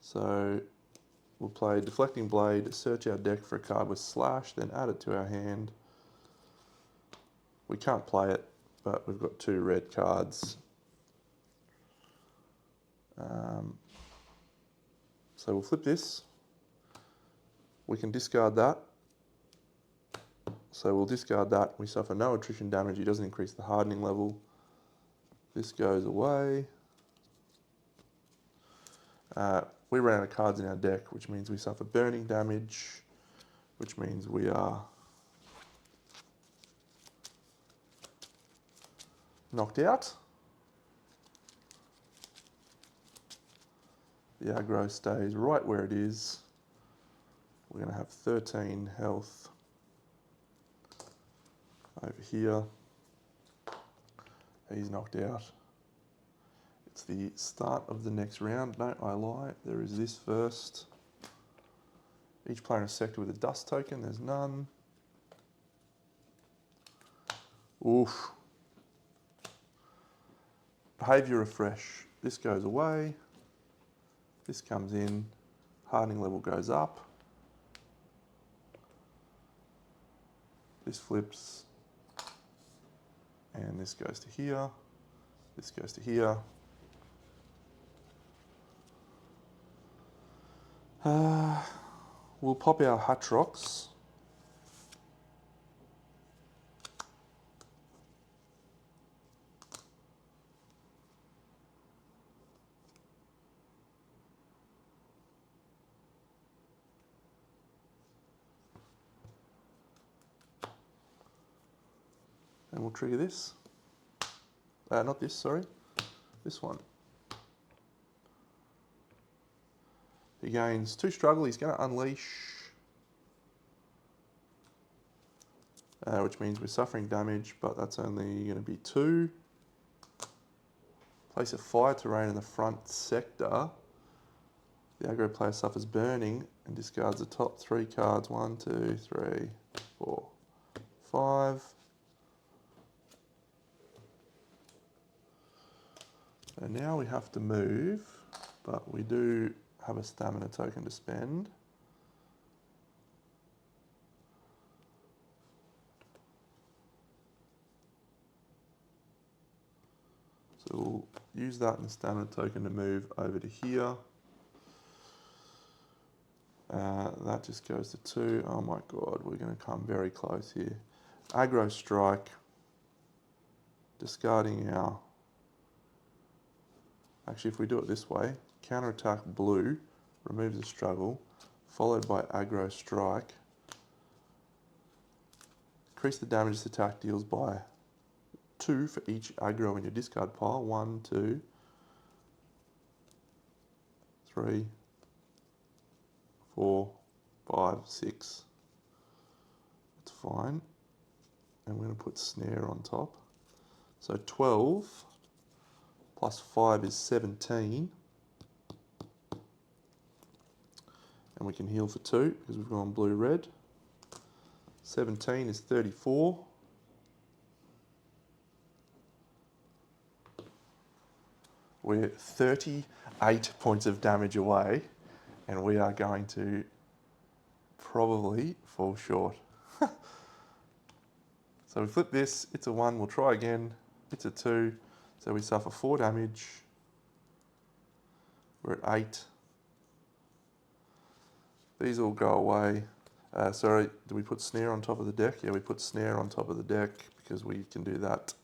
So we'll play Deflecting Blade, search our deck for a card with Slash, then add it to our hand. We can't play it, but we've got 2 red cards. So we'll flip this. We can discard that. So we'll discard that. We suffer no attrition damage. He doesn't increase the hardening level. This goes away. We ran out of cards in our deck, which means we suffer burning damage, which means we are knocked out. The aggro stays right where it is. We're going to have 13 health over here. He's knocked out. It's the start of the next round. No, I lie. There is this first. Each player in a sector with a dust token. There's none. Oof. Behaviour refresh. This goes away. This comes in. Hardening level goes up. This flips. And this goes to here. This goes to here. We'll pop our Hatrox. And we'll trigger this. Not this, sorry. This one. He gains 2 struggle. He's going to unleash. Which means we're suffering damage, but that's only going to be 2. Place a fire terrain in the front sector. The aggro player suffers burning and discards the top 3 cards. 1, 2, 3, 4, 5. And now we have to move, but we do have a stamina token to spend. So we'll use that and the stamina token to move over to here. That just goes to 2. Oh my god, we're going to come very close here. Aggro strike, discarding our... Actually, if we do it this way, counterattack blue, removes the struggle, followed by aggro strike. Increase the damage this attack deals by 2 for each aggro in your discard pile. 1, 2, 3, 4, 5, 6. That's fine. And we're going to put snare on top. So 12 plus 5 is 17. And we can heal for 2 because we've gone blue-red. 17 is 34. We're 38 points of damage away, and we are going to probably fall short. So we flip this, it's a 1, we'll try again, it's a 2, so we suffer 4 damage. We're at 8. These all go away. Sorry, do we put snare on top of the deck? Yeah, we put snare on top of the deck because we can do that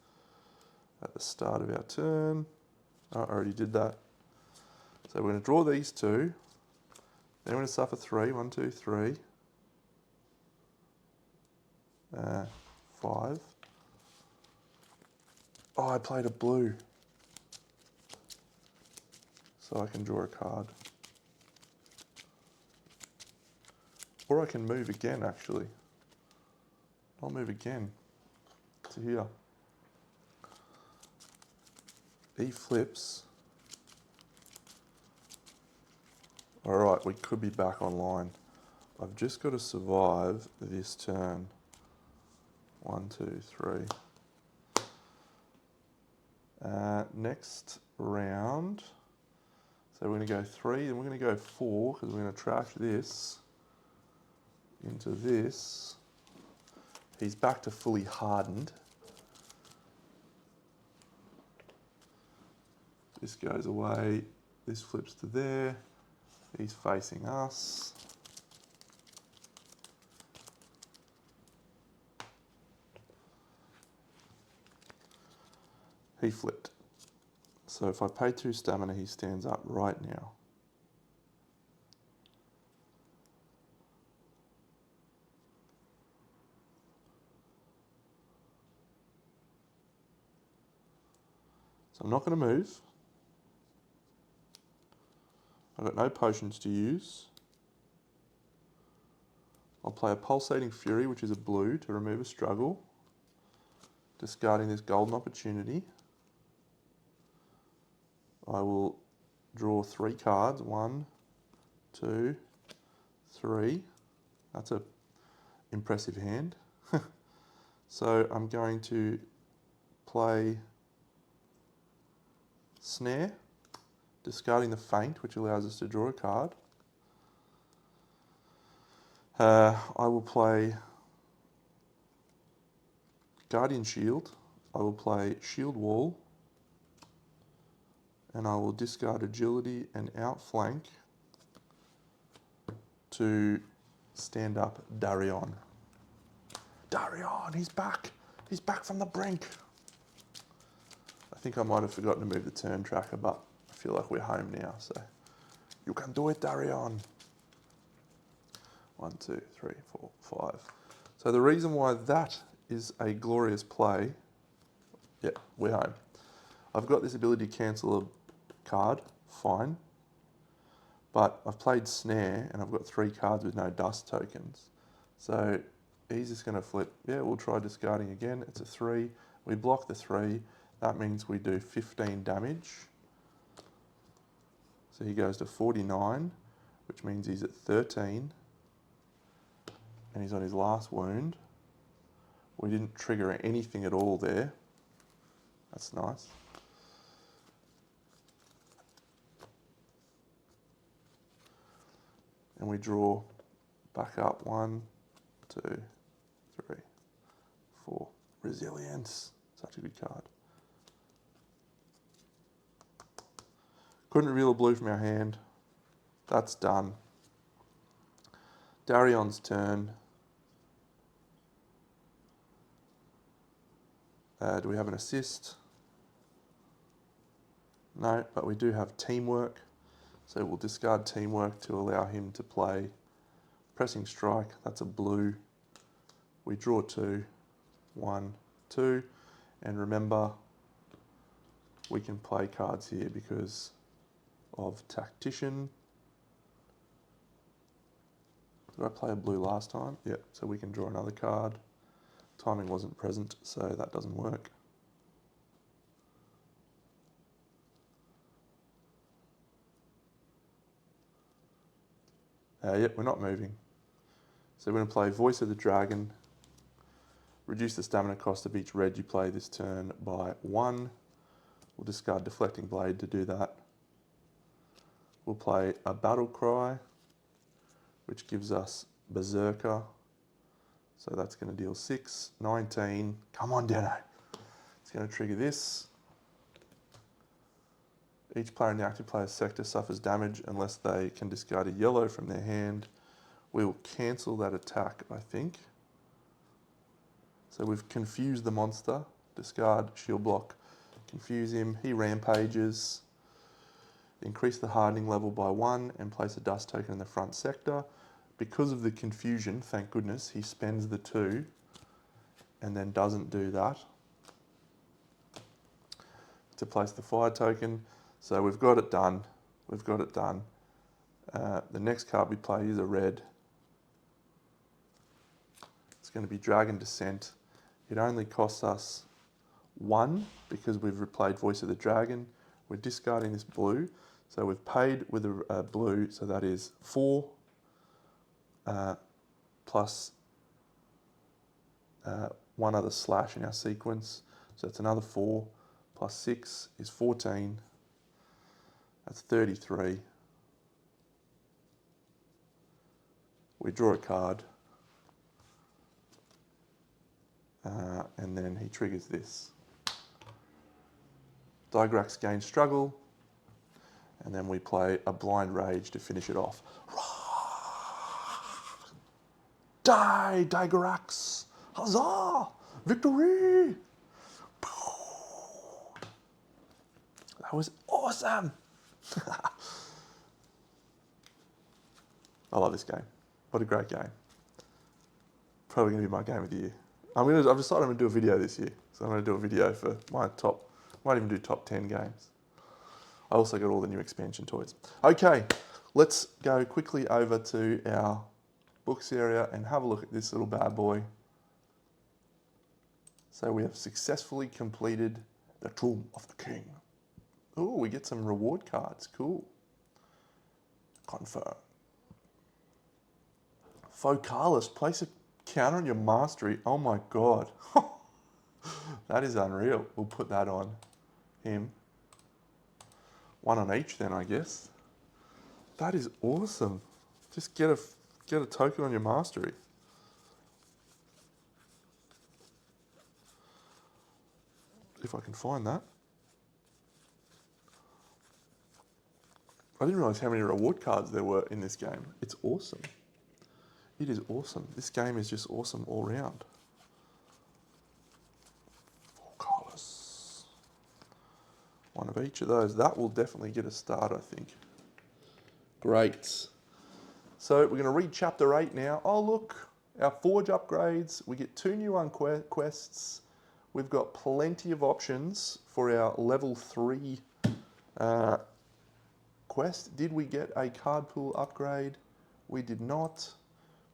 at the start of our turn. Oh, I already did that. So we're going to draw these 2. Then we're going to suffer 3. 1, 2, 3. 5. Oh, I played a blue. So I can draw a card. Or I can move again, actually. I'll move again to here. He flips. All right, we could be back online. I've just got to survive this turn. 1, 2, 3. Next round. So we're going to go 3, and we're going to go 4 because we're going to trash this into this. He's back to fully hardened. This goes away. This flips to there. He's facing us. He flipped. So if I pay 2 stamina, he stands up right now. So I'm not going to move. I've got no potions to use. I'll play a Pulsating Fury, which is a blue, to remove a struggle, discarding this golden opportunity. I will draw 3 cards. 1, 2, 3. That's an impressive hand. So I'm going to play Snare, discarding the Feint, which allows us to draw a card. I will play Guardian Shield. I will play Shield Wall. And I will discard Agility and Outflank to stand up Darion. Darion, he's back. He's back from the brink. I think I might have forgotten to move the turn tracker, but I feel like we're home now, so you can do it, Darion. 1, 2, 3, 4, 5. So the reason why that is a glorious play, yeah, we're home. I've got this ability to cancel a card, fine. But I've played Snare and I've got 3 cards with no dust tokens. So he's just going to flip. Yeah, we'll try discarding again. It's a 3. We block the 3. That means we do 15 damage. So he goes to 49, which means he's at 13. And he's on his last wound. We didn't trigger anything at all there. That's nice. And we draw back up. 1, 2, 3, 4. Resilience. Such a good card. Couldn't reveal a blue from our hand. That's done. Darion's turn. Do we have an assist? No, but we do have teamwork. So we'll discard teamwork to allow him to play Pressing Strike. That's a blue. We draw 2. 1, 2. And remember, we can play cards here because of Tactician. Did I play a blue last time? Yep, so we can draw another card. Timing wasn't present, so that doesn't work. Yep, we're not moving. So we're going to play Voice of the Dragon. Reduce the stamina cost of each red you play this turn by 1. We'll discard Deflecting Blade to do that. We'll play a Battle Cry, which gives us Berserker. So that's going to deal 6, 19. Come on, Deno. It's going to trigger this. Each player in the active player's sector suffers damage unless they can discard a yellow from their hand. We will cancel that attack, I think. So we've confused the monster. Discard, shield block, confuse him. He rampages. Increase the hardening level by 1 and place a dust token in the front sector. Because of the confusion, thank goodness, he spends the 2 and then doesn't do that to place the fire token. So we've got it done. We've got it done. The next card we play is a red. It's going to be Dragon Descent. It only costs us 1 because we've replayed Voice of the Dragon. We're discarding this blue. So we've paid with a blue, so that is 4 plus 1 other slash in our sequence. So it's another 4 plus 6 is 14. That's 33. We draw a card. And then he triggers this. Dygorax gains struggle. And then we play a Blind Rage to finish it off. Die, Dygorax! Huzzah! Victory! That was awesome! I love this game. What a great game. Probably going to be my game of the year. I've decided I'm going to do a video this year. So I'm going to do a video for my top, might even do top 10 games. I also got all the new expansion toys. Okay, let's go quickly over to our books area and have a look at this little bad boy. So we have successfully completed the Tomb of the King. Oh, we get some reward cards, cool. Confirm. Focalis, place a counter on your mastery. Oh my God. That is unreal. We'll put that on him. 1 on each then, I guess. That is awesome. Just get a token on your mastery. If I can find that. I didn't realise how many reward cards there were in this game. It's awesome. It is awesome. This game is just awesome all round. Focalis. 1 of each of those. That will definitely get a start, I think. Great. So we're going to read Chapter 8 now. Oh, look. Our Forge upgrades. We get 2 new quests. We've got plenty of options for our level 3 quest. Did we get a card pool upgrade? We did not.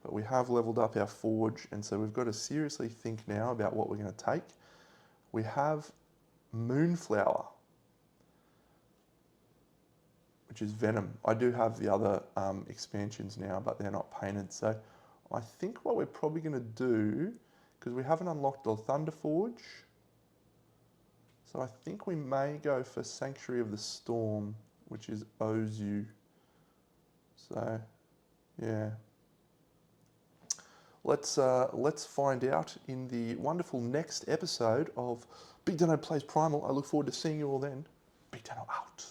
But we have leveled up our Forge, and so we've got to seriously think now about what we're going to take. We have Moonflower, which is Venom. I do have the other expansions now, but they're not painted. So I think what we're probably going to do, because we haven't unlocked the Thunder Forge, so I think we may go for Sanctuary of the Storm, which is Ozu. So, yeah. Let's find out in the wonderful next episode of BigDenoPlays Primal. I look forward to seeing you all then. BigDeno out.